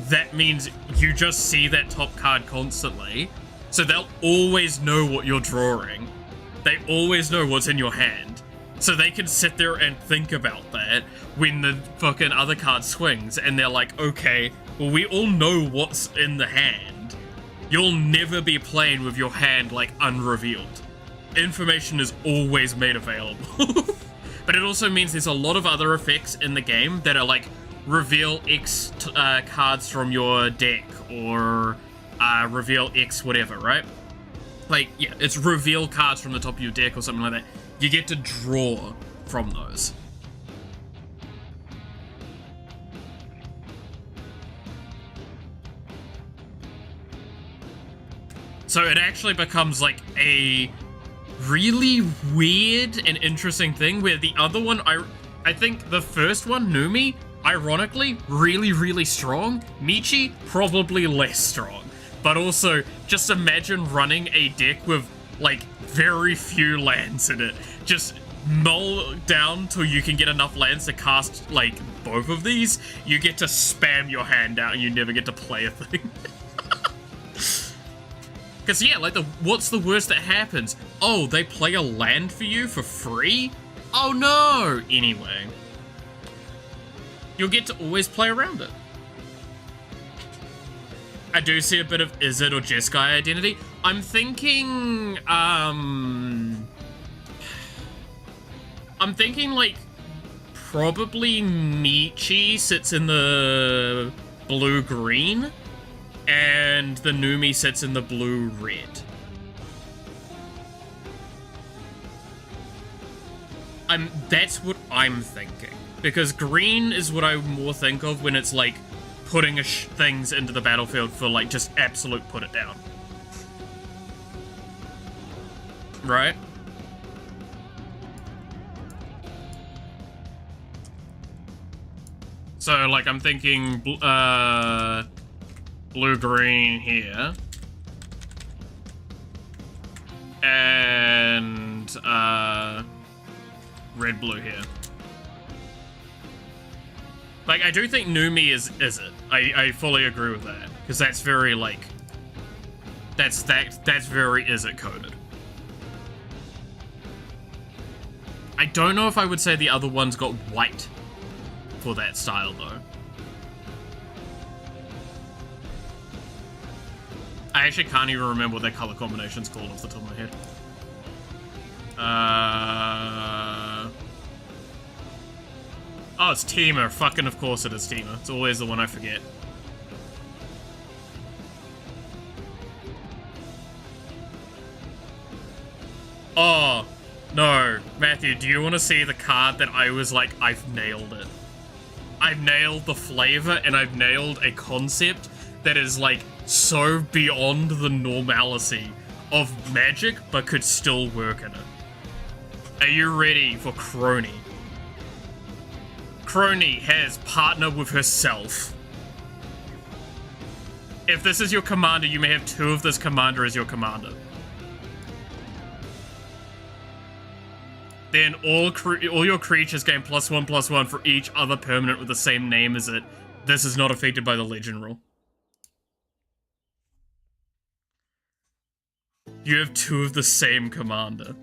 that means you just see that top card constantly. So they'll always know what you're drawing. They always know what's in your hand. So they can sit there and think about that when the fucking other card swings, and they're like, okay, well, we all know what's in the hand. You'll never be playing with your hand, like, unrevealed. Information is always made available. But it also means there's a lot of other effects in the game that are like, reveal X cards from your deck, or reveal X whatever, right? Like, yeah, it's reveal cards from the top of your deck or something like that. You get to draw from those. So it actually becomes like a really weird and interesting thing where the other one, I think the first one, Numi, ironically, really, really strong. Michi, probably less strong. But also, just imagine running a deck with, like, very few lands in it. Just mull down till you can get enough lands to cast, like, both of these. You get to spam your hand out and you never get to play a thing. Because, yeah, like, what's the worst that happens? Oh, they play a land for you for free? Oh, no! Anyway. You'll get to always play around it. I do see a bit of is it or Jeskai identity. I'm thinking, like, probably Michi sits in the blue-green, and the Numi sits in the blue-red. That's what I'm thinking. Because green is what I more think of when it's, like, putting things into the battlefield for, like, just absolute put it down. Right? So, like, I'm thinking, blue-green here. And, red-blue here. Like, I do think Numi is it. I fully agree with that. Because that's very, like... That's very is it coded. I don't know if I would say the other one's got white for that style, though. I actually can't even remember what that color combination's called off the top of my head. Oh, it's Teema. Fucking of course it is Teema. It's always the one I forget. Oh, no. Matthew, do you want to see the card that I was like, I've nailed it? I've nailed the flavor and I've nailed a concept that is like so beyond the normalcy of magic, but could still work in it. Are you ready for Crony? Crony has partner with herself. If this is your commander, you may have 2 of this commander as your commander. Then all your creatures gain +1/+1 for each other permanent with the same name as it. This is not affected by the legend rule. You have 2 of the same commander.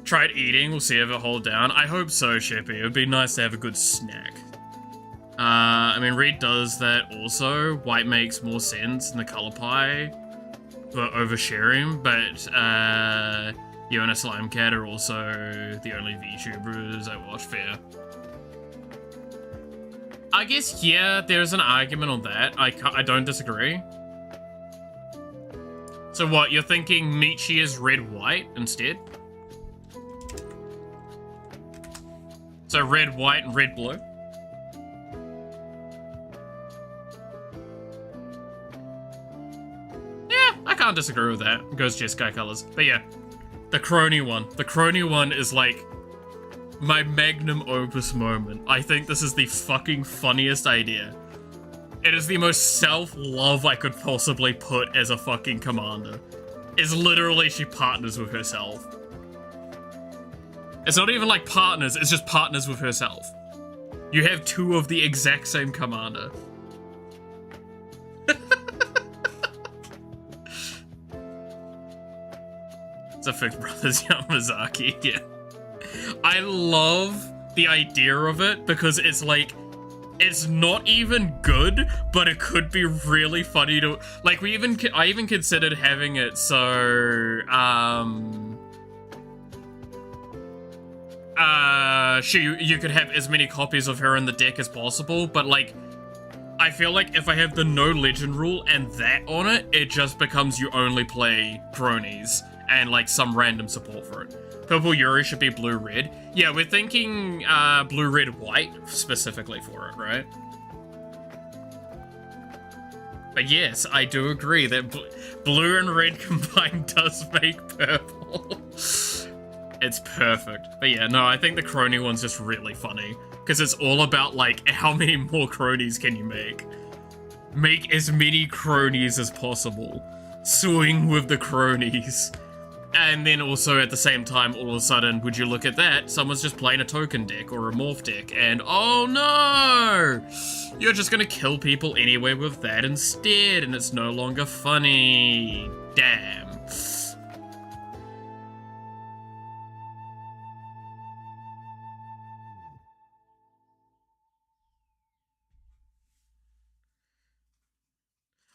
Tried eating, we'll see if it hold down. I hope so, Sheppy. It would be nice to have a good snack. I mean, Red does that also. White makes more sense in the color pie for oversharing, but you and a Slime Cat are also the only VTubers I watch. Fair. I guess, yeah, there's an argument on that. I don't disagree. So what, you're thinking Michi is red-white instead? So red-white and red-blue? Yeah, I can't disagree with that. It goes Jeskai colors. But yeah, the Crony one. The Crony one is like my magnum opus moment. I think this is the fucking funniest idea. It is the most self-love I could possibly put as a fucking commander. Is literally she partners with herself. It's not even like partners, it's just partners with herself. You have 2 of the exact same commander. It's a Fixed Brothers Yamazaki, yeah. I love the idea of it because it's like, it's not even good, but it could be really funny to, like, I even considered having it so, you could have as many copies of her in the deck as possible, but like, I feel like if I have the no legend rule and that on it, it just becomes you only play cronies and like some random support for it. Purple Yuri should be blue-red. Yeah, we're thinking blue-red-white specifically for it, right? But yes, I do agree that blue and red combined does make purple. It's perfect. But yeah, no, I think the crony one's just really funny. Because it's all about, like, how many more cronies can you make? Make as many cronies as possible. Swing with the cronies. And then also at the same time, all of a sudden, would you look at that, someone's just playing a token deck or a morph deck, and oh no! You're just gonna kill people anyway with that instead, and it's no longer funny. Damn.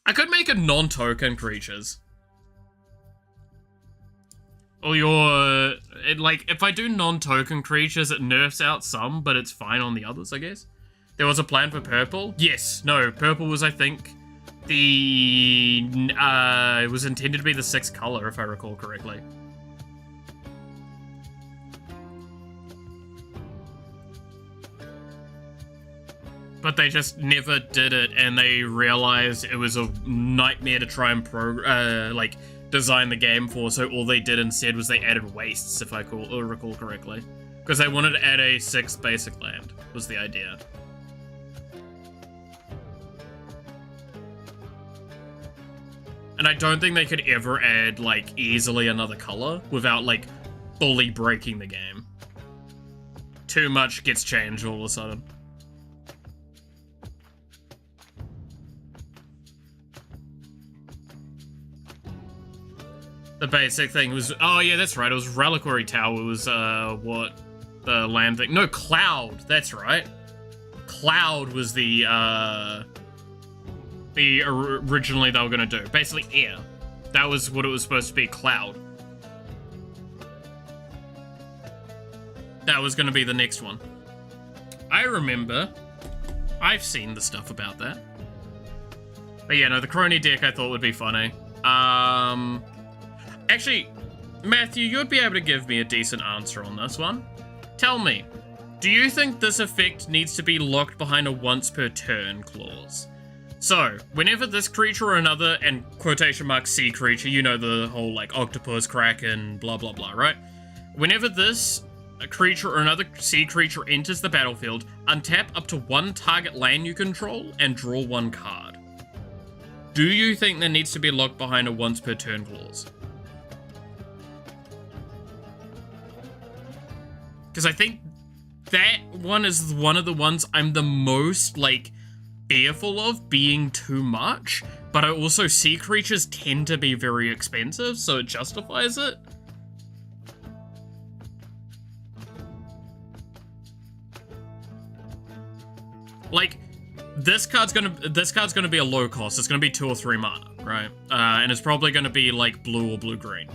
I could make a non-token creatures. Or your, like, if I do non-token creatures, it nerfs out some, but it's fine on the others, I guess. There was a plan for purple? Yes, no, purple was, I think, it was intended to be the 6th color, if I recall correctly. But they just never did it, and they realized it was a nightmare to try and design the game for, so all they did instead was they added wastes, if I recall correctly. Because they wanted to add a 6th basic land, was the idea. And I don't think they could ever add, like, easily another color without, like, fully breaking the game. Too much gets changed all of a sudden. The basic thing was, oh yeah, that's right, it was Reliquary Tower was, what, the land thing, no, Cloud, that's right. Cloud was the originally they were gonna do, basically air. That was what it was supposed to be, Cloud. That was gonna be the next one. I remember, I've seen the stuff about that. But yeah, no, the crony deck I thought would be funny. Actually, Matthew, you'd be able to give me a decent answer on this one. Tell me, Do you think this effect needs to be locked behind a once per turn clause? So, whenever this creature or another, and quotation mark sea creature, you know the whole like octopus, kraken, blah blah blah, right? Whenever this creature or another sea creature enters the battlefield, untap up to one target land you control and draw one card. Do you think that needs to be locked behind a once per turn clause? Because I think that one is one of the ones I'm the most, like, fearful of being too much, but I also sea creatures tend to be very expensive, so it justifies it. Like, this card's gonna be a low cost. It's gonna be 2 or 3 mana, right? And it's probably gonna be like blue or blue-green.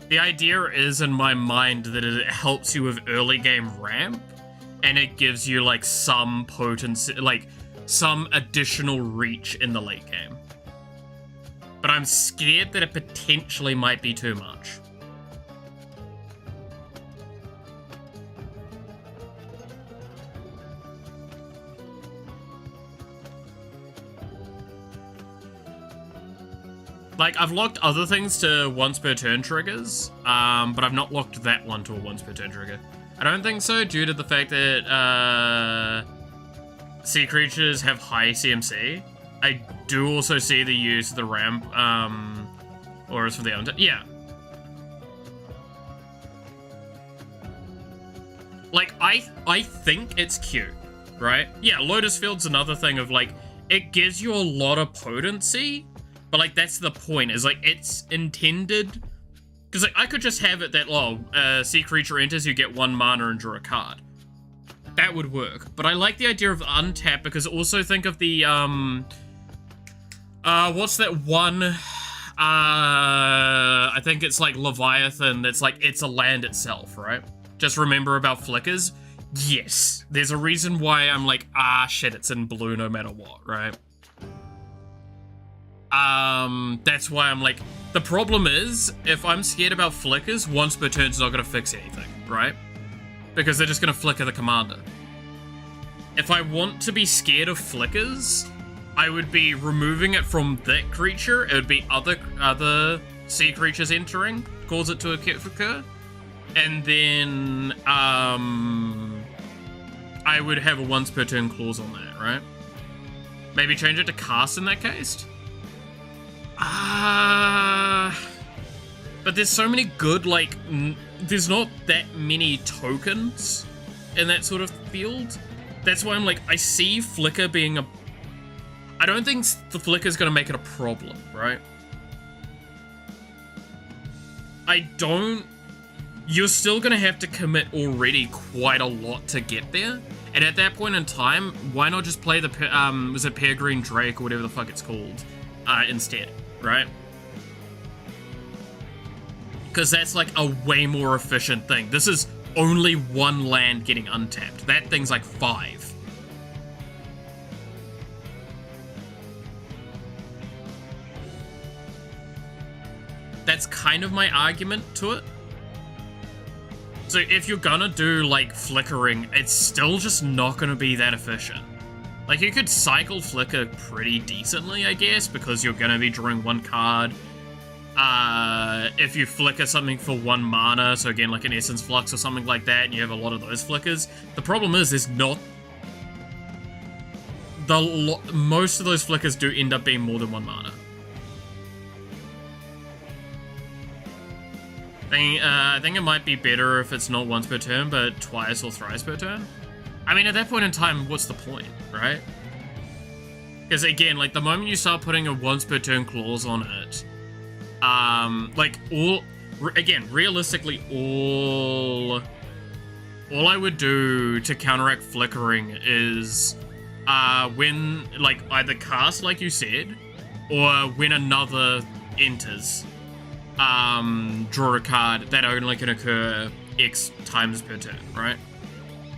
The idea is, in my mind, that it helps you with early game ramp, and it gives you like some potency, like some additional reach in the late game. But I'm scared that it potentially might be too much. Like, I've locked other things to once per turn triggers, but I've not locked that one to a once per turn trigger. I don't think so, due to the fact that sea creatures have high CMC. I do also see the use of the ramp, or as for the untap. Yeah. Like, I think it's cute, right? Yeah, Lotus Field's another thing of, like, it gives you a lot of potency, but, like, that's the point, is, like, it's intended... Because, like, I could just have it that, oh, sea creature enters, you get 1 mana and draw a card. That would work. But I like the idea of untap, because also think of the, what's that one? I think it's, like, Leviathan, that's, like, it's a land itself, right? Just remember about flickers? Yes. There's a reason why I'm like, shit, it's in blue no matter what, right? That's why I'm like, the problem is, if I'm scared about flickers, once per turn's not gonna fix anything, right? Because they're just gonna flicker the commander. If I want to be scared of flickers, I would be removing it from that creature. It would be other sea creatures entering, cause it to occur. And then, I would have a once per turn clause on that, right? Maybe change it to cast in that case? But there's so many good, like, there's not that many tokens in that sort of field. That's why I'm like, I see Flicker being a... I don't think the Flicker's gonna make it a problem, right? I don't... You're still gonna have to commit already quite a lot to get there. And at that point in time, why not just play the, was it Peregrine Drake or whatever the fuck it's called, instead, right? Because that's like a way more efficient thing. This is only 1 land getting untapped. That thing's like 5. That's kind of my argument to it. So if you're gonna do, like, flickering, it's still just not gonna be that efficient. Like, you could cycle flicker pretty decently, I guess, because you're gonna be drawing 1 card. If you flicker something for 1 mana, so again, like an Essence Flux or something like that, and you have a lot of those flickers, the problem is there's not... most of those flickers do end up being more than 1 mana. I think it might be better if it's not once per turn, but twice or thrice per turn. I mean, at that point in time, what's the point, right? Because again, like, the moment you start putting a once per turn clause on it, like, realistically, all I would do to counteract flickering is, when, like, either cast, like you said, or when another enters, draw a card that only can occur X times per turn, right?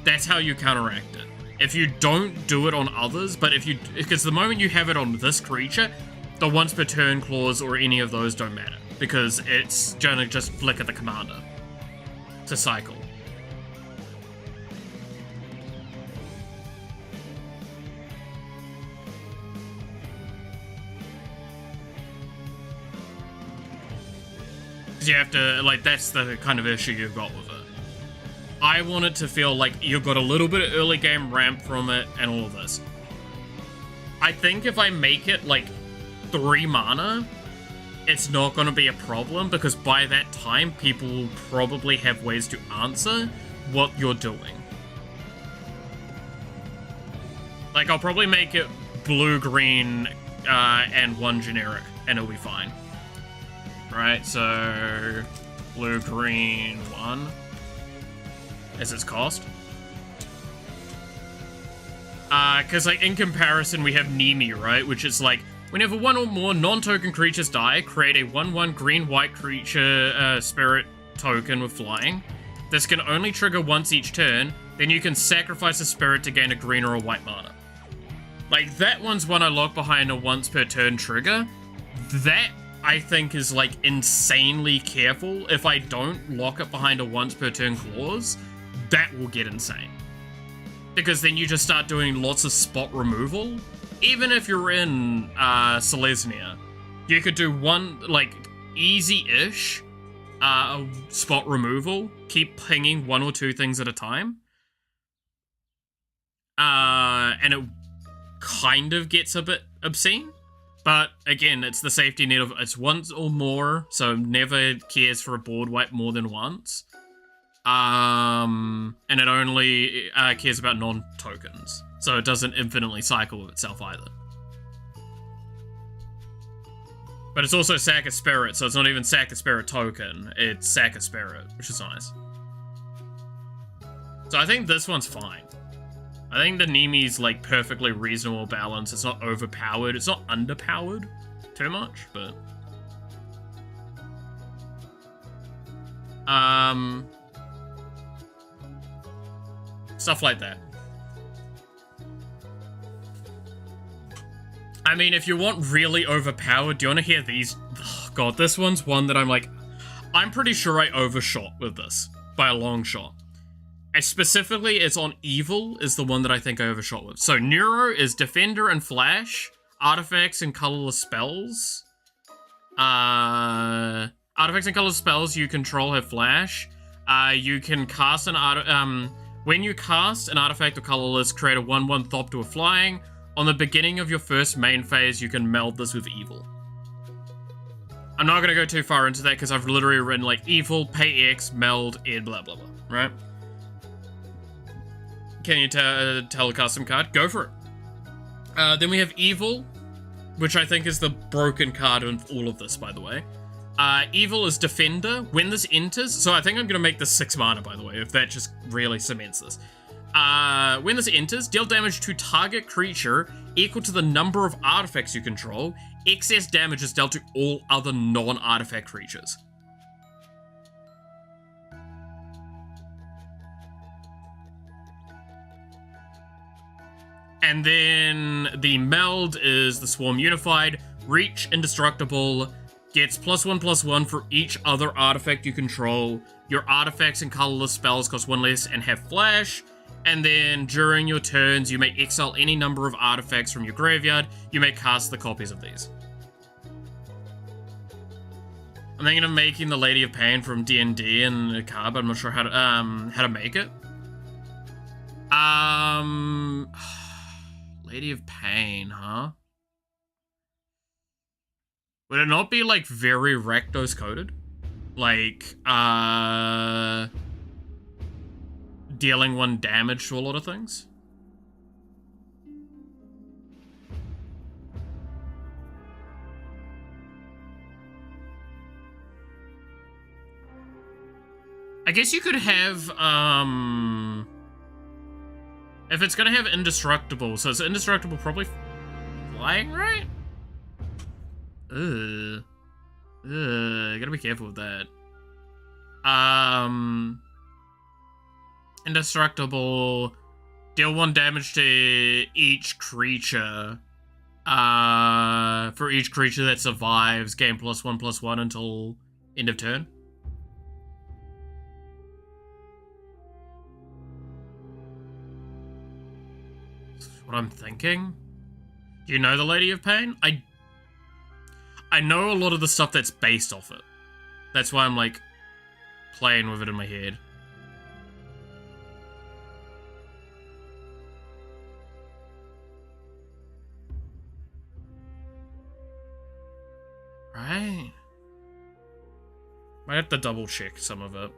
That's how you counteract it. if you don't do it on others, but because the moment you have it on this creature, the once per turn clause or any of those don't matter, because it's gonna just flick at the commander to cycle. You have to, like, that's the kind of issue you've got with it. I want it to feel like you've got a little bit of early game ramp from it and all of this. I think if I make it, like, 3 mana, it's not going to be a problem, because by that time, people will probably have ways to answer what you're doing. Like, I'll probably make it blue-green and 1 generic, and it'll be fine. Right, so blue-green 1 as its cost. Because, like, in comparison, we have Nemi, right? Which is, like, whenever 1 or more non-token creatures die, create a 1/1 green-white creature spirit token with flying. This can only trigger once each turn, then you can sacrifice a spirit to gain a green or a white mana. Like, that one's one I lock behind a once per turn trigger. That, I think, is, like, insanely careful. If I don't lock it behind a once per turn clause, that will get insane. Because then you just start doing lots of spot removal. Even if you're in Selesnya, you could do one, like, easy-ish spot removal. Keep pinging 1 or 2 things at a time. And it kind of gets a bit obscene. But, again, it's the safety net of it's once or more, so never cares for a board wipe more than once. And it only cares about non-tokens, so it doesn't infinitely cycle with itself either. But it's also sack a spirit, so it's not even sack a spirit token, it's sack a spirit, which is nice. So I think this one's fine. I think the Nemi's, like, perfectly reasonable balance. It's not overpowered. It's not underpowered too much, but... stuff like that. I mean, if you want really overpowered, do you want to hear these? Oh, God, this one's one that I'm pretty sure I overshot with this by a long shot. And specifically, it's on Evil is the one that I think I overshot with. So Neuro is Defender and Flash, Artifacts and Colorless Spells. Artifacts and Colorless Spells you control have Flash. You can cast an when you cast an artifact or colorless, create a 1/1 Thopter flying. On the beginning of your first main phase, you can meld this with Evil. I'm not gonna go too far into that because I've literally written like Evil, pay X, meld, ed, blah blah blah, right? Can you tell a custom card? Go for it. Then we have Evil, which I think is the broken card in all of this, by the way. Evil is Defender. When this enters, so I think I'm going to make this 6 mana, by the way, if that just really cements this. When this enters, deal damage to target creature equal to the number of artifacts you control. Excess damage is dealt to all other non-artifact creatures. And then the meld is the Swarm Unified. Reach Indestructible. Gets +1/+1 for each other artifact you control. Your artifacts and colorless spells cost 1 less and have flash. And then during your turns, you may exile any number of artifacts from your graveyard. You may cast the copies of these. I'm thinking of making the Lady of Pain from D&D in a card, but I'm not sure how to make it. Lady of Pain, huh? Would it not be, like, very Rakdos coded? Like, dealing 1 damage to a lot of things? I guess you could have, if it's gonna have Indestructible, so it's Indestructible probably flying, right? Gotta be careful with that. Indestructible, Deal 1 damage to each creature. For each creature that survives, gain +1/+1 until end of turn. That's what I'm thinking. Do you know the Lady of Pain? I know a lot of the stuff that's based off it. That's why I'm like playing with it in my head. Right. Might have to double check some of it.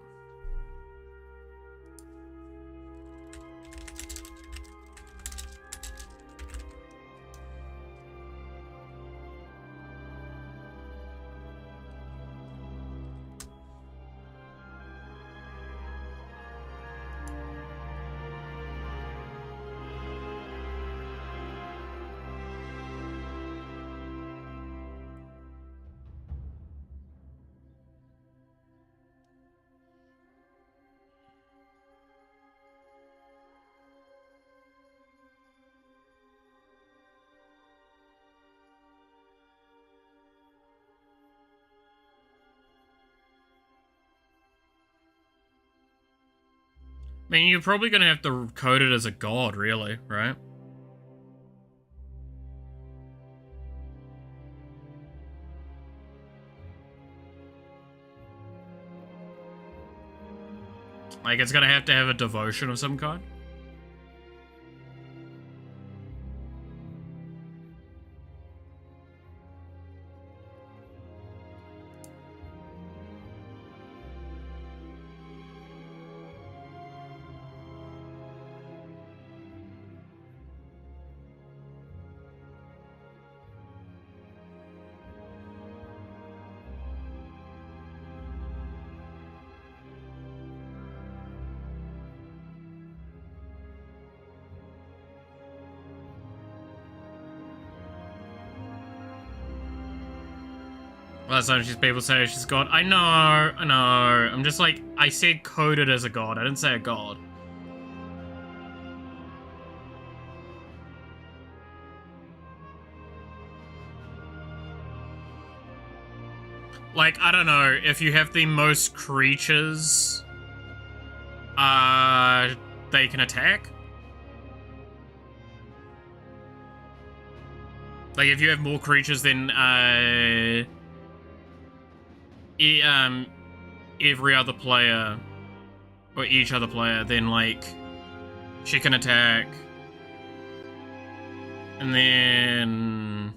I mean, you're probably gonna have to code it as a god, really, right? Like, it's gonna have to have a devotion of some kind. Last time people say she's god. I know. I'm just like, I said coded as a god. I didn't say a god. Like, I don't know, if you have the most creatures, they can attack. Like, if you have more creatures than, every other player, or each other player, then, like, she can attack. And then...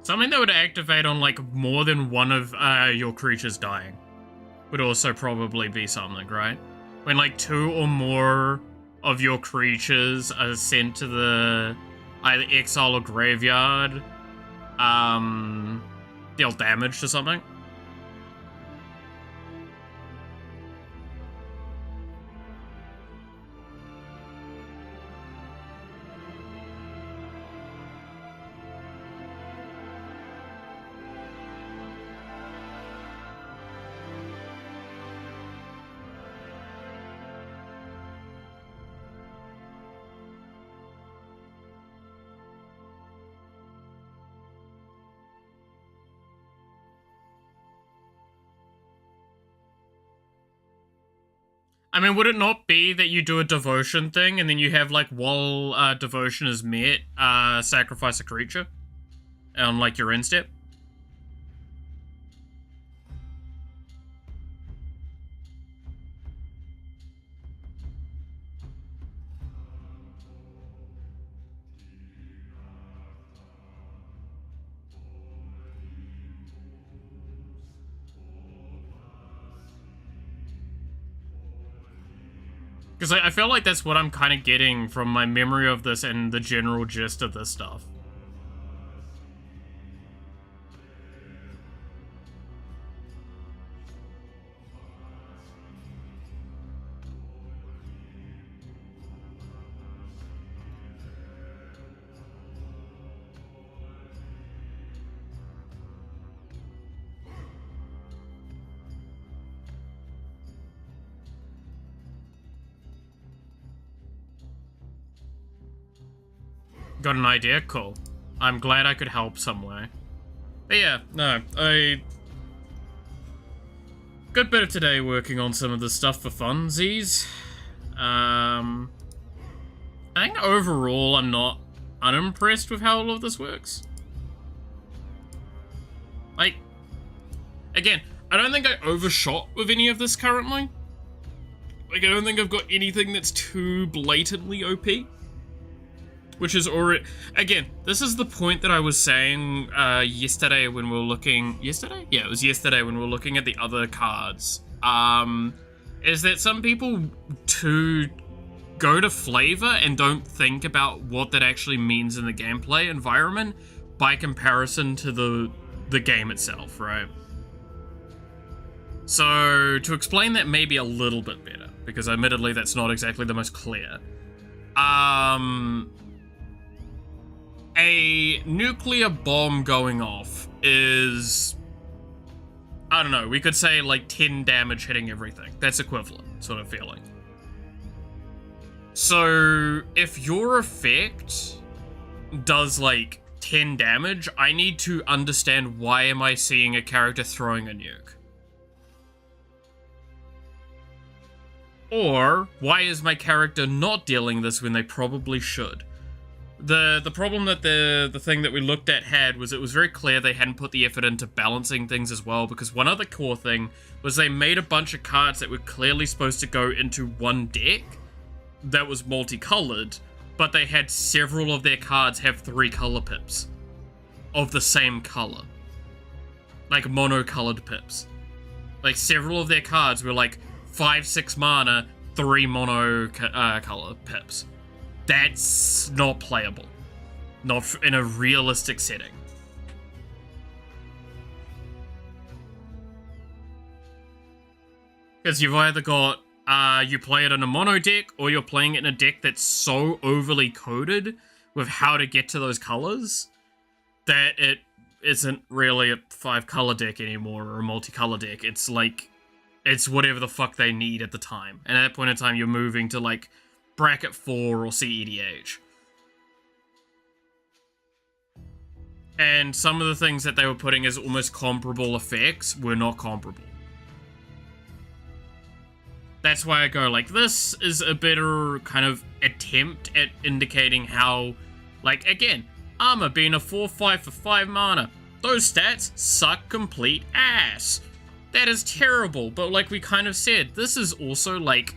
Something that would activate on, like, more than one of your creatures dying would also probably be something, right? When, like, 2 or more of your creatures are sent to the either exile or graveyard, deal damage to something. I mean, would it not be that you do a devotion thing and then you have, like, while devotion is met, sacrifice a creature on, like, your end step? Because I feel like that's what I'm kind of getting from my memory of this and the general gist of this stuff. Got an idea? Cool. I'm glad I could help some way. But yeah, no, good bit of today working on some of the stuff for funsies. I think overall I'm not unimpressed with how all of this works. Like, again, I don't think I overshot with any of this currently. Like, I don't think I've got anything that's too blatantly OP. Which is already... Again, this is the point that I was saying yesterday when we were looking... Yesterday? Yeah, it was yesterday when we were looking at the other cards. Is that some people go to flavor and don't think about what that actually means in the gameplay environment by comparison to the game itself, right? So, to explain that maybe a little bit better, because admittedly that's not exactly the most clear. A nuclear bomb going off is, I don't know, we could say like 10 damage hitting everything. That's equivalent, sort of feeling. So, if your effect does like 10 damage, I need to understand why am I seeing a character throwing a nuke? Or, why is my character not dealing this when they probably should? The problem that the thing that we looked at had was it was very clear they hadn't put the effort into balancing things as well, because one other core thing was they made a bunch of cards that were clearly supposed to go into one deck that was multicolored, but they had several of their cards have 3 color pips of the same color. Like mono-colored pips. Like several of their cards were like 5-6 mana, 3 mono color pips. That's not playable. Not in a realistic setting. Because you've either got, you play it in a mono deck, or you're playing it in a deck that's so overly coded with how to get to those colors that it isn't really a 5-color deck anymore, or a multicolor deck. It's like, it's whatever the fuck they need at the time. And at that point in time, you're moving to like bracket 4 or CEDH. And some of the things that they were putting as almost comparable effects were not comparable. That's why I go like, this is a better kind of attempt at indicating how, like, again, armor being a 4/5 for 5 mana. Those stats suck complete ass. That is terrible, but like we kind of said, this is also like,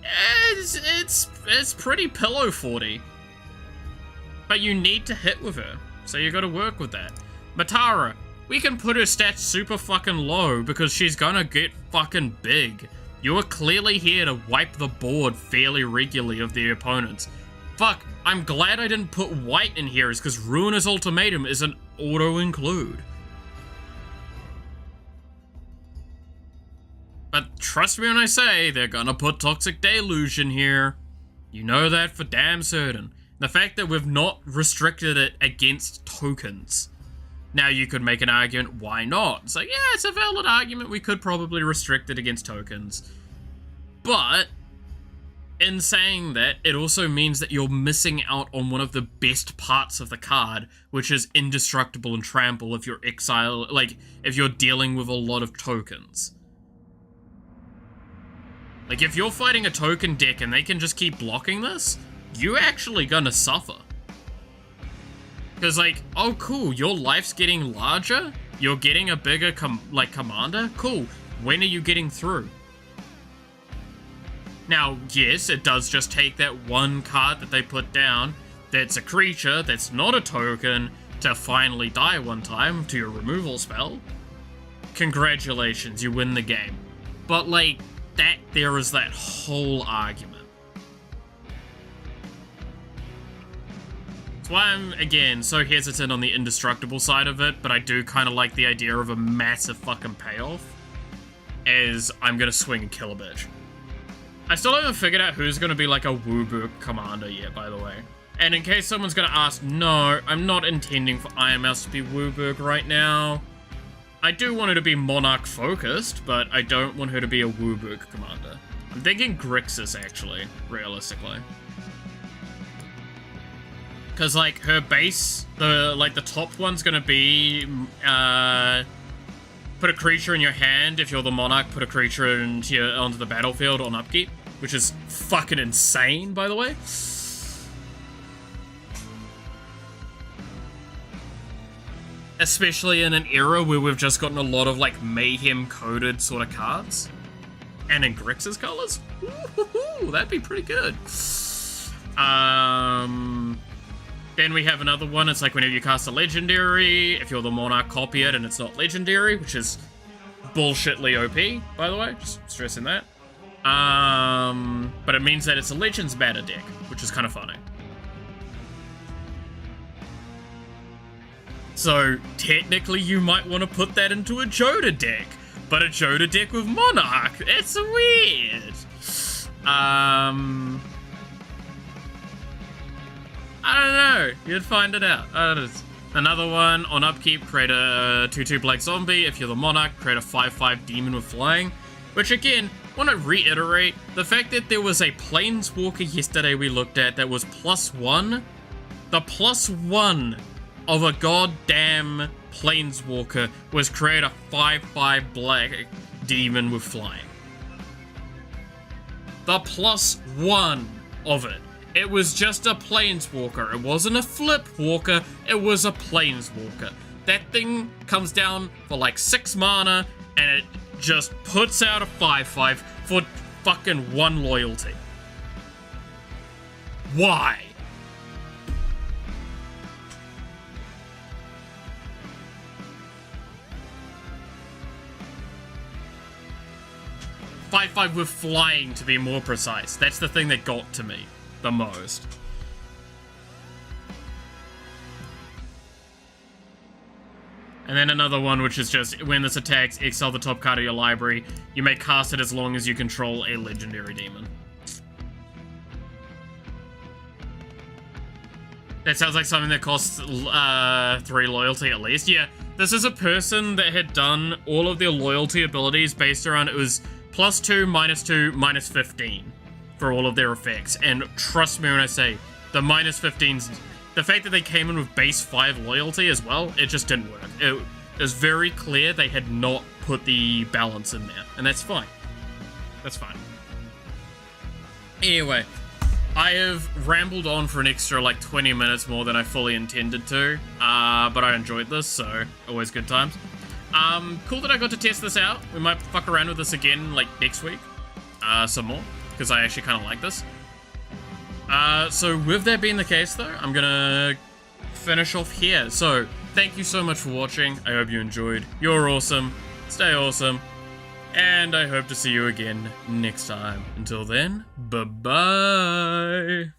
it's pretty pillow 40. But you need to hit with her, so you gotta work with that. Matara, we can put her stats super fucking low because she's gonna get fucking big. You are clearly here to wipe the board fairly regularly of the opponents. Fuck, I'm glad I didn't put white in here, is because Ruinous Ultimatum is an auto-include. But trust me when I say, they're gonna put Toxic Deluge in here. You know that for damn certain. The fact that we've not restricted it against tokens. Now you could make an argument, why not? It's like, yeah, it's a valid argument, we could probably restrict it against tokens. But, in saying that, it also means that you're missing out on one of the best parts of the card, which is Indestructible and Trample if you're if you're dealing with a lot of tokens. Like, if you're fighting a token deck and they can just keep blocking this, you're actually gonna suffer. Because, like, oh cool, your life's getting larger? You're getting a bigger, commander? Cool, when are you getting through? Now, yes, it does just take that one card that they put down that's a creature, that's not a token, to finally die one time to your removal spell. Congratulations, you win the game. But, like, there is that whole argument. That's why I'm, again, so hesitant on the indestructible side of it, but I do kind of like the idea of a massive fucking payoff, as I'm gonna swing and kill a bitch. I still haven't figured out who's gonna be like a Woobook commander yet, by the way. And in case someone's gonna ask, no, I'm not intending for IMS to be Woobook right now. I do want her to be Monarch focused, but I don't want her to be a Woobook commander. I'm thinking Grixis, actually, realistically. Because, like, her base, the top one's gonna be, put a creature in your hand. If you're the monarch, put a creature onto the battlefield on upkeep, which is fucking insane, by the way. Especially in an era where we've just gotten a lot of, like, mayhem-coded sort of cards. And in Grix's colors? Ooh, that'd be pretty good. Then we have another one. It's like whenever you cast a legendary, if you're the monarch, copy it and it's not legendary, which is bullshitly OP, by the way. Just stressing that. But it means that it's a Legends Matter deck, which is kind of funny. So, technically, you might want to put that into a Joda deck. But a Joda deck with Monarch. It's weird. I don't know. You'd find it out. Another one, on upkeep, create a 2/2 Black Zombie. If you're the Monarch, create a 5/5 Demon with Flying. Which, again, want to reiterate, the fact that there was a Planeswalker yesterday we looked at that was +1. The +1 of a goddamn Planeswalker was create a 5/5 Black Demon with Flying. The +1 of it. It was just a Planeswalker. It wasn't a Flip Walker, it was a Planeswalker. That thing comes down for like 6 mana, and it just puts out a 5/5 for fucking 1 loyalty. Why? Five with Flying, to be more precise. That's the thing that got to me the most. And then another one, which is just, when this attacks, exile the top card of your library. You may cast it as long as you control a legendary demon. That sounds like something that costs 3 loyalty at least. Yeah, this is a person that had done all of their loyalty abilities based around, it was +2, -2, -15 for all of their effects. And trust me when I say, the -15s, the fact that they came in with base 5 loyalty as well, it just didn't work. It was very clear they had not put the balance in there. And that's fine. That's fine. Anyway, I have rambled on for an extra like 20 minutes more than I fully intended to. But I enjoyed this, so always good times. Cool that I got to test this out. We might fuck around with this again, like, next week. Some more, because I actually kind of like this. So with that being the case, though, I'm gonna finish off here. So, thank you so much for watching. I hope you enjoyed. You're awesome. Stay awesome. And I hope to see you again next time. Until then, bye-bye.